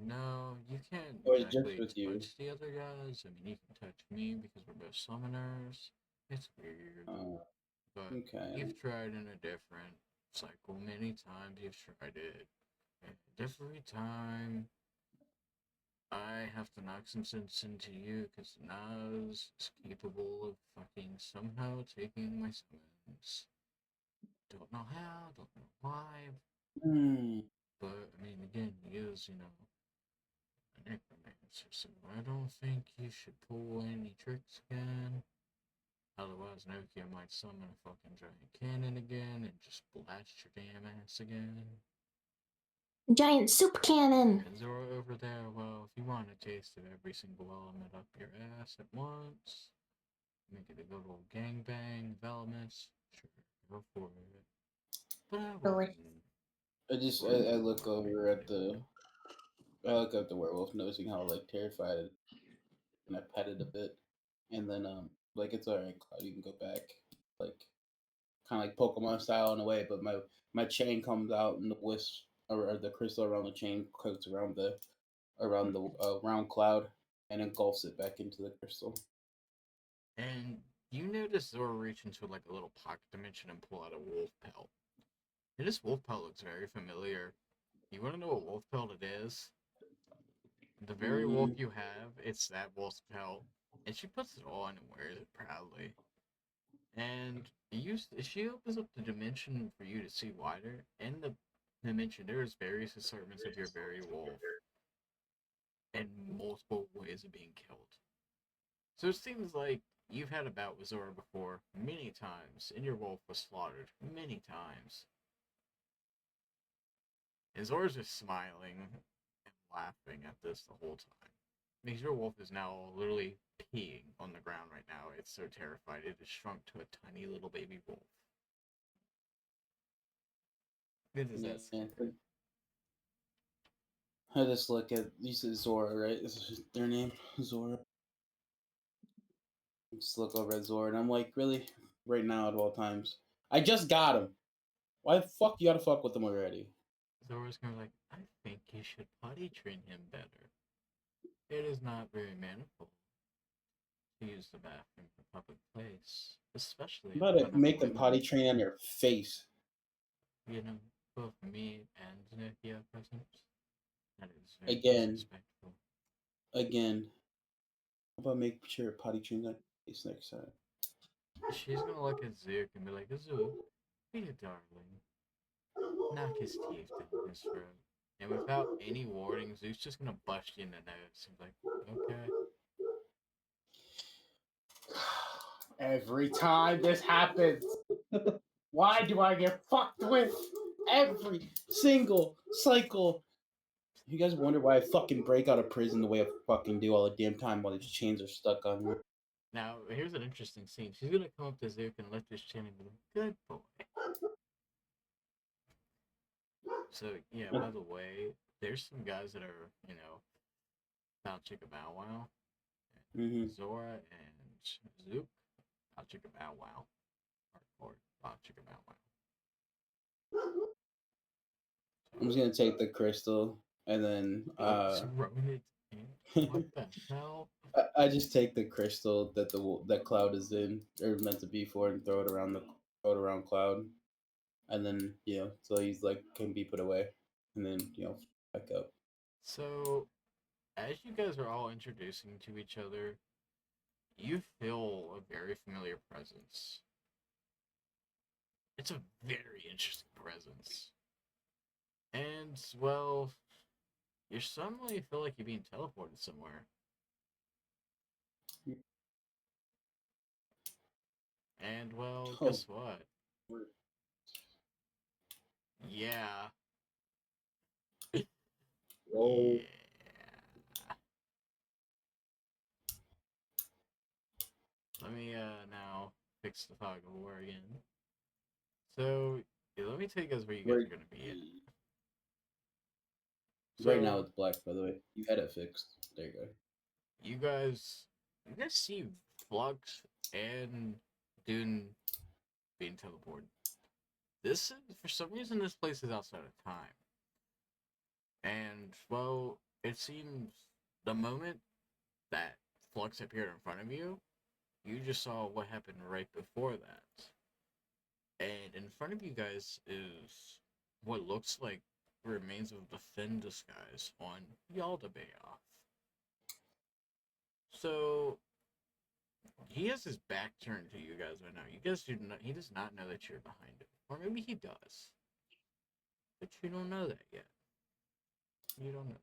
No, you can't Or is it just exactly with you? touch the other guys. I mean, you can touch me because we're both summoners. It's weird. But Okay. you've tried in a different cycle many times. You've tried it. And every time I have to knock some sense into you because Nas is capable of fucking somehow taking my summons. Don't know how, don't know why. But, I mean, again, he is, an necromancer, so I don't think you should pull any tricks again. Otherwise, Nokia might summon a fucking giant cannon again and just blast your damn ass again. Giant soup cannon. And Zora over there, well, if you want a taste of every single element up your ass at once, make it a good old gangbang of elements, sure, go for it. But I wouldn't. I look over at I look at the werewolf, noticing how like terrified, and I pet it a bit, and then like it's alright, Cloud, you can go back, like kind of like Pokemon style in a way, but my chain comes out and the wisp or the crystal around the chain coats around the round Cloud and engulfs it back into the crystal. And you notice Zora reach into like a little pocket dimension and pull out a wolf pelt. And this wolf pelt looks very familiar. You want to know what wolf pelt it is? The very wolf you have, it's that wolf's pelt. And she puts it on and wears it proudly. And she opens up the dimension for you to see wider. In the dimension, there's various assortments of your very wolf. And multiple ways of being killed. So it seems like you've had a bout with Zora before many times, and your wolf was slaughtered many times. And Zora's just smiling and laughing at this the whole time. Because your wolf is now literally peeing on the ground right now. It's so terrified it has shrunk to a tiny little baby wolf. Good as that scary. I just look at, you said Zora, right? Is their name? Zora. Just look over at Zora and I'm like, really? Right now at all times. I just got him. Why the fuck you gotta fuck with him already? Zora's gonna be like, I think you should potty train him better. It is not very manful to use the bathroom in a public place, especially. I'm about to make them potty train on their face. both me and Nithya present. That is very Again. disrespectful. Again. How about make sure potty trains that face next time? She's gonna look at Zook and be like, Zook, be a darling. Knock his teeth down his throat. And without any warning, Zook's just gonna bust you in the nose and be like, okay. Every time this happens, why do I get fucked with every single cycle? You guys wonder why I fucking break out of prison the way I fucking do all the damn time while these chains are stuck on me. Now, here's an interesting scene. She's gonna come up to Zook and lift his chin and be like, good boy. So, yeah, by the way, there's some guys that are, Bow Chicka Bow Wow. Mm-hmm. Zora and Zook, Bow Chicka Bow Wow. Or Bow Chicka Bow Wow. I'm just gonna take the crystal and then What the hell? I just take the crystal that that Cloud is in or meant to be for and throw it around Cloud, and then so he's like can be put away, and then back up. So, as you guys are all introducing to each other, you feel a very familiar presence. It's a very interesting presence. And, well, you suddenly feel like you're being teleported somewhere. And, well, guess what? Yeah. Whoa. Yeah. Let me now fix the fog of war again. So let me tell you guys where you guys are gonna be at. Right now it's black, by the way. You had it fixed. There you go. You guys see Flux and Dune being teleported. This is, for some reason, this place is outside of time. And, well, it seems the moment that Flux appeared in front of you, you just saw what happened right before that. And in front of you guys is what looks like remains of the Thin disguise on Yaldabaoth. So he has his back turned to you guys right now. You guys do not. He does not know that you're behind him, or maybe he does, but you don't know that yet. You don't know.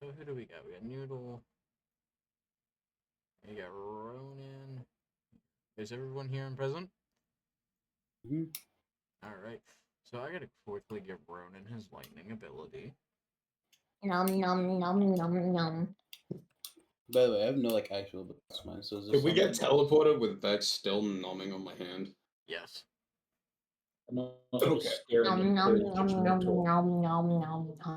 So who do we got? We got Noodle. We got Ronan. Is everyone here and present? Mm-hmm. All right. So I gotta quickly give Ronan his lightning ability. Nom nom nom nom nom. By the way, I have no actual box mine. So Did we get teleported with Vex still numbing on my hand? Yes. Okay. Nom nom nom nom nom nom nom nom.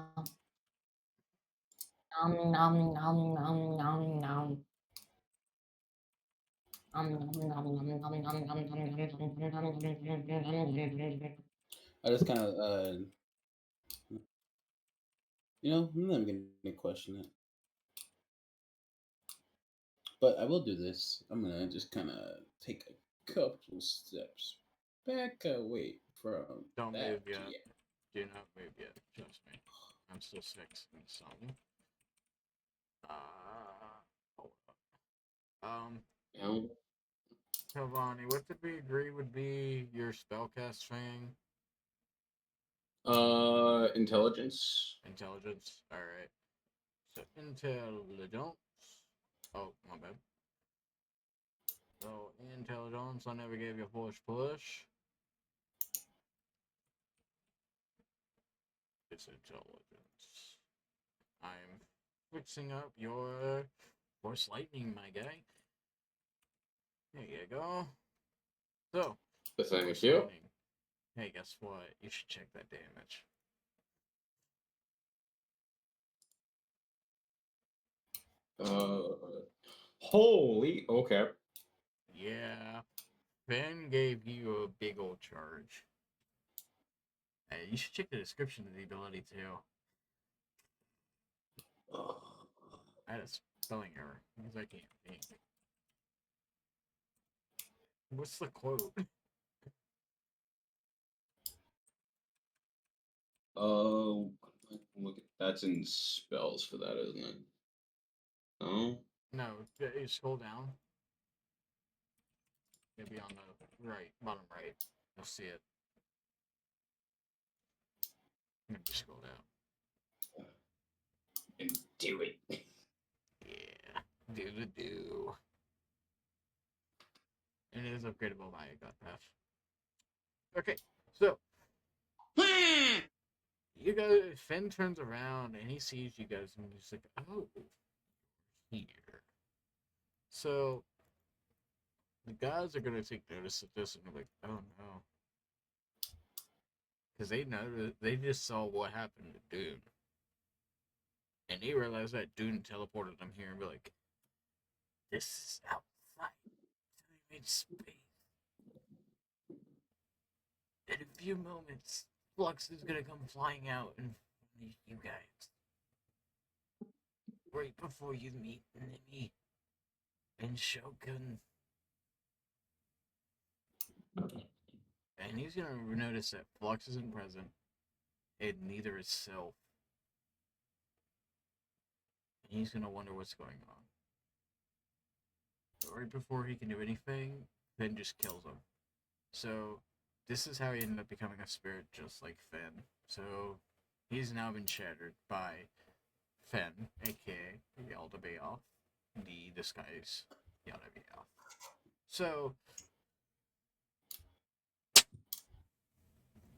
Nom nom nom nom nom nom. I just kind of I'm not even gonna question it. But I will do this. I'm gonna just kind of take a couple steps back away from Don't that. move yet. Do not move yet. Trust me. I'm still 6 in some. Cavani, what did we agree would be your spellcast thing? Intelligence. Intelligence. All right. So intelligence. Oh, my bad. So intelligence. I never gave you a push. It's intelligence. I'm fixing up your force lightning, my guy. There you go. So, Thank you. lightning. Hey, guess what? You should check that damage. Holy. Okay. Yeah. Ben gave you a big old charge. Hey, you should check the description of the ability too. I had a spelling error because I can't think. What's the quote? Oh, look, that's in spells for that, isn't it? No. No, you scroll down. It'll be on the right, bottom right. You'll see it. Maybe scroll down. And do it. Yeah, do. And it is upgradable by a god path. Okay, so you guys, Finn turns around and he sees you guys and he's like, "Oh, here." So the guys are gonna take notice of this and be like, "Oh no," because they just saw what happened to Dune, and they realized that Dune teleported them here and be like, "This is outside time space." In a few moments, Flux is gonna come flying out and meet you guys. Right before you meet Nimi and Shogun. And he's gonna notice that Flux isn't present, and neither is Sylph. And he's gonna wonder what's going on. But right before he can do anything, Finn just kills him. So this is how he ended up becoming a spirit just like Finn. So he's now been shattered by Finn, aka Yaldabaoth, the disguise Yaldabaoth. So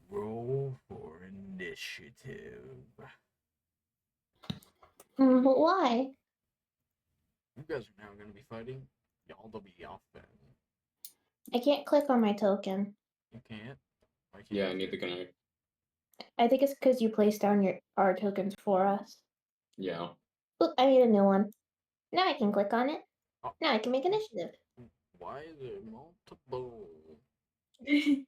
roll for initiative. But why? You guys are now going to be fighting Yaldabaoth then. I can't click on my token. You can't? Why can't Yeah, you? neither can I. I think it's because you placed down our tokens for us. Yeah. Oop, I made a new one. Now I can click on it. Oh. Now I can make initiative. Why is it multiple? You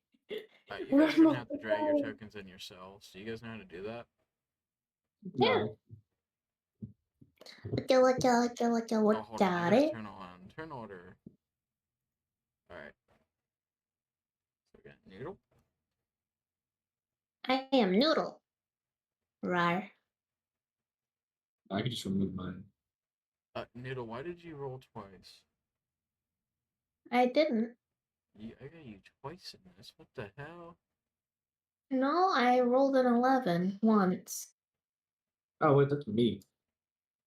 guys are going to have to drag your tokens in yourselves. Do you guys know how to do that? Yeah. Oh, hold on. I Got gotta it. turn on turn order. Alright. So we got Noodle. I am Noodle. Rar. I can just remove mine. Noodle, why did you roll twice? I didn't. I got you twice in this. What the hell? No, I rolled an 11 once. Oh, wait, that's me.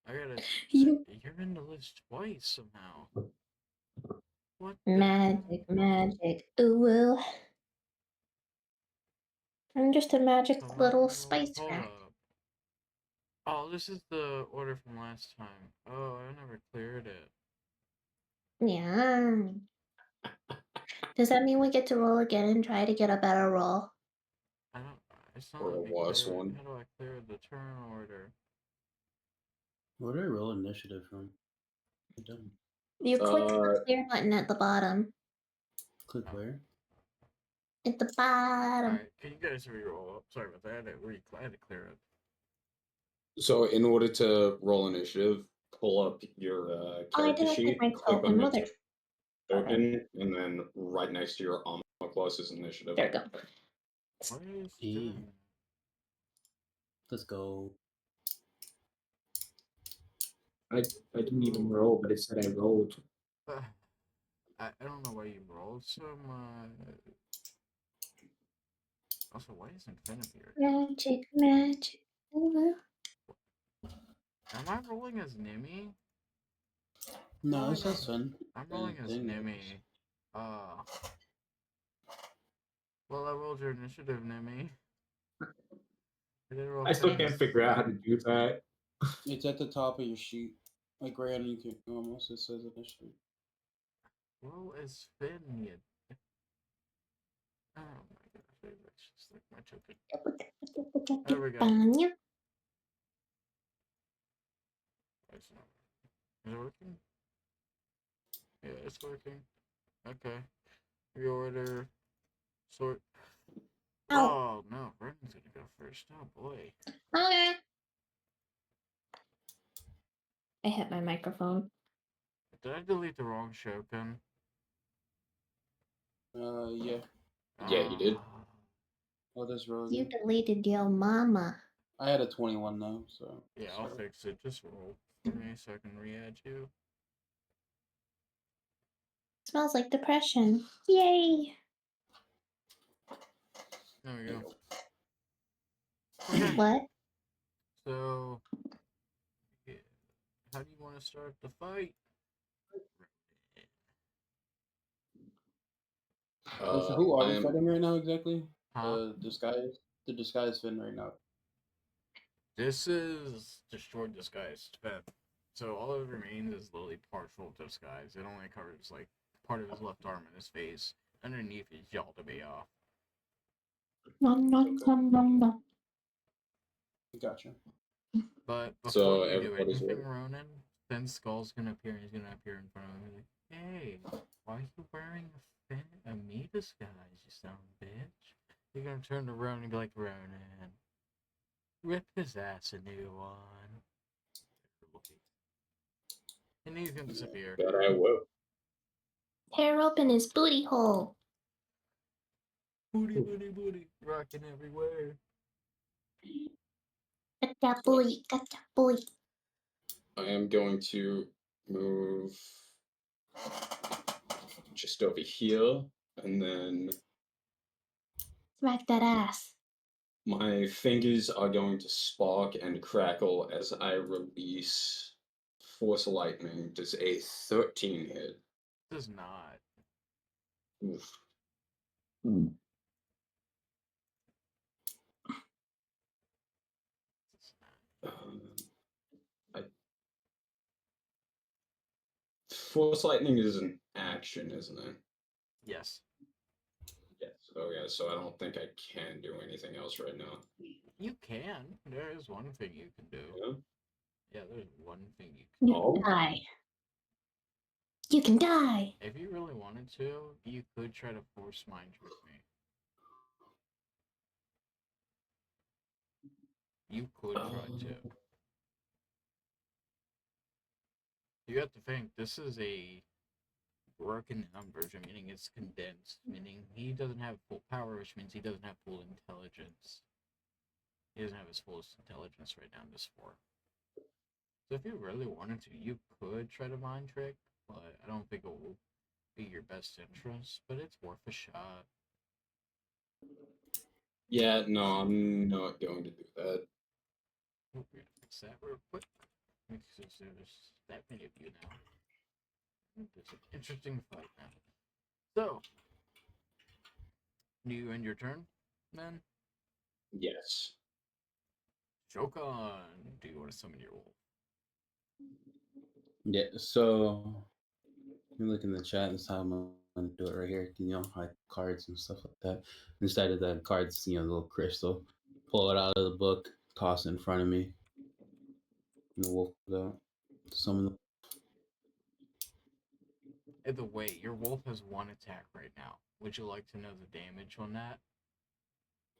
I gotta. You You're in the list twice somehow. What? magic. Ooh. I'm just a magic little spice Hold rat. up. Oh, this is the order from last time. Oh, I never cleared it. Yeah. Does that mean we get to roll again and try to get a better roll? I don't. It's not Or a letting me worse clear it. one. How do I clear the turn order? Where do I roll initiative from? I don't. You click the clear button at the bottom. Click where? At the bottom. Alright, can you guys re-roll up? Sorry about that. I had to clear it. So in order to roll initiative, pull up your Oh, I character didn't sheet, take my click token. on your Mother. token, and then right next to your armor class is initiative. There we go. What is E. doing? Let's go. I didn't even roll, but it said I rolled. I don't know why you rolled so much. Also, why isn't Finn here? Magic. Ooh. Am I rolling as Nimi? No, it says Finn. I'm rolling as Thing. Nimi. Well, I rolled your initiative, Nimi. I still can't figure out how to do that. It's at the top of your sheet. Like right underneath your almost it says initiative. Roll as Finn, you. Oh my gosh, maybe that's just like my token. There we go. Is it working? Yeah, it's working. Okay. Reorder. Sort. Oh no, Brendan's gonna go first. Oh boy. Okay. I hit my microphone. Did I delete the wrong Shogun? Yeah. Yeah, you did. Oh, there's You Rogan. deleted your mama. I had a 21 though, so. Yeah, I'll sorry. fix it. Just roll for me so I can re-add you. Smells like depression. Yay! There we go. What? So, yeah. How do you want to start the fight? So who are I we am. fighting right now exactly? Huh? The disguise fin right now. This is destroyed disguise Fed. So all that remains is literally partial disguise. It only covers like part of his left arm and his face. Underneath is yall to be off. Nom, nom, nom, nom, nom. Gotcha. But before So you do everybody's anything, ready. Ronan, then Skull's gonna appear and he's gonna appear in front of him. Like, hey, why are you wearing a me disguise, you son of a bitch? You're gonna turn around and be like, Ronan, rip his ass a new one. And he's gonna disappear. But I will. Tear open his booty hole. Booty, booty, booty, rocking everywhere. Got that booty, got that booty. I am going to move just over here, and then Smack that ass. my fingers are going to spark and crackle as I release Force Lightning. Does a 13 hit? Does not. Oof. I... Force Lightning is an action, isn't it? Yes. Yes. Oh yeah. So I don't think I can do anything else right now. You can. There is one thing you can do. Yeah. Yeah, there's one thing you can You do. Oh. can die. You can die. If you really wanted to, you could try to force mind trick me. You could try to. You have to think, this is a broken down version, meaning it's condensed, meaning he doesn't have full power, which means he doesn't have full intelligence. He doesn't have his fullest intelligence right now in this form. So if you really wanted to, you could try to mind trick, but I don't think it will be your best interest, but it's worth a shot. Yeah. No, I'm not going to do that. Oh, we're gonna fix that real quick. Because there's that many of you now. It's an interesting fight now. So, do you end your turn, then? Yes. Shokan, do you want to summon your wolf? Yeah, so you look in the chat. This is how I'm gonna do it right here. You know, like cards and stuff like that. Instead of the cards, you know, the little crystal. Pull it out of the book, toss it in front of me, and the wolf goes out. Summon the Either way, your wolf has one attack right now. Would you like to know the damage on that?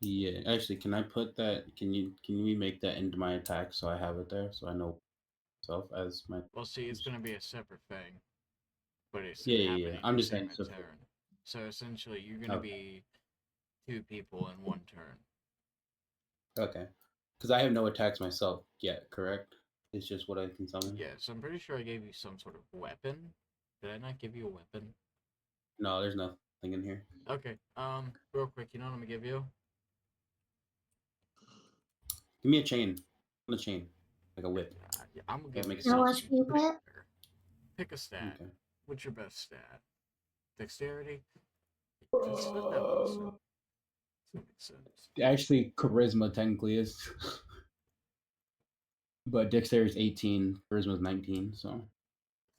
Yeah, actually, can I put that? Can we make that into my attack so I have it there so I know myself as my. Well, see, it's going to be a separate thing, but it's Yeah, happening I'm the just saying. same turn. So essentially, you're going to be two people in one turn. Okay, because I have no attacks myself yet. Correct? It's just what I can summon. Yeah, so I'm pretty sure I gave you some sort of weapon. Did I not give you a weapon? No, there's nothing in here. Okay. Real quick, you know what I'm gonna give you? Give me a chain. A chain, like a whip. Yeah, I'm gonna That give you makes How something. much you pretty whip? rare. Pick a stat. Okay. What's your best stat? Dexterity? Just let that make sense. That makes sense. Actually, charisma technically is, but dexterity is 18, charisma is 19. So.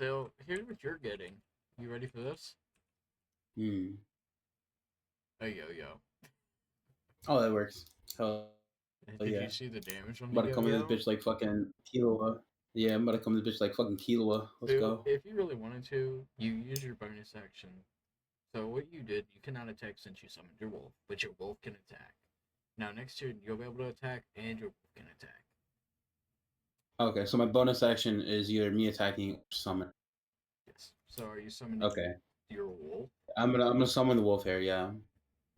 So here's what you're getting. You ready for this? Hmm. A yo-yo. Oh, that works. Hell Did yeah. you see the damage on I'm the about to come in yo-yo? this bitch like fucking Killua. Yeah, I'm about to come in this bitch like fucking Killua. Let's So, go. if you really wanted to, you use your bonus action. So what you did, you cannot attack since you summoned your wolf, but your wolf can attack. Now next turn, you'll be able to attack, and your wolf can attack. Okay, so my bonus action is either me attacking or summon. Yes. So are you summoning Okay. your wolf? I'm gonna summon the wolf here, yeah.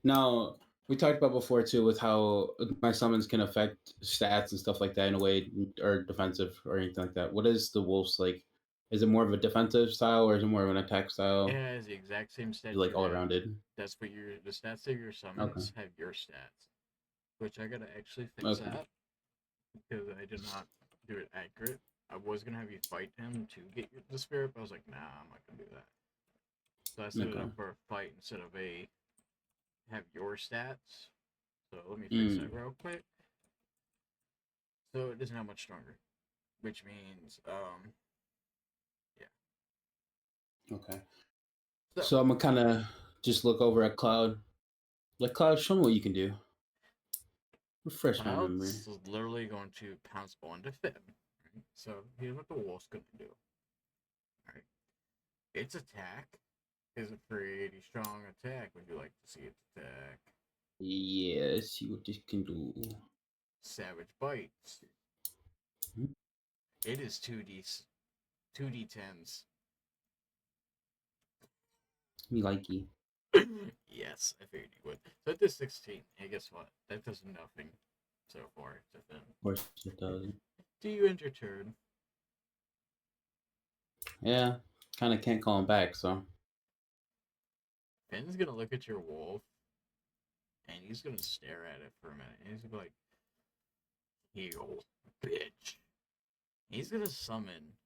Now we talked about before too with how my summons can affect stats and stuff like that in a way, or defensive or anything like that. What is the wolf's like? Is it more of a defensive style or is it more of an attack style? It has the exact same stats. Like you all have. rounded. That's what the stats of your summons have your stats, which I gotta actually fix that because I did not do it accurate. I was gonna have you fight him to get the spirit, but I was like, nah, I'm not gonna do that. So I set it up for a fight instead of a have your stats. So let me fix that real quick. So it is now much stronger, which means yeah. Okay. So I'm gonna kind of just look over at Cloud. Like Cloud, show me what you can do. Refresh my memory. Cloud's literally going to pounce on to Finn. Right? So here's what the wolf's going to do. All right. Its attack is a pretty strong attack. Would you like to see its attack? Yeah, see what this can do. Savage Bites. It is 2d10s. Me like you. Yes, I figured you would. So it does 16. Hey, guess what? That does nothing so far to Finn. Of course it does. Do you end your turn? Yeah, kind of can't call him back, so. Finn's gonna look at your wolf, and he's gonna stare at it for a minute, and he's gonna be like, "You bitch." He's gonna summon.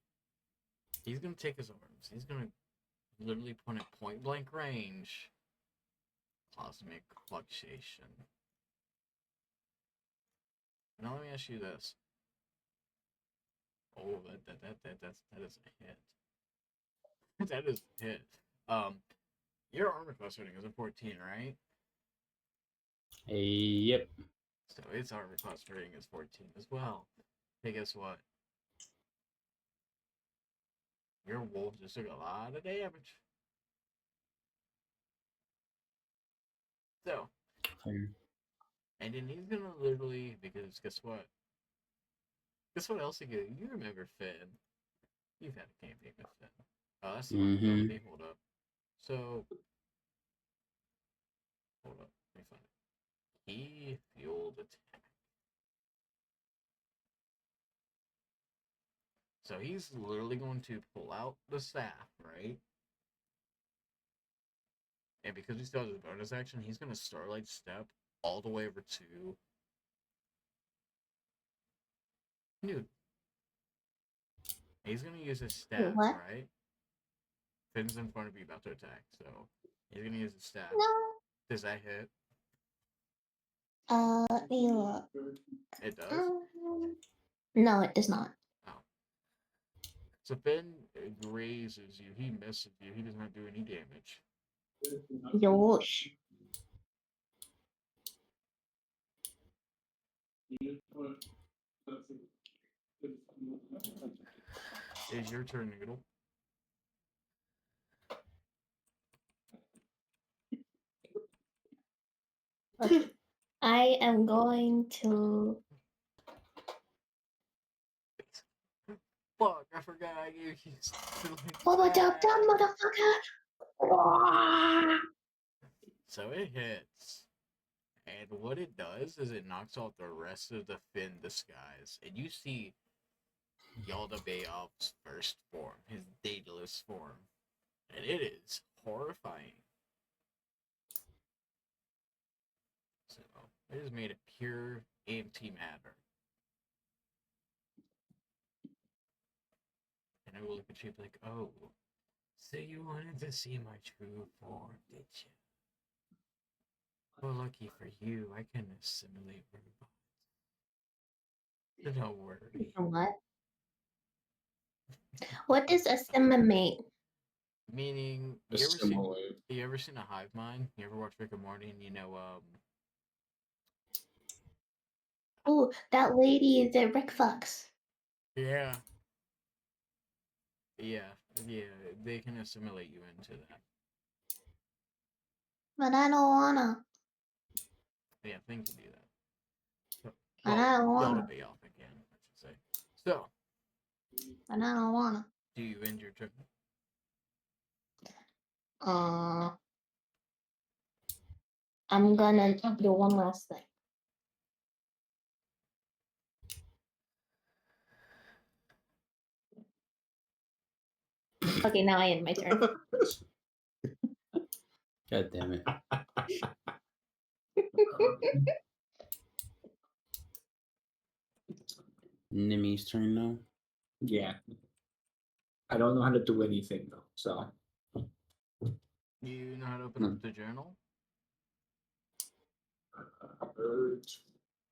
He's gonna take his arms. He's gonna literally point at point blank range. Cosmic fluctuation. Now let me ask you this. Oh, that is a hit. That is a hit. Your armor class rating is a 14, right? Yep. So its armor class rating is 14 as well. Hey, guess what? Your wolf just took a lot of damage. So, and then he's gonna literally, because guess what? Guess what else again? You remember Finn. You've had a campaign with Finn. Oh, that's the ability. Hold up. So, hold up. Let me find it. He fueled attack. So he's literally going to pull out the staff, right? And because he still has his bonus action, he's going to Starlight Step all the way over to... Dude. He's going to use his staff, right? Finn's in front of you about to attack, so he's going to use his staff. No. Does that hit? Yeah. It does? No, it does not. Oh. So Finn grazes you. He misses you. He does not do any damage. Yosh. It's your turn, Noodle. Okay. I am going to. Fuck, I forgot I gave you. What up, dumb motherfucker? So it hits. And what it does is it knocks off the rest of the Finn disguise. And you see Yalda Bayov's first form, his Daedalus form. And it is horrifying. So it is made of pure antimatter. And I will look at you like, oh, so you wanted to see my true form, did you? Well, lucky for you, I can assimilate robots. So don't worry. What? What does assimilate? Meaning, you ever seen a hive mind? You ever watch Rick and Morty and you know, Oh, that lady that Rick fucks. Yeah. Yeah, they can assimilate you into that. But I don't wanna. Yeah, things can do that. So, But I don't wanna. Y'all be off again, I should say. So. But I don't wanna. Do you end your turn? I'm gonna do one last thing. Okay, now I end my turn. God damn it. Nimmy's turn now. Yeah. I don't know how to do anything though, so You know how to open up the journal?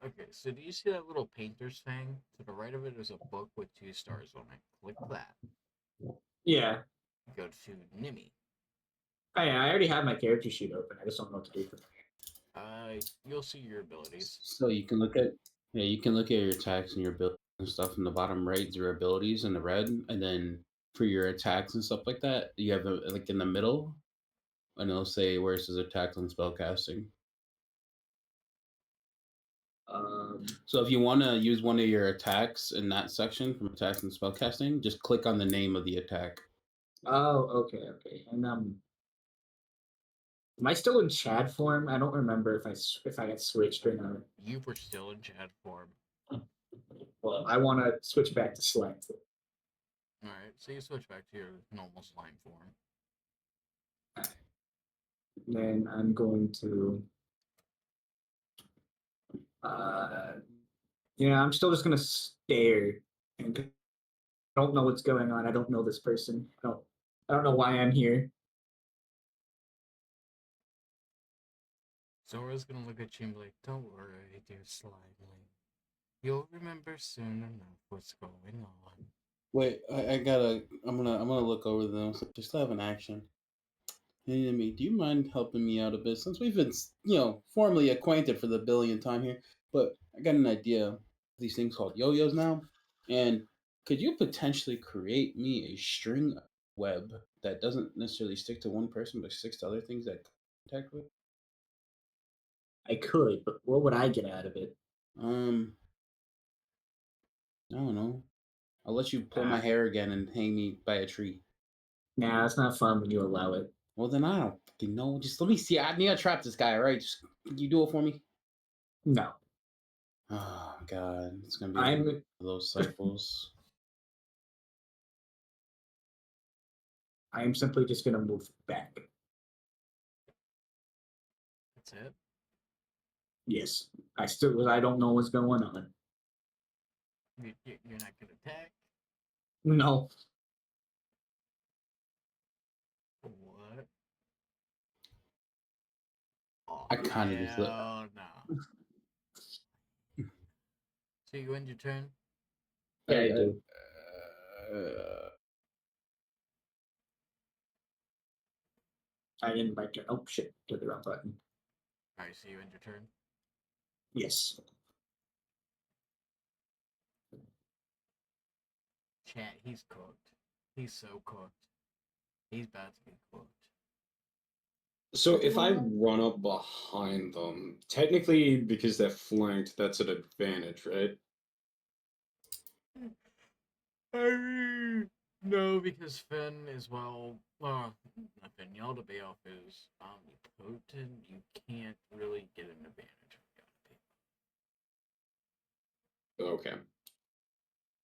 Okay, so do you see that little painter's thing? To the right of it is a book with 2 stars on it. Click that. yeah. Go to Nimmy. I already have my character sheet open. I just don't know what to do for You'll see your abilities. So you can look at your attacks and your build and stuff in the bottom right, your abilities in the red, and then for your attacks and stuff like that, you have like in the middle, and it'll say where it says attacks and spellcasting. So if you want to use one of your attacks in that section from attacks and spellcasting, just click on the name of the attack. Oh, okay. And am I still in Chad form? I don't remember if I got switched or not. You were still in Chad form. Well, I want to switch back to select. Alright, so you switch back to your normal slime form. Then I'm going to I'm still just gonna stare and I don't know what's going on. I don't know this person. I don't know why I'm here. Zora's gonna look at you and be like, "Don't worry, dear Slimely. You'll remember soon enough what's going on." Wait, I'm gonna look over them. So just have an action. Hey, Nimmy, do you mind helping me out a bit since we've been, formally acquainted for the billionth time here? But I got an idea of these things called yo-yos now, and could you potentially create me a string web that doesn't necessarily stick to one person but sticks to other things that contact with? I could, but what would I get out of it? I don't know. I'll let you pull my hair again and hang me by a tree. Nah, it's not fun when you allow it. Well, then I don't fucking know. Just let me see. I need to trap this guy, all right? Just you do it for me. No. Oh God, it's gonna be one of those cycles. I am simply just gonna move back. That's it? Yes. I don't know what's going on. You're not gonna attack? No. What? I kind of just look. Oh no. So you end your turn? Yeah, I do. I didn't my turn. Oh shit! Did the wrong button. Alright, so you end your turn? Yes. Chat, he's cooked. He's so cooked. He's about to be cooked. So if I run up behind them, technically because they're flanked, that's an advantage, right? No, because Finn is not Finn, Yaldabaoth is omnipotent. You can't really get an advantage of Yaldabaoth. Okay.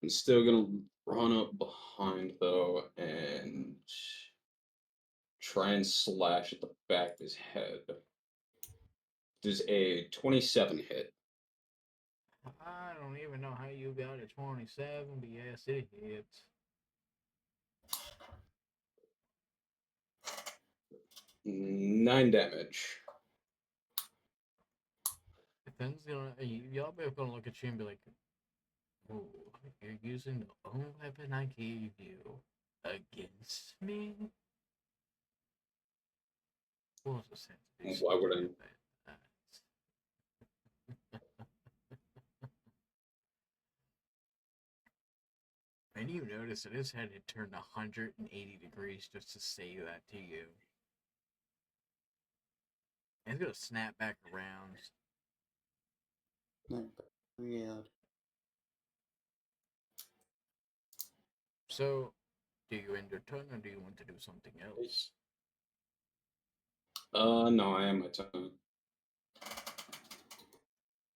I'm still gonna run up behind though and try and slash at the back of his head. Does a 27 hit? I don't even know how you got a 27, but yes, it hits. 9 damage. Finn's y'all both gonna look at you and be like, "Oh, you're using the only weapon I gave you against me?" What was the sense? Why would I? And you notice that his head had turned 180 degrees just to say that to you. And he's gonna snap back around. Yeah. So, do you end your turn or do you want to do something else? No, I am my turn.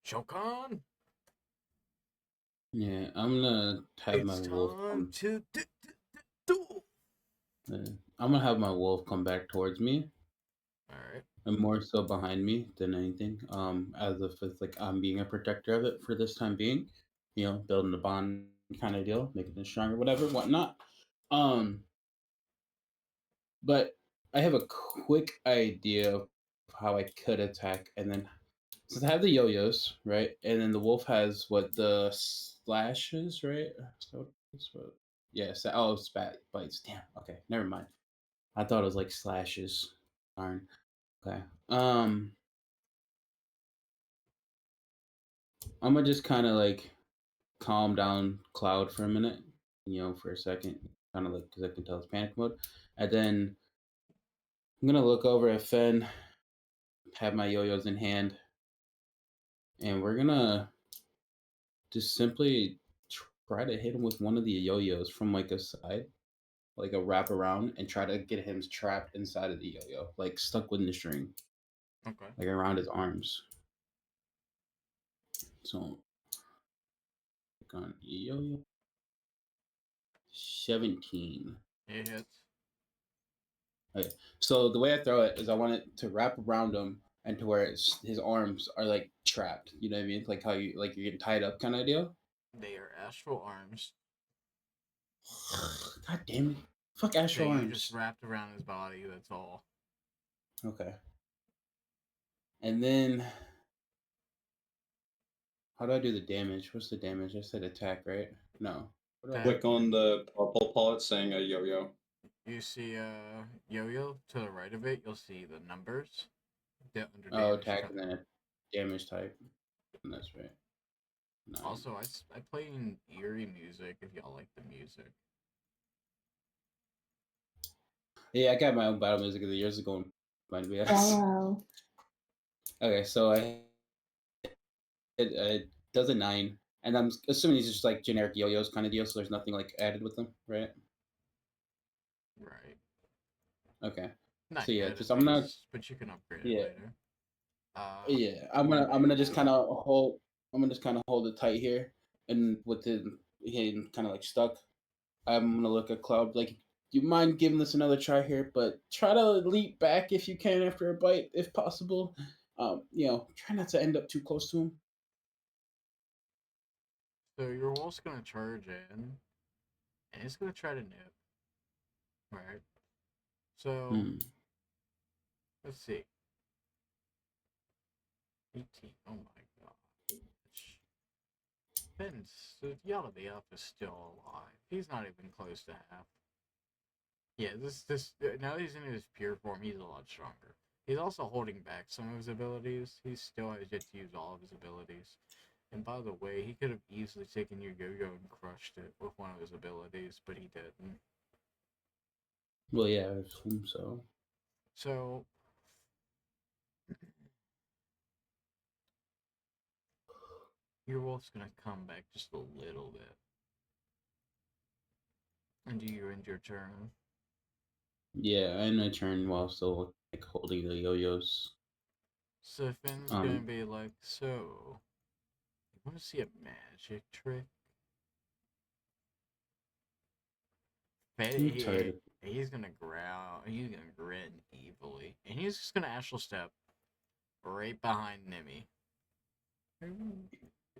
Shokan, Yeah, I'm gonna have my it's wolf time come. to duel. I'm gonna have my wolf come back towards me, All right. and more so behind me than anything. As if it's like I'm being a protector of it for this time being, building a bond kind of deal, making it stronger, whatever, whatnot. Um, but I have a quick idea of how I could attack, and then since I have the yo-yos, right, and then the wolf has what the slashes, right? So what? Yeah, spat bites. Damn. Okay, never mind. I thought it was like slashes. Darn. Okay. I'm gonna just kind of like calm down Cloud for a minute, for a second, kind of like because I can tell it's panic mode, and then I'm gonna look over at Fen, have my yo-yos in hand, and we're gonna just simply try to hit him with one of the yo-yos from like a side, like a wrap around, and try to get him trapped inside of the yo-yo, like stuck within the string, Okay. like around his arms. So, on yo-yo, 17. It hits. Okay. So the way I throw it is I want it to wrap around him and to where his arms are like trapped. You know what I mean? Like how you're getting tied up kind of deal. They are astral arms. God damn it! Fuck So astral you arms. just wrapped around his body. That's all. Okay. And then how do I do the damage? What's the damage? I said attack, right? No. Click on the purple part saying a yo-yo. You see a yo-yo to the right of it. You'll see the numbers. Under Oh, damage attack type. and then a damage type. And that's right. 9. Also, I play in eerie music if y'all like the music. Yeah, I got my own battle music of the years ago. Mind me. Hello. Okay, so it does a 9, and I'm assuming these are just like generic yo-yos kind of deal, so there's nothing like added with them, right? Right. Okay. Not So yeah, yet, just at I'm gonna least, but you can upgrade yeah it later. yeah I'm gonna just kind of hold it tight here, and with the hand kind of like stuck. I'm gonna look at Cloud like, you mind giving this another try here, but try to leap back if you can after a bite, if possible. Try not to end up too close to him. So your wolf's gonna charge in, and it's gonna try to nip. Right. So let's see. 18. Oh my god. Ben's Yalabi up is still alive. He's not even close to half. Yeah, this now he's in his pure form, he's a lot stronger. He's also holding back some of his abilities. He still has yet to use all of his abilities. And by the way, he could have easily taken your yo-yo and crushed it with one of his abilities, but he didn't. Well, yeah, I assume so. So your wolf's gonna come back just a little bit. And do you end your turn? Yeah, and I turn while still like holding the yo-yos. So Finn's gonna be like, so, you wanna see a magic trick? He's gonna growl, he's gonna grin evilly, and he's just gonna astral step right behind Nimmy.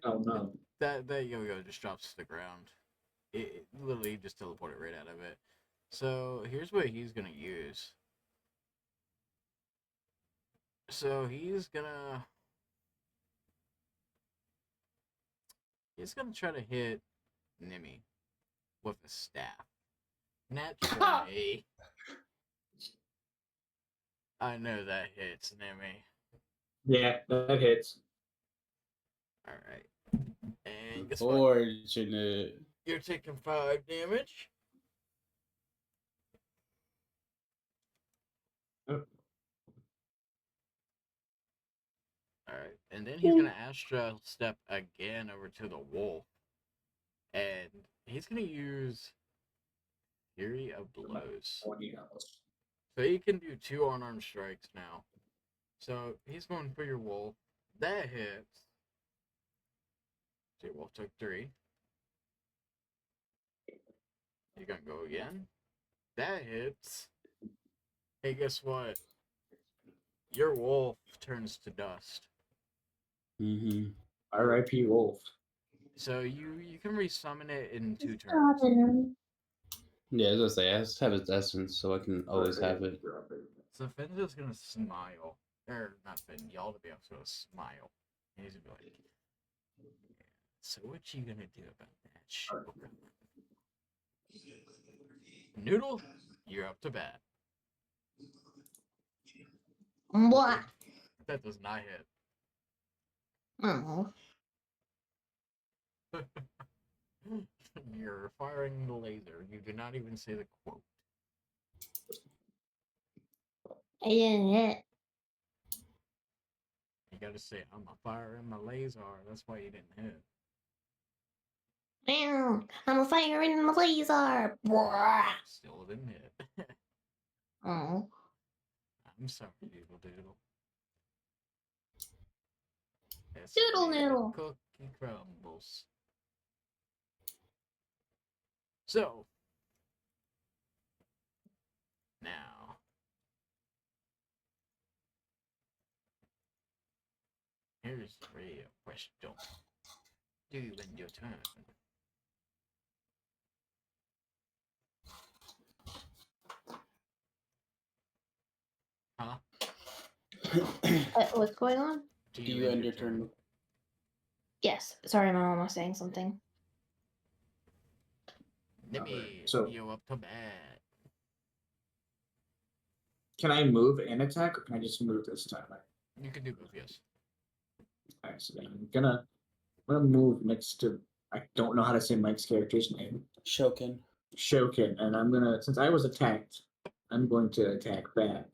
Oh no. That yo-yo just drops to the ground. It literally just teleported right out of it. So here's what he's gonna use. So he's gonna try to hit Nimmy with a staff. Nat 20. I know that hits Nimmy. Yeah, that hits. Alright. And guess Fortunate. what? You're taking 5 damage. Alright. And then he's gonna astral step again over to the wolf. And he's gonna use Fury of Blows. So he can do 2 unarmed strikes now. So he's going for your wolf. That hits. So Wolf took 3. You're gonna go again? That hits. Hey, guess what? Your wolf turns to dust. Mm-hmm. R.I.P. Wolf. So you can resummon it in 2 turns. Dropping him. Yeah, as I say, it has to have its essence, so I can always have it. So Finn's just gonna smile. Or not Finn, y'all to be able to smile. And he's gonna be like, so what you gonna do about that shit? Noodle, you're up to bat. What? That does not hit. Oh. You're firing the laser. You do not even say the quote. I didn't hit. You gotta say, I'm a firing my laser. That's why you didn't hit. Meow. I'm a fire in the laser. Blah. Still didn't hit. Oh. I'm sorry, Doodle Doodle. That's Doodle the way noodle. cookie crumbles. So, now, here's the real question. Do you end your turn? Huh? What's going on? Do you end your turn? Yes. Sorry, my mom was saying something. Nimmy, So- you up to bat. Can I move and attack, or can I just move this time? You can do both, yes. Alright, so then I'm gonna move next to. I don't know how to say Mike's character's name. Shokin. Shokin, and I'm gonna, since I was attacked, I'm going to attack back.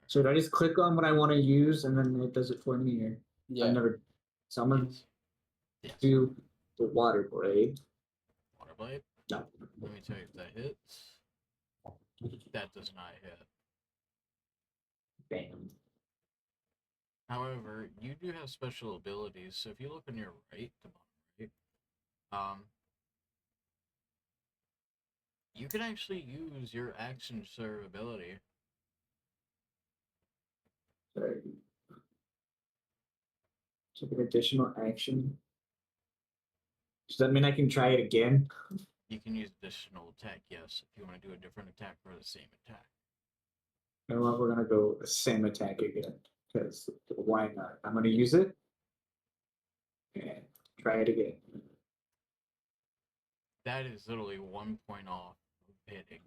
So do I just click on what I want to use and then it does it for me? Or Yeah. I've never. So I'm gonna Yes. Yes. do the water blade. Water blade. No. Let me tell you if that hits. That does not hit. Bam. However, you do have special abilities, so if you look on your right, the bottom right, you can actually use your action serve ability. Sorry. Take an additional action. Does that mean I can try it again? You can use additional attack, yes, if you want to do a different attack for the same attack. You know what? We're gonna go the same attack again. Because why not? I'm gonna use it. And try it again. That is literally 1 point off of hitting.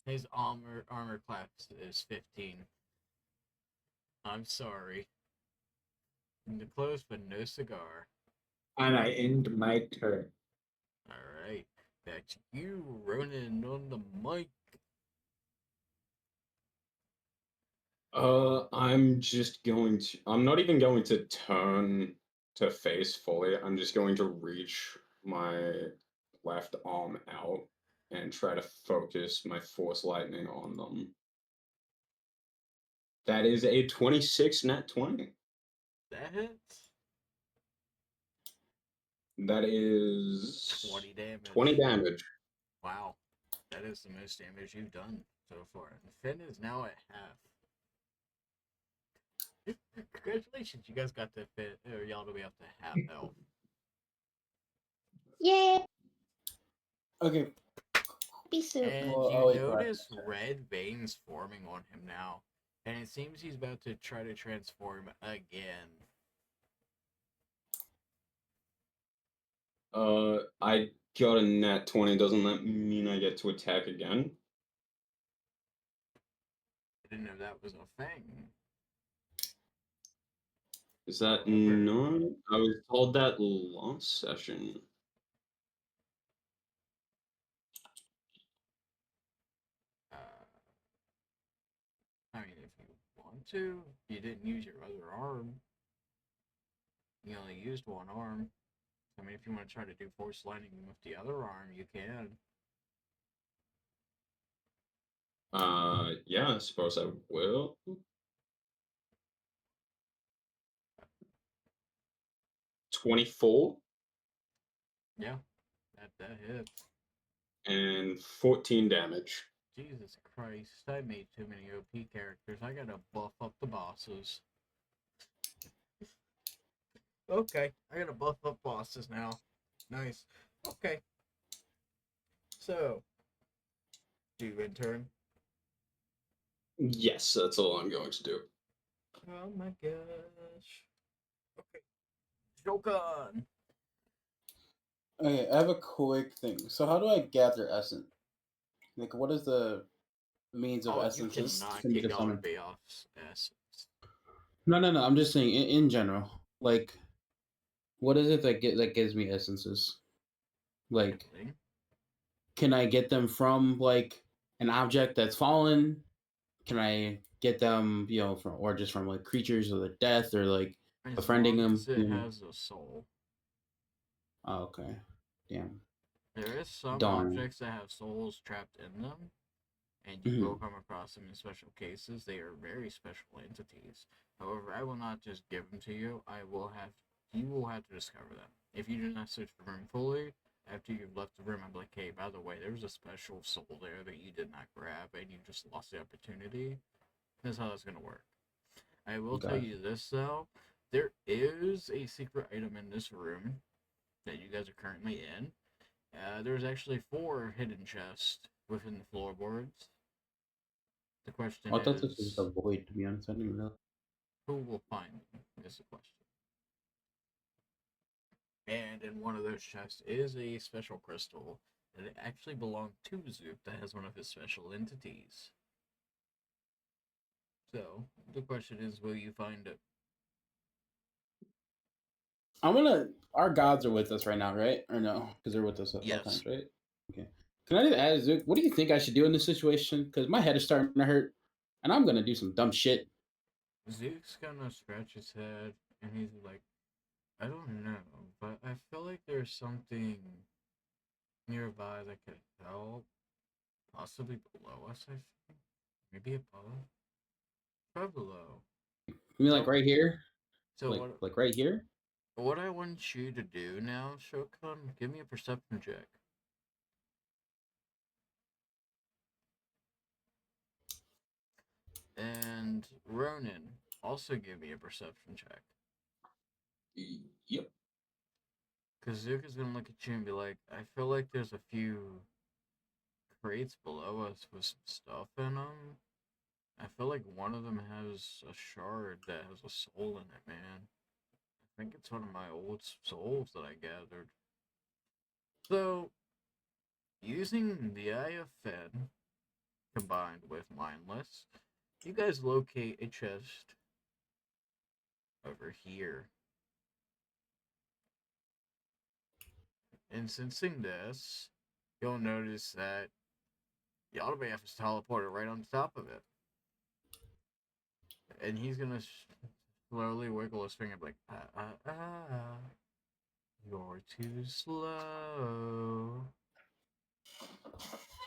His armor class is 15. I'm sorry. The close but no cigar. And I end my turn. Alright. Back to you, Ronan on the mic. I'm not even going to turn to face fully. I'm just going to reach my left arm out and try to focus my force lightning on them. That is a 26 nat 20. That hits. That is 20 damage. 20 damage. Wow. That is the most damage you've done so far. And Finn is now at half. Congratulations, you guys got to fit, or y'all to be up to half health. Yay! Okay. Be soup. And Well, you I'll wait for notice red veins forming on him now. And it seems he's about to try to transform again. I got a nat 20. Doesn't that mean I get to attack again? I didn't know that was a thing. Is that However- not? I was told that last session. I mean, if you want to, you didn't use your other arm. You only used one arm. I mean, if you want to try to do force lightning with the other arm, you can. Yeah, I suppose I will. 24 Yeah, that hits. and 14 damage. Jesus Christ, I made too many OP characters. I gotta buff up the bosses. Okay, I gotta buff up bosses now. Nice. Okay. So, do you intern? Yes, that's all I'm going to do. Oh my gosh. Okay. Shogun! Okay, I have a quick thing. So how do I gather essence? Like, what is the means of Oh, you essences cannot for me get to summon? Yaldabaoth essence. No, no, no. I'm just saying in general. Like, what is it that gives me essences? Like, Really? can I get them from like an object that's fallen? Can I get them, from or just from like creatures or the death or like As befriending long them? as it has a soul. Oh, okay. Damn. There is some Darn. objects that have souls trapped in them, and you Mhm. will come across them in special cases. They are very special entities. However, I will not just give them to you. You will have to discover them. If you do not search the room fully, after you've left the room, I'm like, hey, by the way, there's a special soul there that you did not grab, and you just lost the opportunity. That's how that's gonna work. I will tell Gotcha. you this though, there is a secret item in this room that you guys are currently in. There's actually 4 hidden chests within the floorboards. The question I thought this was is, the void, to be honest. I didn't even know. who will find them? Is the question. And in one of those chests is a special crystal that it actually belonged to Zoop that has one of his special entities. So, the question is, will you find it? Our gods are with us right now, right? Or no? Because they're with us at all Yes. times, right? Okay. Can I just ask Zook, what do you think I should do in this situation? Because my head is starting to hurt, and I'm gonna do some dumb shit. Zook's gonna scratch his head, and he's like, I don't know, but I feel like there's something nearby that could help. Possibly below us, I think. Maybe above. Probably below. You mean like So- right here? So Like right here? what I want you to do now, Shokan, give me a perception check. And Ronan, also give me a perception check. Yep. Because Zook is gonna look at you and be like, I feel like there's a few crates below us with some stuff in them. I feel like one of them has a shard that has a soul in it, man. I think it's one of my old souls that I gathered. So, using the Eye of Fen combined with Mindless, you guys locate a chest over here. And sensing this, you'll notice that Yaldabaoth is teleported right on top of it. And he's gonna slowly wiggle his finger like, you're too slow.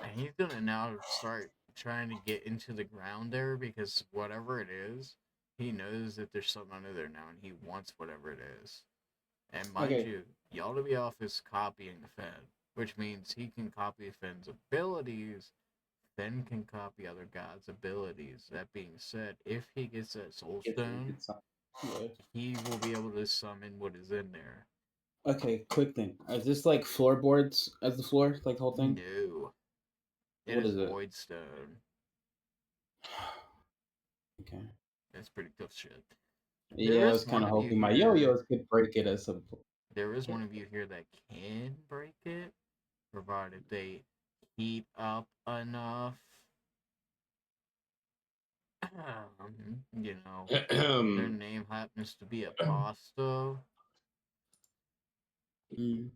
And he's gonna now start trying to get into the ground there because whatever it is, he knows that there's something under there now and he wants whatever it is. And mind Okay. you, Yaldabaoth is copying Fen, which means he can copy Fen's abilities. Fen can copy other gods' abilities. That being said, if he gets that soul stone, Yeah. he will be able to summon what is in there. Okay, quick thing. Is this like floorboards as the floor, like the whole thing? No. It What is is it? void stone. Okay. That's pretty tough shit. Yeah, I is was kind one of of you hoping my here- yo-yos could break it as some. There is one of you here that can break it, provided they heat up enough. Their name happens to be a pasta. I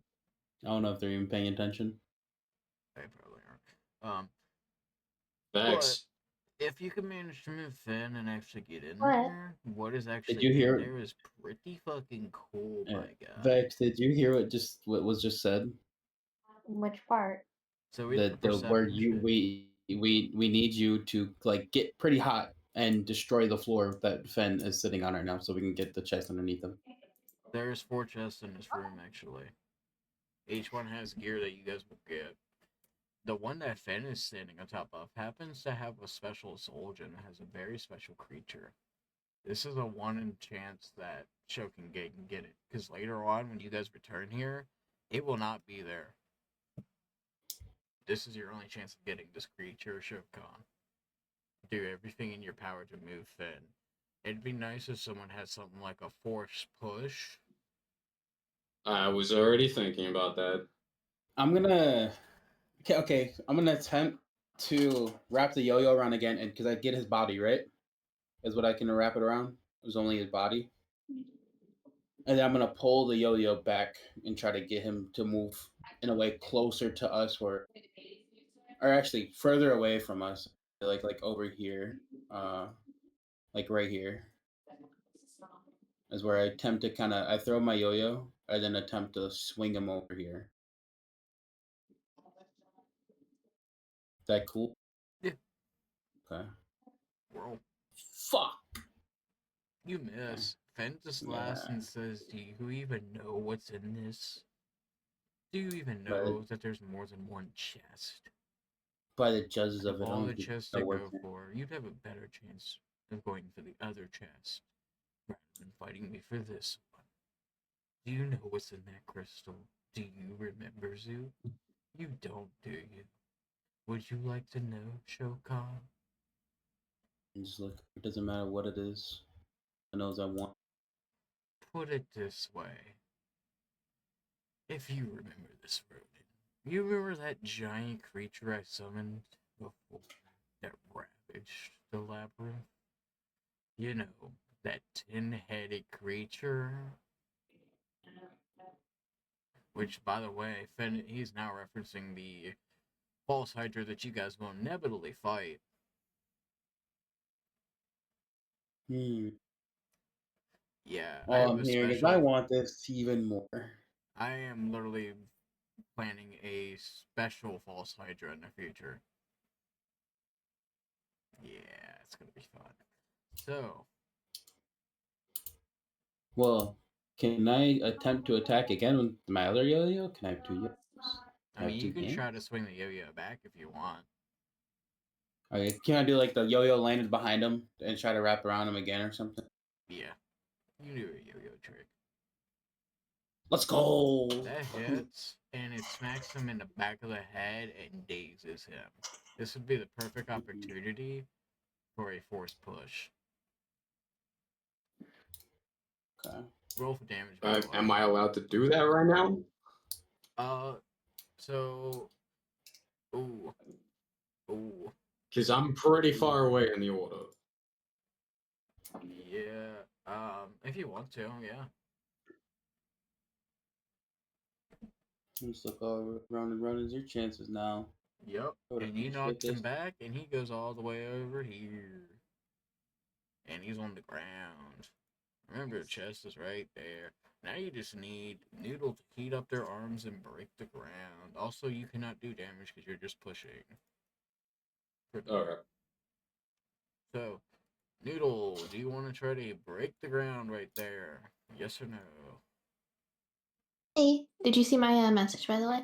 don't know if they're even paying attention. They probably aren't. Thanks. But if you can manage to move Finn and actually get in What? there, what is actually you in hear- there is pretty fucking cool, Yeah. my god. Vex, did you hear what was just said? Which part? So we did The word perception you check. we need you to like get pretty hot and destroy the floor that Fen is sitting on right now, so we can get the chest underneath him. There's 4 chests in this room, actually. Each one has gear that you guys will get. The one that Fenn is standing on top of happens to have a special soul gem that has a very special creature. This is a 1 in chance that Cho can get it. Because later on, when you guys return here, it will not be there. This is your only chance of getting this creature, Shokan. Do everything in your power to move Fenn. It'd be nice if someone had something like a force push. I was already thinking about that. I'm gonna. Okay. I'm gonna attempt to wrap the yo-yo around again, and because I get his body right, is what I can wrap it around. It was only his body, and then I'm gonna pull the yo-yo back and try to get him to move in a way closer to us, or actually further away from us, like over here, like right here, is where I attempt to I throw my yo-yo and then attempt to swing him over here. Is that cool? Yeah. Okay. Roll. Fuck. You miss. Fenn just laughs and says, "Do you even know what's in this? Do you even know that there's more than one chest? By the judges of Of it, I all don't the think chests that to works. go for, you'd have a better chance of going for the other chest rather than fighting me for this one. Do you know what's in that crystal? Do you remember, Zoo? You don't, do you? Would you like to know, Shokan?" And just look, it doesn't matter what it is. I know I want. Put it this way. If you remember this rodent, you remember that giant creature I summoned before that ravaged the labyrinth? You know, that 10-headed creature? Which, by the way, Fenn, he's now referencing the false Hydra that you guys will inevitably fight. Yeah, I All have I'm a hearing is special. I want this even more. I am literally planning a special false Hydra in the future. Yeah, it's gonna be fun. So, Well, can I attempt to attack again with my other yo-yo? Can I have 2 yo-yos? I mean, you can hands? try to swing the yo-yo back if you want. Okay, can I do like the yo-yo landed behind him and try to wrap around him again or something? Yeah, you do a yo-yo trick. Let's go! That hits, and it smacks him in the back of the head and dazes him. This would be the perfect opportunity for a force push. Okay. Roll for damage, by the way. Am I allowed to do that right now? So... Ooh. Because I'm pretty far away in the order. Yeah, if you want to, yeah. Just look all around and run. Is your chances now? Yep, and he knocks him back, and he goes all the way over here. And he's on the ground. Remember, the chest is right there. Now you just need Noodle to heat up their arms and break the ground. Also, you cannot do damage because you're just pushing. Alright. So, Noodle, do you want to try to break the ground right there? Yes or no? Hey, did you see my message, by the way?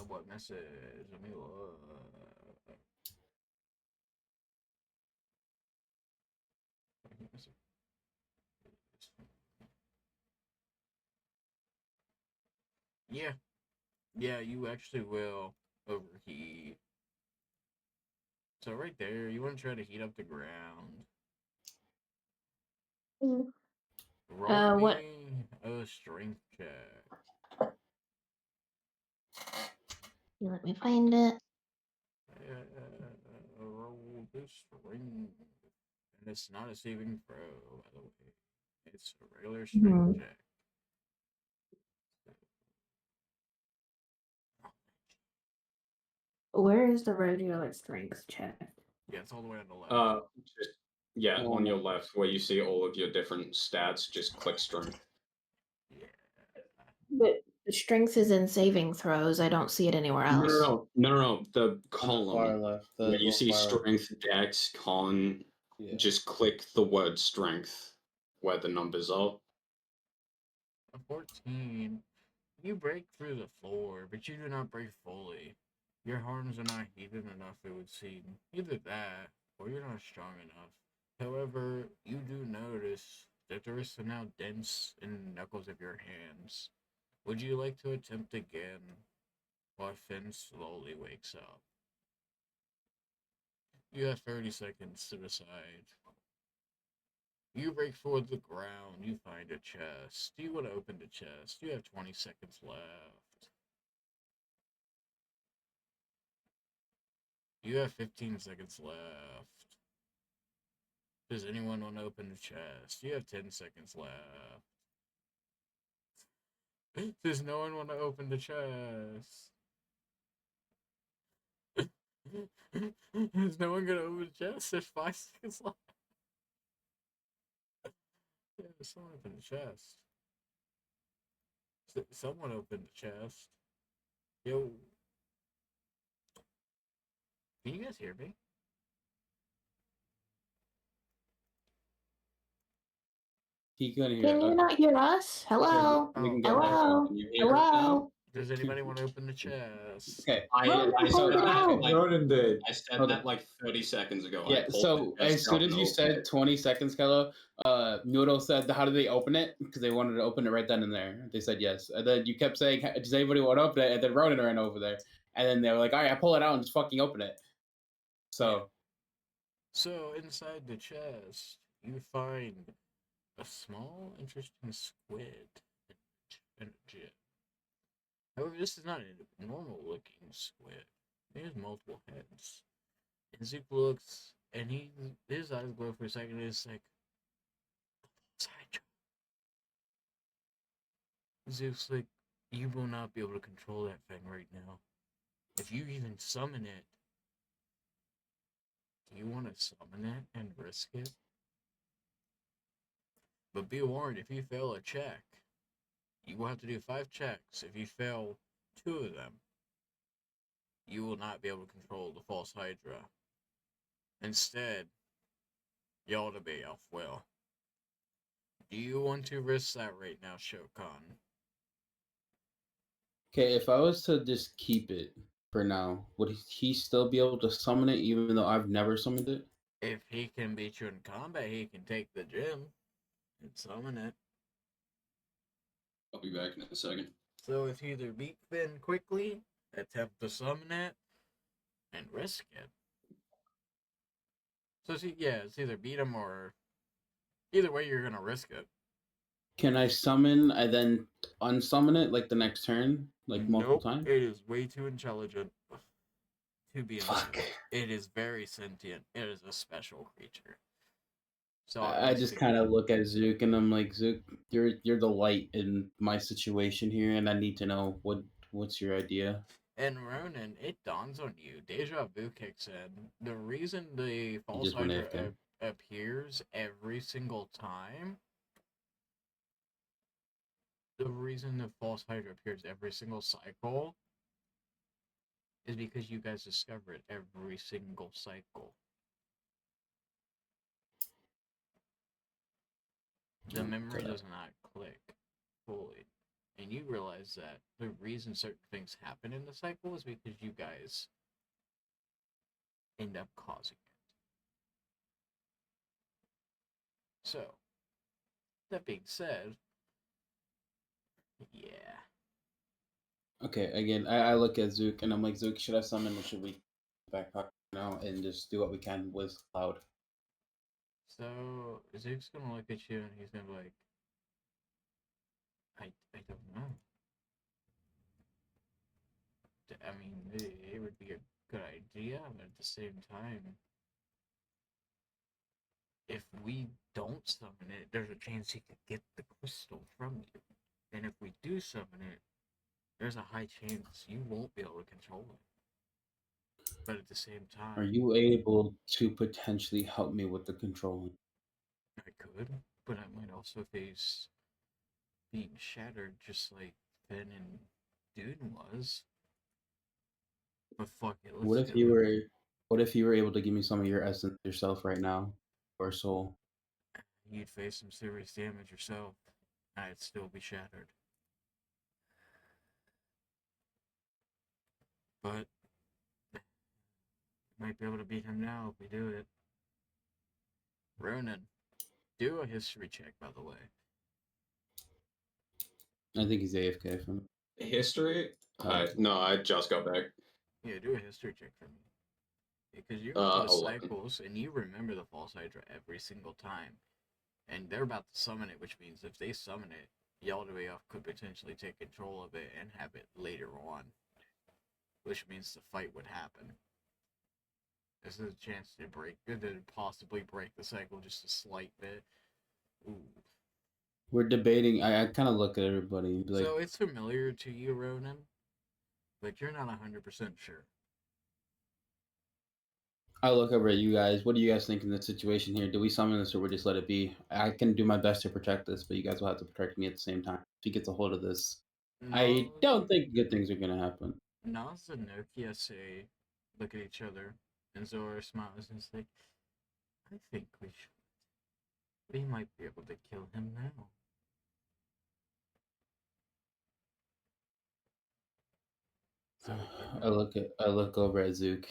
What message? Let me look. Yeah. Yeah, you actually will overheat. So right there, you want to try to heat up the ground. Roll What? me a strength check. You let me find it. Roll this strength. And it's not a saving throw, by the way. It's a regular strength check. Where is the regular strength check? Yeah, it's all the way on the left. On your left, where you see all of your different stats, just click strength. Yeah. But the strength is in saving throws. I don't see it anywhere else. No. The column. Far left. Where you see strength, dex, con, just click the word strength where the numbers are. A 14. You break through the floor, but you do not break fully. Your arms are not heated enough, it would seem. Either that, or you're not strong enough. However, you do notice that the wrists are now dense in the knuckles of your hands. Would you like to attempt again while Finn slowly wakes up? You have 30 seconds to decide. You break toward the ground, you find a chest. Do you want to open the chest? You have 20 seconds left. You have 15 seconds left. Does anyone want to open the chest? You have 10 seconds left. Does no one want to open the chest? Is no one gonna open the chest? There's 5 seconds left. Yeah, someone open the chest. Someone open the chest. Yo. Can you guys hear me? He couldn't hear Can you us. not hear us? Hello? We can Oh, get back Hello? on. Can you hear us now? Hello? Does anybody want to open the chest? Okay. I Ronan, said hold it that out. like, Ronan did. I said Hold that on. like 30 seconds ago. I Yeah, pulled so the chest as soon out as and you opened said it. 20 seconds, Kello, Noodle said, how do they open it? Because they wanted to open it right then and there. They said yes. And then you kept saying, does anybody want to open it? And then Ronan ran over there. And then they were like, all right, I pull it out and just fucking open it. So, So inside the chest, you find a small, interesting squid and a jib. However, this is not a normal-looking squid. It has multiple heads. And Zeke looks, and his eyes glow for a second. And it's like, Zeke's like, you will not be able to control that thing right now. If you even summon it, do you want to summon it and risk it? But be warned, if you fail a check, you will have to do 5 checks. If you fail 2 of them, you will not be able to control the false Hydra. Instead, y'all to be off will. Do you want to risk that right now, Shokan? okay, if I was to just keep it for now, would he still be able to summon it even though I've never summoned it? If he can beat you in combat, he can take the gem and summon it. I'll be back in a second. So it's either beat Finn quickly, attempt to summon it, and risk it. So it's either beat him or either way you're gonna risk it. Can I summon and then unsummon it like the next turn? Like multiple Nope, times? it is way too intelligent to be Fuck. unsummoned. It is very sentient. It is a special creature. So I just kind of look at Zook and I'm like, Zook, you're the light in my situation here, and I need to know what's your idea. And Ronan, it dawns on you. Deja vu kicks in. The reason the false just went Hydra AFK. appears every single time. The reason the false Hydra appears every single cycle is because you guys discover it every single cycle. The memory does not click fully. And you realize that the reason certain things happen in the cycle is because you guys end up causing it. So, that being said, yeah. Okay, again, I look at Zook and I'm like, Zook, should I summon or should we back up now and just do what we can with Cloud? So, Zook's gonna look at you and he's gonna be like, I don't know. I mean, it would be a good idea, but at the same time, if we don't summon it, there's a chance he could get the crystal from you. And if we do summon it, there's a high chance you won't be able to control it. But at the same time, Are you able to potentially help me with the controlling? I could, but I might also face being shattered just like Finn and Dune was. But fuck it, let's What if do you it. were able to give me some of your essence yourself right now, or soul? you'd face some serious damage yourself. I'd still be shattered. But might be able to beat him now if we do it. Ronan, do a history check, by the way. I think he's AFK from History? Oh. No, I just got back. Yeah, do a history check for me. Because you know the 11. cycles, and you remember the False Hydra every single time. And they're about to summon it, which means if they summon it, Yaldabaoth could potentially take control of it and have it later on. Which means the fight would happen. This is a chance to possibly break the cycle just a slight bit. Ooh. We're debating. I kind of look at everybody and be like, So it's familiar to you, Ronan, but you're not 100% sure. I look over at you guys. What do you guys think in this situation here? Do we summon this or we just let it be? I can do my best to protect this, but you guys will have to protect me at the same time. If he gets a hold of this, I don't think good things are going to happen. Nas and Nokia say, look at each other, and Zora smiles and says, I think we should. We might be able to kill him now. I look over at Zook.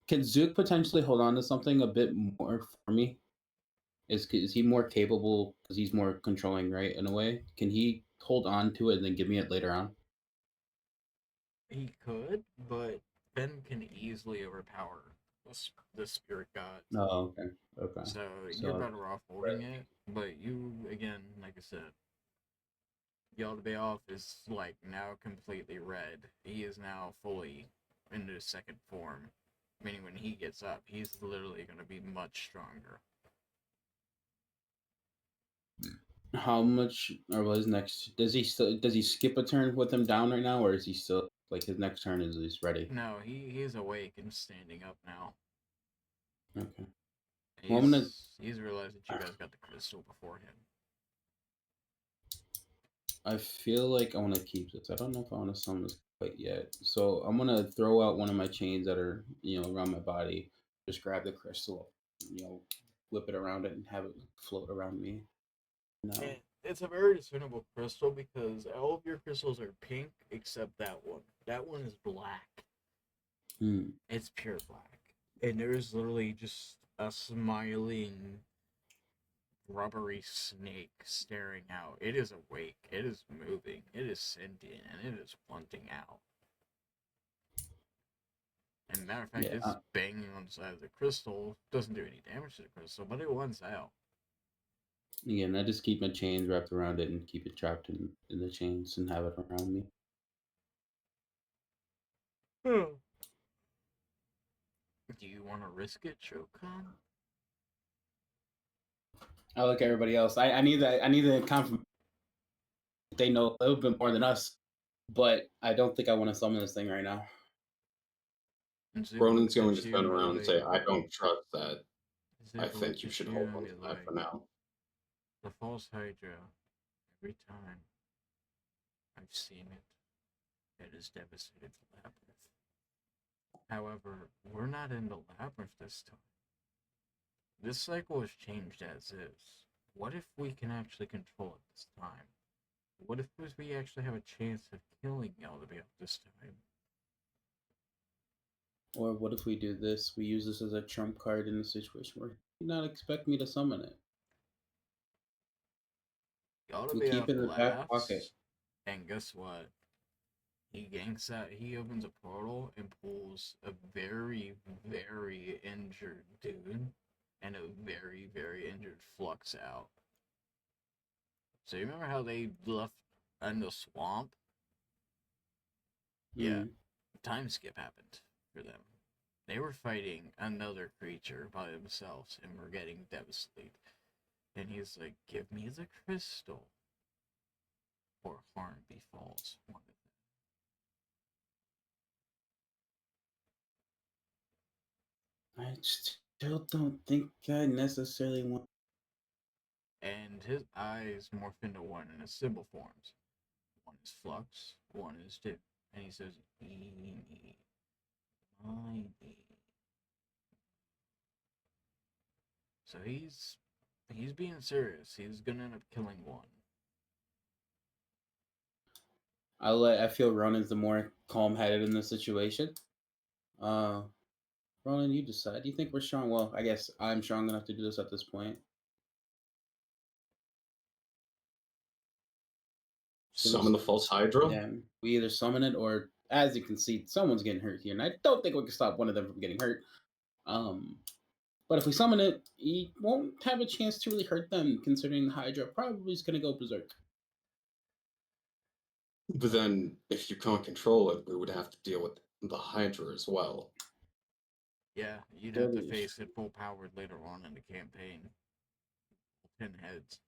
Can Zook potentially hold on to something a bit more for me? Is he more capable because he's more controlling, right? In a way, can he hold on to it and then give me it later on? He could, but Ben can easily overpower the spirit god. Oh, okay. Okay. So you're better off holding it, but you, again, like I said, Yaldabaoth is like now completely red. He is now fully into his second form, meaning when he gets up, he's literally going to be much stronger. How much or his next? Does he skip a turn with him down right now, or is he still like his next turn is he's ready? No, he's awake and standing up now. Okay. He's realized that you guys got the crystal before him. I feel like I want to keep this. I don't know if I want to summon this quite yet. So I'm gonna throw out one of my chains that are around my body. Just grab the crystal, whip it around it and have it float around me. No. And it's a very discernible crystal because all of your crystals are pink except that one. That one is black. It's pure black. And there's literally just a smiling, rubbery snake staring out. It is awake. It is moving. It is sentient. And it is wanting out. And matter of fact, it's banging on the side of the crystal. Doesn't do any damage to the crystal, but it wants out. Again, I just keep my chains wrapped around it and keep it trapped in the chains and have it around me. Do you want to risk it, Shokan? I look at everybody else. I need the confirmation. They know a little bit more than us, but I don't think I want to summon this thing right now. Ronan's going to turn around and say, I don't trust that. I think you should hold on to that for now. The False Hydra, every time I've seen it, it has devastated the Labyrinth. However, we're not in the Labyrinth this time. This cycle has changed as is. What if we can actually control it this time? What if we actually have a chance of killing Yaldabaoth this time? Or what if we do this? We use this as a trump card in a situation where you not expect me to summon it. We keep it in the back pocket. And guess what? He ganks out, he opens a portal and pulls a very, very injured dude and a very, very injured Flux out. So you remember how they left in the swamp? Yeah. Time skip happened for them. They were fighting another creature by themselves and were getting devastated. And he's like, give me the crystal, or harm befalls one of them. I still don't think I necessarily want. And his eyes morph into one in a symbol forms. One is Flux, one is Dip. And he says, Eeny, miny. So he's He's being serious. He's gonna end up killing one. I feel Ronan's the more calm headed in this situation. Ronan, you decide. Do you think we're strong? Well, I guess I'm strong enough to do this at this point. Summon the false Hydra? Yeah, we either summon it or, as you can see, someone's getting hurt here, and I don't think we can stop one of them from getting hurt. But if we summon it, he won't have a chance to really hurt them, considering the Hydra probably is going to go berserk. But then, if you can't control it, we would have to deal with the Hydra as well. Yeah, you'd have to That is face it full powered later on in the campaign. 10 heads.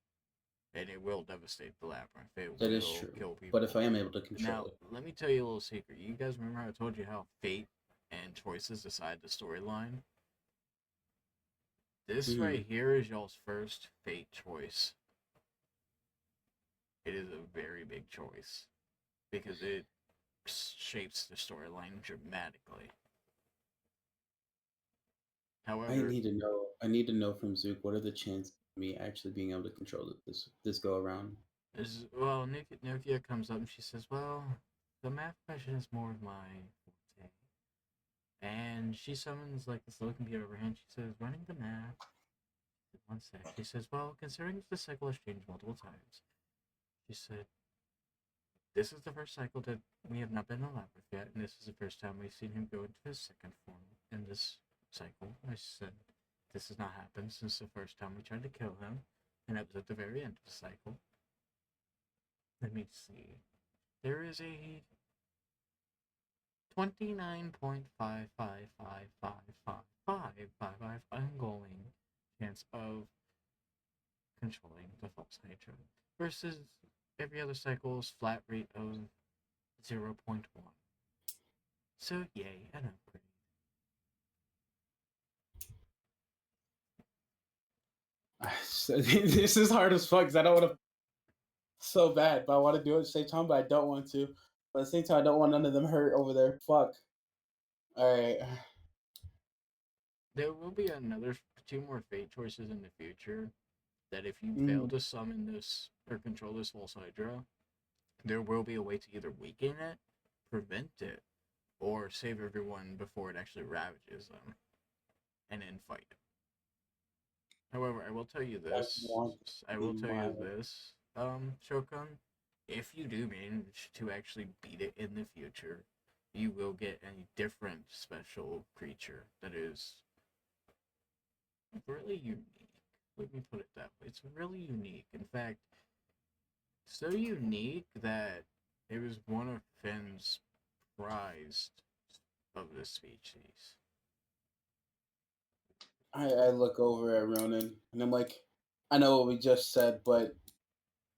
And it will devastate the labyrinth. It That will is true. kill people. But if I am able to control Now, it, let me tell you a little secret. You guys remember how I told you how fate and choices decide the storyline? This right here is y'all's first fate choice. It is a very big choice because it shapes the storyline dramatically. However, I need to know from Zook what are the chances of me actually being able to control it this go around. well, Nokia comes up and she says, "Well, the math question is more of my forte." And she summons like this little computer overhand. She says, "Running the math." One sec. She says, "Well, considering the cycle has changed multiple times," she said, "this is the first cycle that we have not been in labyrinth yet, and this is the first time we've seen him go into his second form in this cycle." I said, "This has not happened since the first time we tried to kill him, and it was at the very end of the cycle." Let me see. There is a 29.5555555 ongoing chance of controlling the false Hydra versus every other cycle's flat rate of 0.1. So yay, an upgrade. This is hard as fuck because I don't want to so bad, but I want to do it at the same time, but I don't want to. But at the same time, I don't want none of them hurt over there. Fuck. All right. There will be another 2 more fate choices in the future that if you fail to summon this or control this false Hydra, there will be a way to either weaken it, prevent it, or save everyone before it actually ravages them, and then fight it. However, I will tell you this. Shokan, if you do manage to actually beat it in the future, you will get a different special creature that is really unique. Let me put it that way. It's really unique. In fact, so unique that it was one of Finn's prized of the species. I look over at Ronan and I'm like, I know what we just said, but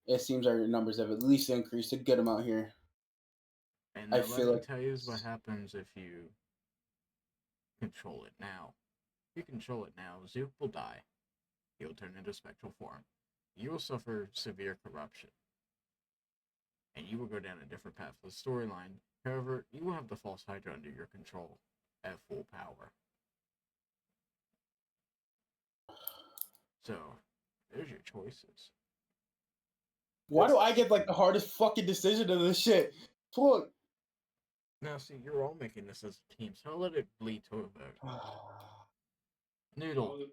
it seems our numbers have at least increased a good amount here. And let me tell you what happens if you control it now. If you control it now, Zook will die. He will turn into spectral form. You will suffer severe corruption. And you will go down a different path of the storyline. However, you will have the false Hydra under your control at full power. So, there's your choices. Why do I get like the hardest fucking decision of this shit? Fuck. Now, see, you're all making this as a team, so I'll let it bleed to a vote. Noodle.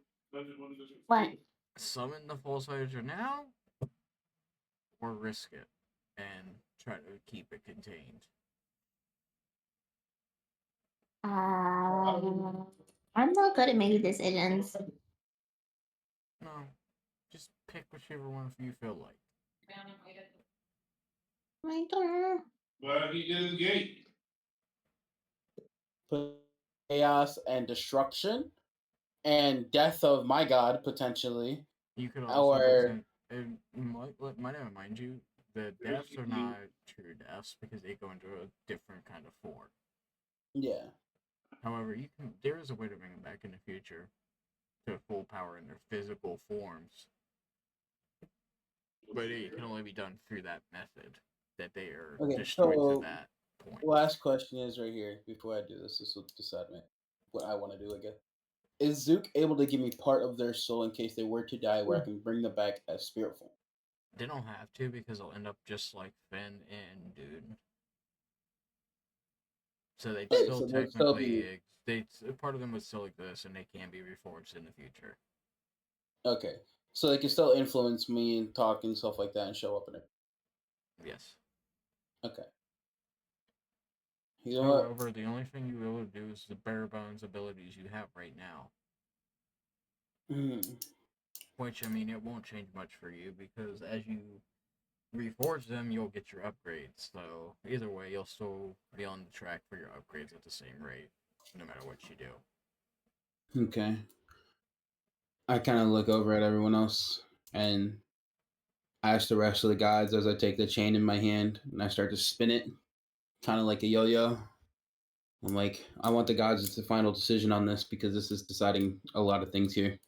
What? Summon the false Hydra now? Or risk it and try to keep it contained? I'm not good at making decisions. No. Just pick whichever one you feel like. I don't know. Well, he did his gate. Chaos and destruction and death of my god, potentially. You could also might I remind you, the deaths are not true deaths because they go into a different kind of form. Yeah. However, there is a way to bring them back in the future to full power in their physical forms. But it can only be done through that method that they are destroyed to that point. Last question is right here before I do this. This will decide what I want to do again. Is Zook able to give me part of their soul in case they were to die, where I can bring them back as spirit form? They don't have to because they'll end up just like Finn and Dude. So they'd Okay, still so they'll still technically, be part of them would still exist and they can be reforged in the future. okay. So they can still influence me and talk and stuff like that and show up in it. Yes. Okay. You know what? However, the only thing you will do is the bare bones abilities you have right now. Which, I mean, it won't change much for you because as you reforge them, you'll get your upgrades. So, either way, you'll still be on the track for your upgrades at the same rate, no matter what you do. Okay. I kind of look over at everyone else and ask the rest of the gods as I take the chain in my hand and I start to spin it, kind of like a yo-yo. I'm like, I want the gods to the final decision on this because this is deciding a lot of things here.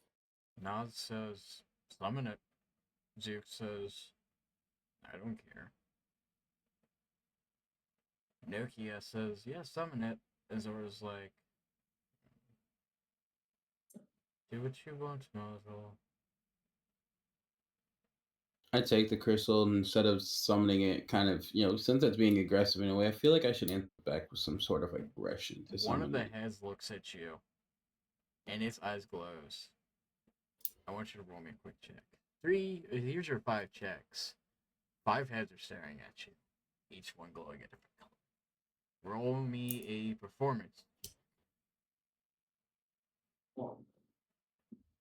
Nas says, summon it. Zook says, I don't care. Nokia says, yeah, summon it. And Zora's like, do what you want, Nozzle. I take the crystal and instead of summoning it, kind of, since it's being aggressive in a way, I feel like I should answer back with some sort of aggression to One of summon the it. heads looks at you, and its eyes glows. I want you to roll me a quick check. Here's your 5 checks. 5 heads are staring at you, each one glowing a different color. Roll me a performance.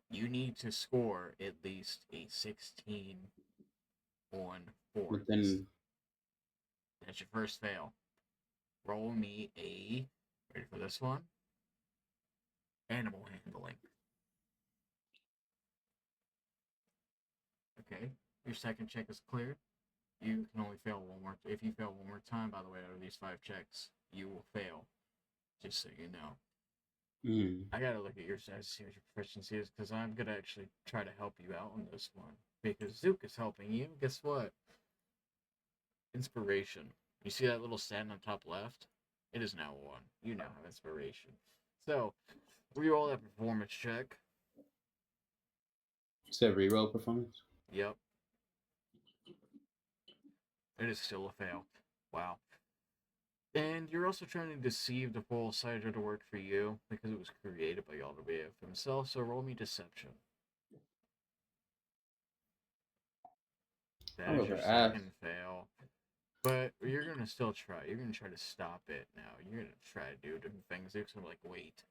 You need to score at least a 16 on 4. But then That's your first fail. Roll me a, ready for this one? Animal handling. Okay, your second check is cleared. You can only fail one more. If you fail one more time, by the way, out of these 5 checks, you will fail. Just so you know. I gotta look at your stats to see what your proficiency is, because I'm gonna actually try to help you out on this one. Because Zook is helping you. Guess what? Inspiration. You see that little stat on the top left? It is now 1. You now have inspiration. So, reroll that performance check. You said reroll performance? Yep. It is still a fail. Wow. And you're also trying to deceive the false Hydra to work for you because it was created by Yaldabaoth himself, so roll me deception. That is your second fail. But you're gonna still try. You're gonna try to stop it now. You're gonna try to do different things. Zook's gonna like, wait.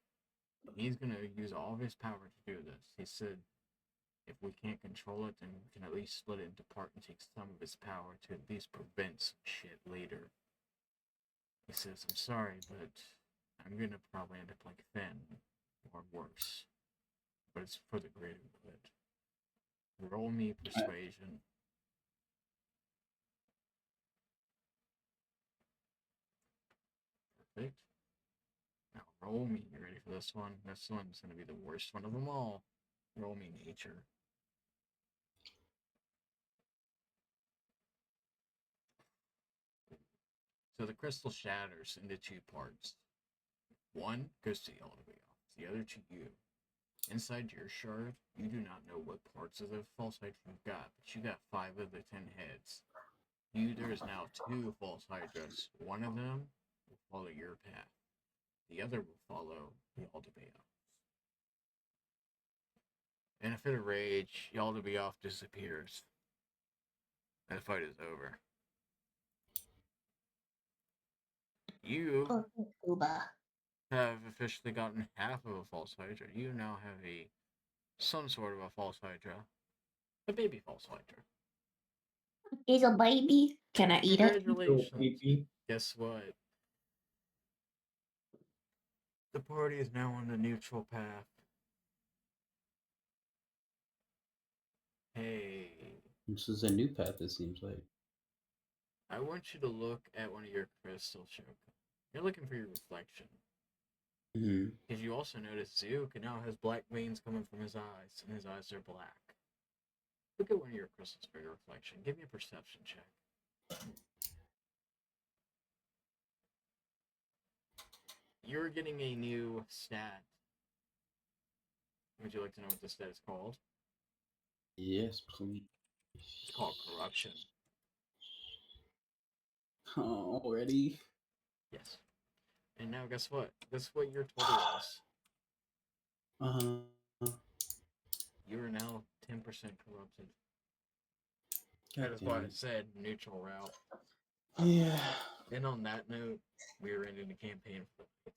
He's gonna use all of his power to do this. He said, if we can't control it, then we can at least split it into part and take some of his power to at least prevent some shit later. He says, I'm sorry, but I'm gonna probably end up like Finn, or worse. But it's for the greater good. Roll me persuasion. Perfect. Now roll me. You ready for this one? This one's gonna be the worst one of them all. Roll me nature. So the crystal shatters into 2 parts. One goes to Yaldabaoth, the other to you. Inside your shard, you do not know what parts of the false hydra you've got, but you got 5 of the 10 heads. There is now 2 false hydras. One of them will follow your path. The other will follow Yaldabaoth. In a fit of rage, Yaldabaoth disappears. And the fight is over. You have officially gotten half of a false hydra. You now have some sort of a false hydra. A baby false hydra. He's a baby. Can I eat it? Congratulations. Guess what? The party is now on the neutral path. Hey. This is a new path, it seems like. I want you to look at one of your crystals, Shoko. You're looking for your reflection. Because you also notice Zook now has black veins coming from his eyes, and his eyes are black. Look at one of your crystals for your reflection. Give me a perception check. You're getting a new stat Would you like to know what this stat is called? Yes, please. It's called corruption. Oh, already? Yes. And now guess what? Guess what your total was? You are now 10% corrupted. That is why I said neutral route. Yeah. And on that note, we are ending the campaign for the night.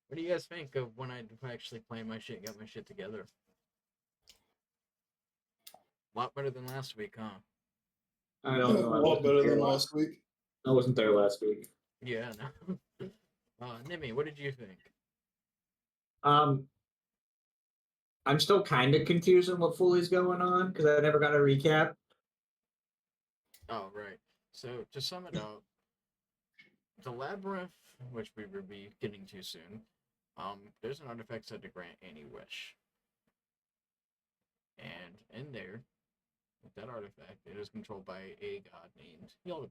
What do you guys think of when I actually play my shit, got my shit together? A lot better than last week, huh? I don't know. A lot better than last week. I wasn't there last week. Yeah, no. Nimi, what did you think? I'm still kind of confused on what fully's going on because I never got a recap. Oh, right. So, to sum it up, the labyrinth, which we will be getting to soon, there's an artifact said to grant any wish. And in there, with that artifact, it is controlled by a god named yall.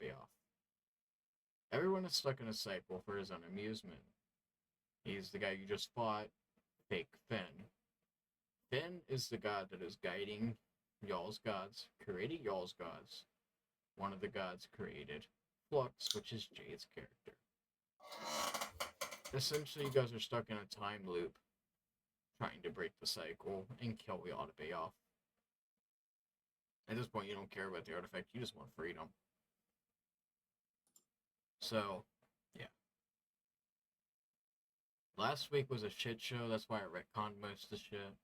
Everyone is stuck in a cycle for his own amusement. He's the guy you just fought, fake Finn. Finn is the god that is guiding Yall's gods, creating Yall's gods. One of the gods created Flux, which is Jade's character. Essentially, you guys are stuck in a time loop, trying to break the cycle and kill Yall. At this point, you don't care about the artifact, you just want freedom. So, yeah. Last week was a shit show, that's why I retconned most of the shit.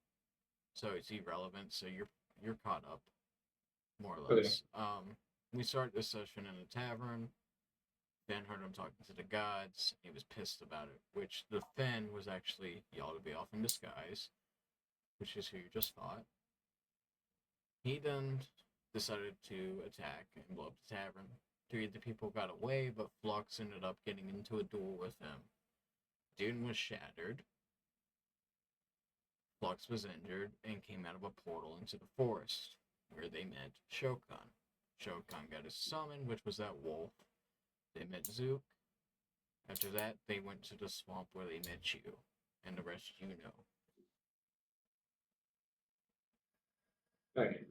So it's irrelevant, so you're caught up, more or less. Okay. We started this session in a tavern. Ben heard him talking to the gods. He was pissed about it, which the Fen was actually yall in disguise, which is who you just fought. He then decided to attack and blow up the tavern. Three of the people got away, but Flux ended up getting into a duel with him. Dune was shattered. Flux was injured and came out of a portal into the forest, where they met Shokan. Shokan got his summon, which was that wolf. They met Zook. After that, they went to the swamp where they met you, and the rest you know. Okay.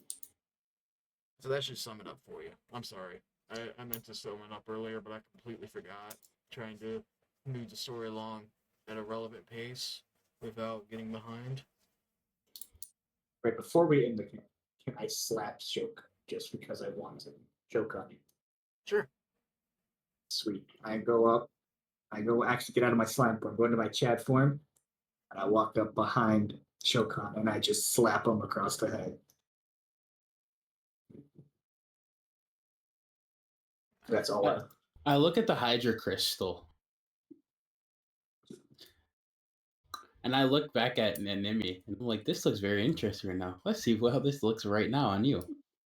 So that should sum it up for you. I'm sorry. I meant to sum it up earlier, but I completely forgot. Trying to move the story along at a relevant pace without getting behind. Right before we end the camp, can I slap Shoka just because I want to choke on you? Sure. Sweet. I go up. I go actually get out of my slime form, go into my chat form, and I walk up behind Shokan and I just slap him across the head. That's all. I look at the Hydra crystal. And I look back at Nimi and I'm like, this looks very interesting right now. Let's see how this looks right now on you.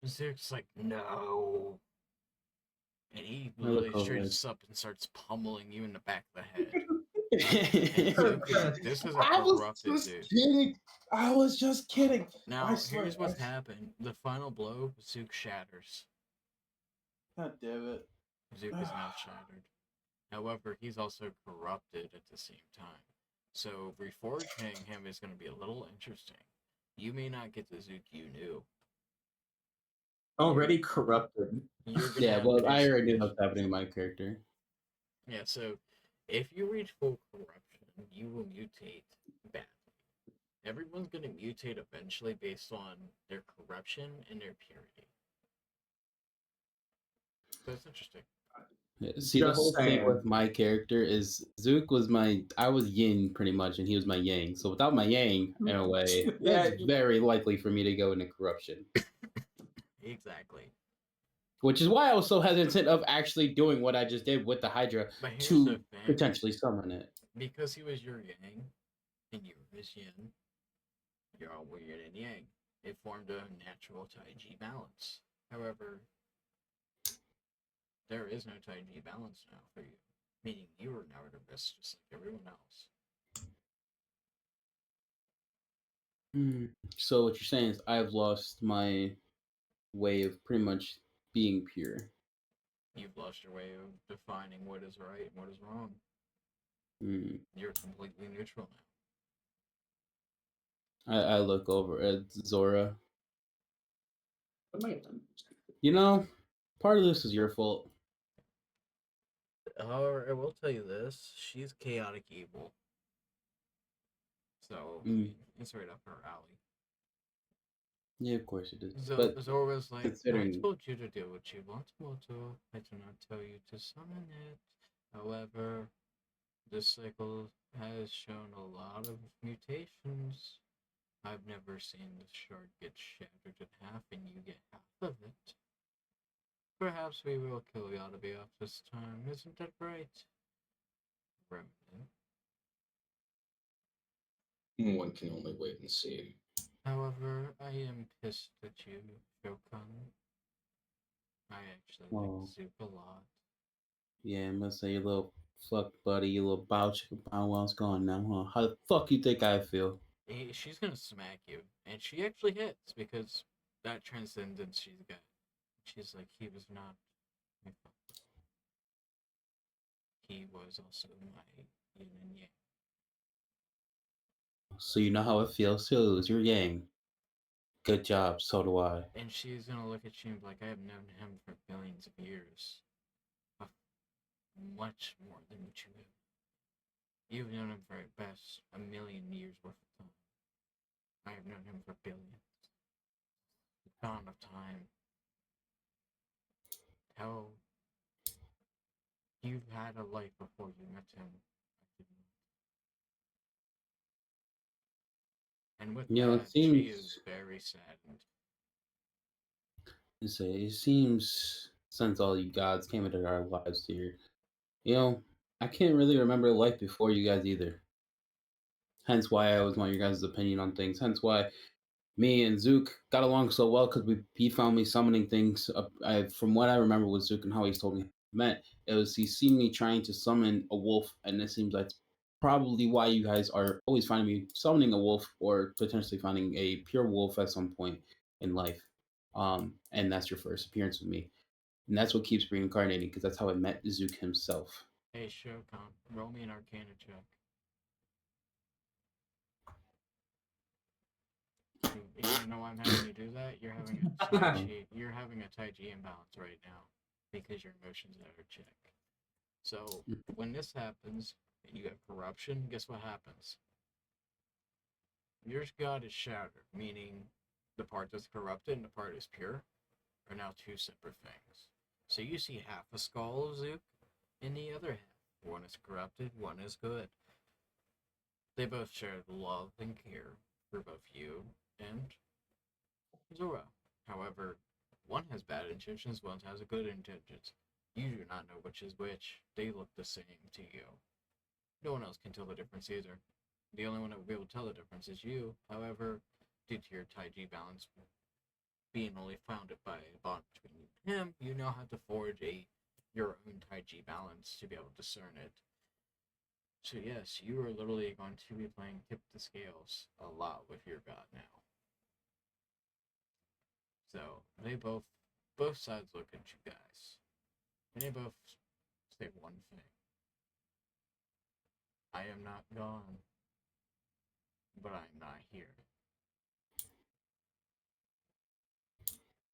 Zook's like, no. And he literally straight up and starts pummeling you in the back of the head. This is a corrupted Zook. Kidding. I was just kidding. Now, here's what's happened. The final blow, Zook shatters. God damn it. Zook is now shattered. However, he's also corrupted at the same time. So, reforging him is going to be a little interesting. You may not get the Zook you knew. Already corrupted. Yeah, well, I already knew what's happening to my character. Yeah, so if you reach full corruption, you will mutate badly. Everyone's going to mutate eventually based on their corruption and their purity. So it's interesting. Yeah, see, the whole thing with my character is Zook was I was yin pretty much, and he was my yang. So without my yang, in a way, it's very likely for me to go into corruption. Exactly. Which is why I was so hesitant of actually doing what I just did with the Hydra to potentially summon it. Because he was your yang, and you were his yin, you're all yin and yang. It formed a natural Taiji balance. However, there is no Taiji balance now for you, meaning you are now at a risk just like everyone else. So what you're saying is I've lost my way of pretty much being pure. You've lost your way of defining what is right and what is wrong. You're completely neutral now. I look over at Zora. What might have done? You know, part of this is your fault. However, I will tell you this: she's chaotic evil, so I Mm. mean, it's right up her alley. Yeah, of course it is. So But Zora was like, "I considering told you to do what you want, Moto. I do not tell you to summon it. However, this cycle has shown a lot of mutations. I've never seen this shard get shattered in half and you get half of it. Perhaps we will kill Yadabe this time, isn't that right? Remnant. One can only wait and see. However, I am pissed at you, Shokan. I actually Oh. like Zoop a lot. yeah, I must say, you little fuck buddy, you little bow chicka bow wow's gone now, huh? How the fuck you think I feel? She's gonna smack you, and she actually hits because that transcendence she's got. She's like, he was not my father. He was also my yin and yang. So you know how it feels to lose your yang. Good job, so do I. And she's gonna look at you and be like, I have known him for billions of years. Much more than what you have. You've known him for at best 1,000,000 years worth of time. I have known him for billions. The dawn of time. How you've had a life before you met him. I did not. And with You know, it that, she seems is very saddened. it seems since all you gods came into our lives here, you know, I can't really remember life before you guys either. Hence why I always want your guys' opinion on things. Hence why me and Zook got along so well because he found me summoning things. From what I remember with Zook and how he's told me met, it was he seen me trying to summon a wolf, and it seems like probably why you guys are always finding me summoning a wolf or potentially finding a pure wolf at some point in life. And that's your first appearance with me, and that's what keeps reincarnating because that's how I met Zook himself. Hey, Shokan, roll me an Arcana check. Even though I'm having you do that, you're having a Tai Chi imbalance right now because your emotions are out of check. So when this happens and you have corruption, guess what happens? Your god is shattered, meaning the part that's corrupted and the part is pure are now two separate things. So you see half a skull of Zook and the other half. One is corrupted, one is good. They both share love and care for both you and Zora. However, one has bad intentions, one has good intentions. You do not know which is which. They look the same to you. No one else can tell the difference either. The only one that will be able to tell the difference is you. However, due to your Tai Chi balance being only founded by a bond between you and him, you now have to forge your own Tai Chi balance to be able to discern it. So yes, you are literally going to be playing tip the scales a lot with your god now. So they both sides look at you guys, and they both say one thing: I am not gone, but I'm not here.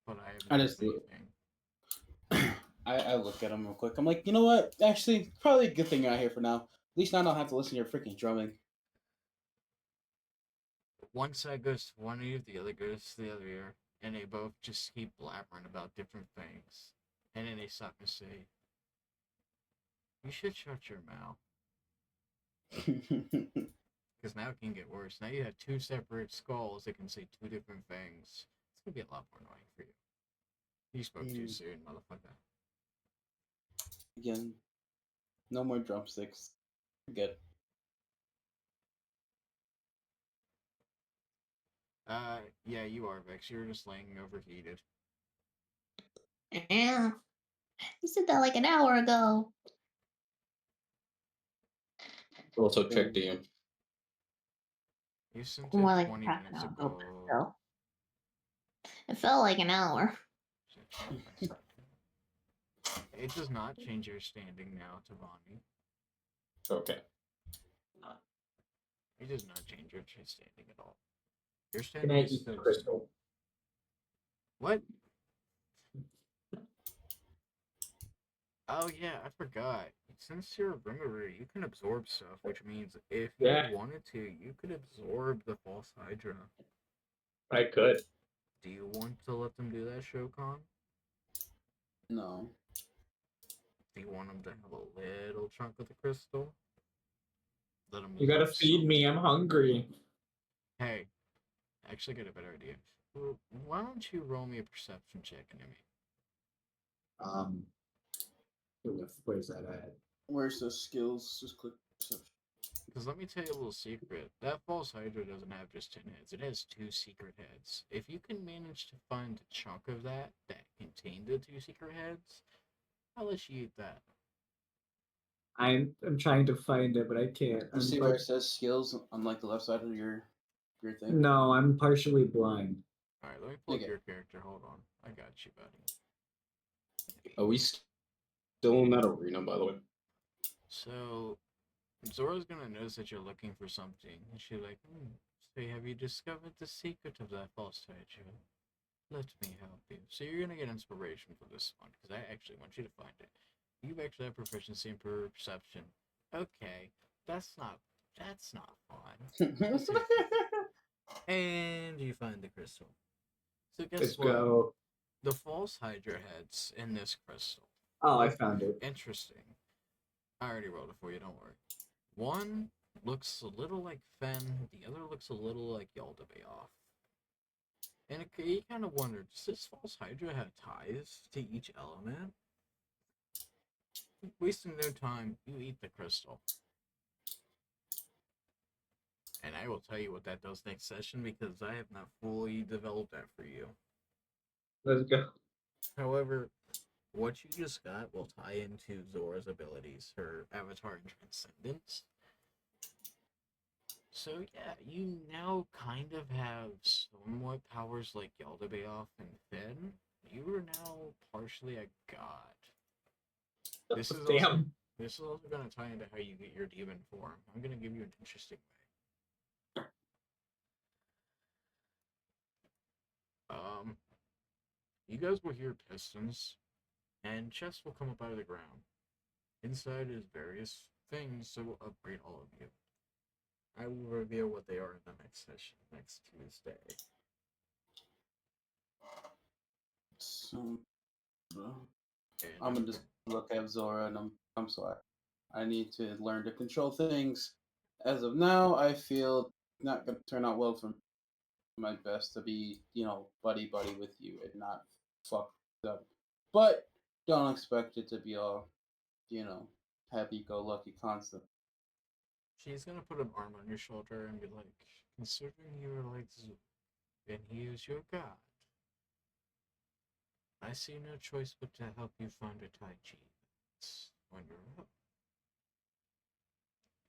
But I am I not just leaving. I look at him real quick. I'm like, you know what? Actually, probably a good thing you're out here for now. At least now I don't have to listen to your freaking drumming. One side goes to one ear, the other goes to the other ear, and they both just keep blabbering about different things. And then they stop and say, you should shut your mouth. Because now it can get worse. Now you have two separate skulls that can say two different things. It's going to be a lot more annoying for you. You spoke too soon, motherfucker. Again, no more drumsticks. Good. Yeah, you are, Vex. You're just laying overheated. Yeah. You said that like an hour ago. Also check DM. You sent More it like 20 half an minutes hour ago. ago, but still. It felt like an hour. It does not change your standing now, Tavani. Okay. It does not change your standing at all. You're Can standing I as eat the still. crystal? What? Oh yeah, I forgot. Since you're a bringer, you can absorb stuff, which means if you Yeah. wanted to, you could absorb the false Hydra. I could. Do you want to let them do that, Shokan? No. Do you want them to have a little chunk of the crystal? Let them You gotta absorb feed some. me. I'm hungry. Hey, I actually got a better idea. Well, why don't you roll me a perception check, Nimi? Where's that at? Where's the skills? Just click perception. Because let me tell you a little secret. That false Hydra doesn't have just 10 heads. It has 2 secret heads. If you can manage to find a chunk of that contained the 2 secret heads, I'll let you eat that. I'm trying to find it, but I can't. You see where it says skills on like the left side of your thing? No, I'm partially blind. Alright, let me pull up Okay. your character. Hold on. I got you, buddy. Are we still in that arena, by the way? So, Zora's gonna notice that you're looking for something. And she's like, so have you discovered the secret of that false Hydra? Let me help you. So you're gonna get inspiration for this one, because I actually want you to find it. You actually have proficiency in perception. Okay, that's not fun. And you find the crystal. So guess Let's what? go. The false Hydra heads in this crystal. Oh, I found it. Interesting. I already rolled it for you, don't worry. One looks a little like Fen, the other looks a little like Yaldabaoth. And you kind of wonder, does this false Hydra have ties to each element? Wasting no time, you eat the crystal. And I will tell you what that does next session because I have not fully developed that for you. Let's go. However, what you just got will tie into Zora's abilities, her avatar and transcendence. So yeah, you now kind of have somewhat powers like Yaldabaoth and Finn. You are now partially a god. This is also going to tie into how you get your demon form. I'm going to give you an interesting way. You guys will hear pistons, and chests will come up out of the ground. Inside is various things that will upgrade all of you. I will reveal what they are in the next session, next Tuesday. So, I'm gonna just look at Zora and I'm sorry. I need to learn to control things. As of now, I feel not gonna turn out well for my best to be, buddy with you and not fuck up. But don't expect it to be all, happy go lucky constant. She's gonna put an arm on your shoulder and be like, considering you were like Zook, and he is your god, I see no choice but to help you find a Tai Chi when you're up.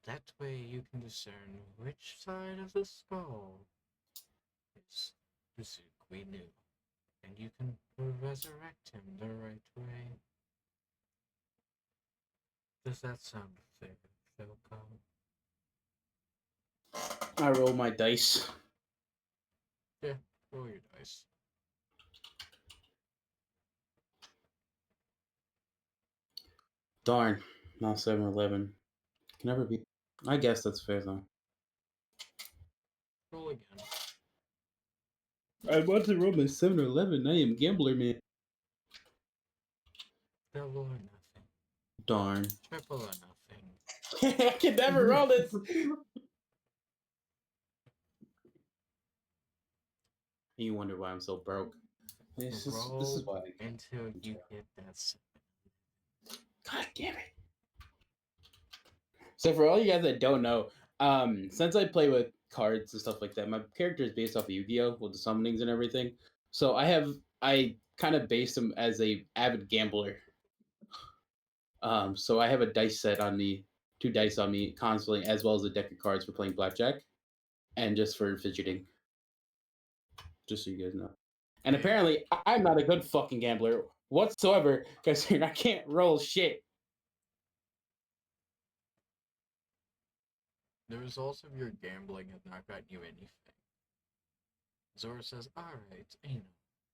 That way you can discern which side of the skull is the Zook we knew, and you can resurrect him the right way. Does that sound fair, Philcom? I roll my dice. Yeah, roll your dice. Darn, not 7-11. Can never be. I guess that's fair though. Roll again. I want to roll my 7 or 11. I am gambler man. Double or nothing. Darn. Triple or nothing. I can never roll this. You wonder why I'm so broke. This is why. Until you get that 7. God damn it. So for all you guys that don't know, since I play with cards and stuff like that, my character is based off of Yu-Gi-Oh! With the summonings and everything. So I kind of based him as a avid gambler. So I have a dice set on me, 2 dice on me constantly, as well as a deck of cards for playing blackjack, and just for fidgeting. Just so you guys know. And apparently, I'm not a good fucking gambler whatsoever, because I can't roll shit. The results of your gambling have not gotten you anything. Zora says, "Alright,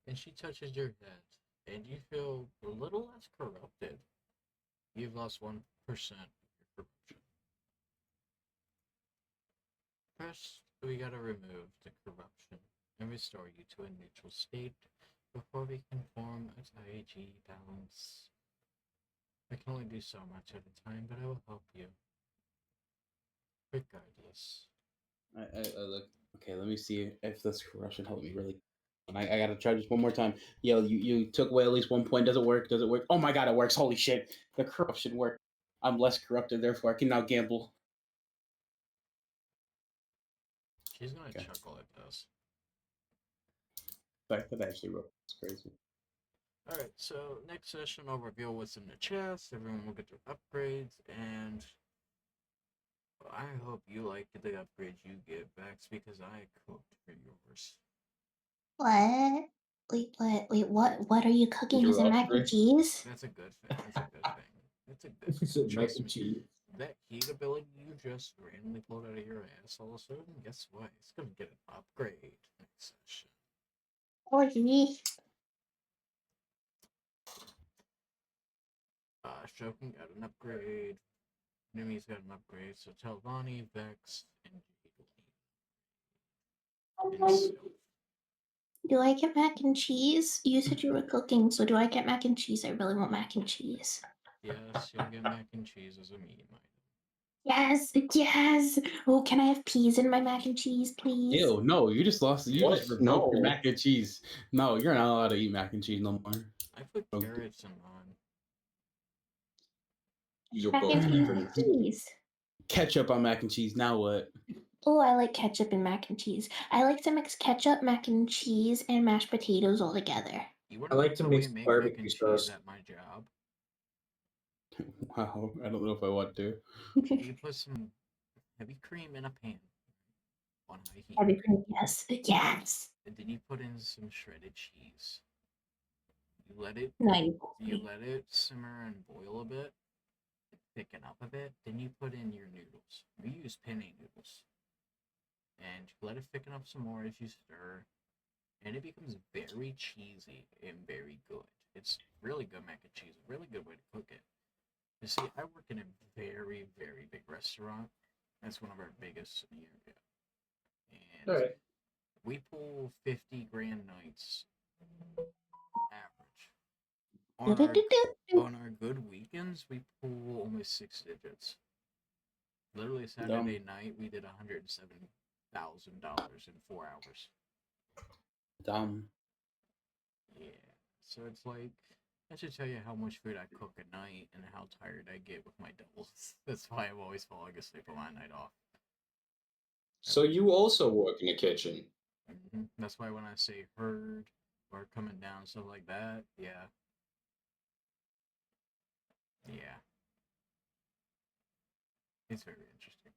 and she touches your head, and you feel a little less corrupted. You've lost 1% of your corruption. First, we gotta remove the corruption and restore you to a neutral state before we can form a Taiji balance. I can only do so much at a time, but I will help you. Regardless." I look. Okay, let me see if this corruption helped me really. And I gotta try just one more time. Yo, you took away at least 1 point. Does it work? Does it work? Oh my god, it works! Holy shit, the corruption worked. I'm less corrupted, therefore I can now gamble. She's gonna Okay. chuckle at this. That actually worked. It's crazy. Alright, so next session I'll reveal what's in the chest, everyone will get their upgrades, and I hope you like the upgrades you get, Vex, because I cooked for yours. What? Wait, what are you cooking? Your Is it mac and upgrade? cheese? That's a good thing, that's a good thing. That's a good So thing. mac Trust and me. cheese. That heat ability you just randomly pulled out of your ass all of a sudden, guess what? It's gonna get an upgrade next session. Oh, yeah. Shokin got an upgrade. Nimi's got an upgrade, so tell Vonnie, Vex, and Jade will need and Sylph. Do I get mac and cheese? You said you were cooking, so do I get mac and cheese? I really want mac and cheese. Yes, you'll get mac and cheese as a medium item. Yes, yes. Oh, can I have peas in my mac and cheese, please? Ew, no, you just lost. You What? just revoked your No. mac and cheese. No, you're not allowed to eat mac and cheese no more. I put Okay. carrots in mine. You're Mac both and cheese, different. please. Ketchup on mac and cheese. Now what? Oh, I like ketchup and mac and cheese. I like to mix ketchup, mac and cheese, and mashed potatoes all together. You I wanna like know to how mix we make mac barbecue and sauce. cheese at my job? Wow, I don't know if I want to. You put some heavy cream in a pan on high heat. Heavy cream, yes. Yes. And then you put in some shredded cheese. You let it No, you let it simmer and boil a bit, thicken up a bit, then you put in your noodles. We use penne noodles. And you let it thicken up some more as you stir, and it becomes very cheesy and very good. It's really good mac and cheese, a really good way to cook it. You see, I work in a very, very big restaurant. That's one of our biggest in the area. And All right. we pull 50 grand nights average. On our good weekends, we pull almost 6 digits. Literally Saturday night, we did $107,000 in 4 hours. Dumb. Yeah. So it's like, I should tell you how much food I cook at night and how tired I get with my doubles. That's why I'm always falling asleep on my night off. So you also work in the kitchen? That's why when I say herd or coming down, stuff like that, yeah. Yeah. It's very interesting.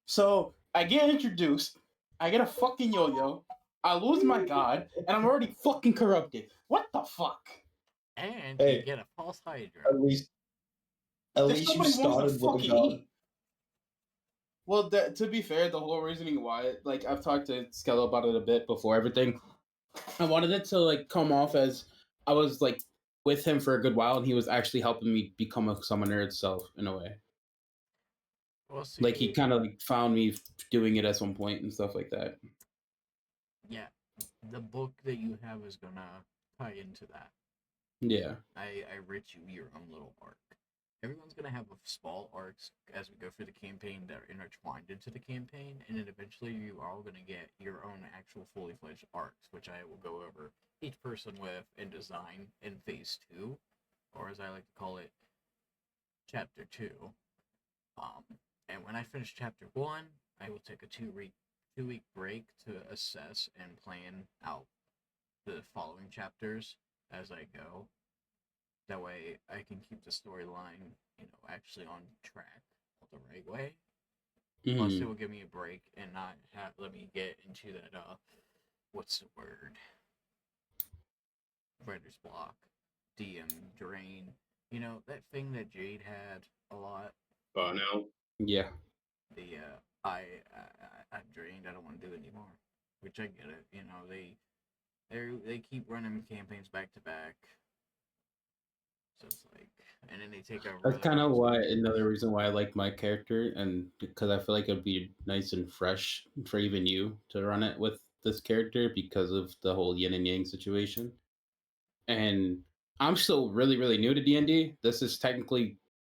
So I get introduced. I get a fucking yo-yo. I lose my god, and I'm already fucking corrupted. What the fuck? And Hey, you get a false Hydra. At least you Somebody wants to started with a fucking god. eat. Well, to be fair, the whole reasoning why, like, I've talked to Skello about it a bit before everything. I wanted it to, like, come off as I was, like, with him for a good while, and he was actually helping me become a summoner itself, in a way. Well, see, Like, he kind of, like, found me doing it at some point and stuff like that. yeah, the book that you have is gonna tie into that. Yeah. I writ you your own little arc. Everyone's gonna have small arcs as we go through the campaign that are intertwined into the campaign, and then eventually you are all gonna get your own actual fully fledged arcs, which I will go over each person with and design in phase 2, or as I like to call it, chapter 2. And when I finish chapter 1, I will take a 2-week break to assess and plan out the following chapters as I go. That way I can keep the storyline, actually on track the right way. Plus it will give me a break and not let me get into that what's the word? Writer's block. DM drain. That thing that Jade had a lot. Burnout. Yeah. The I'm drained. I don't want to do it anymore. Which I get it. You know, they keep running campaigns back to back. So it's like, and then they take out. That's kind of why another reason why I like my character, and because I feel like it'd be nice and fresh for even you to run it with this character because of the whole yin and yang situation. And I'm still really, really new to D&D. This is technically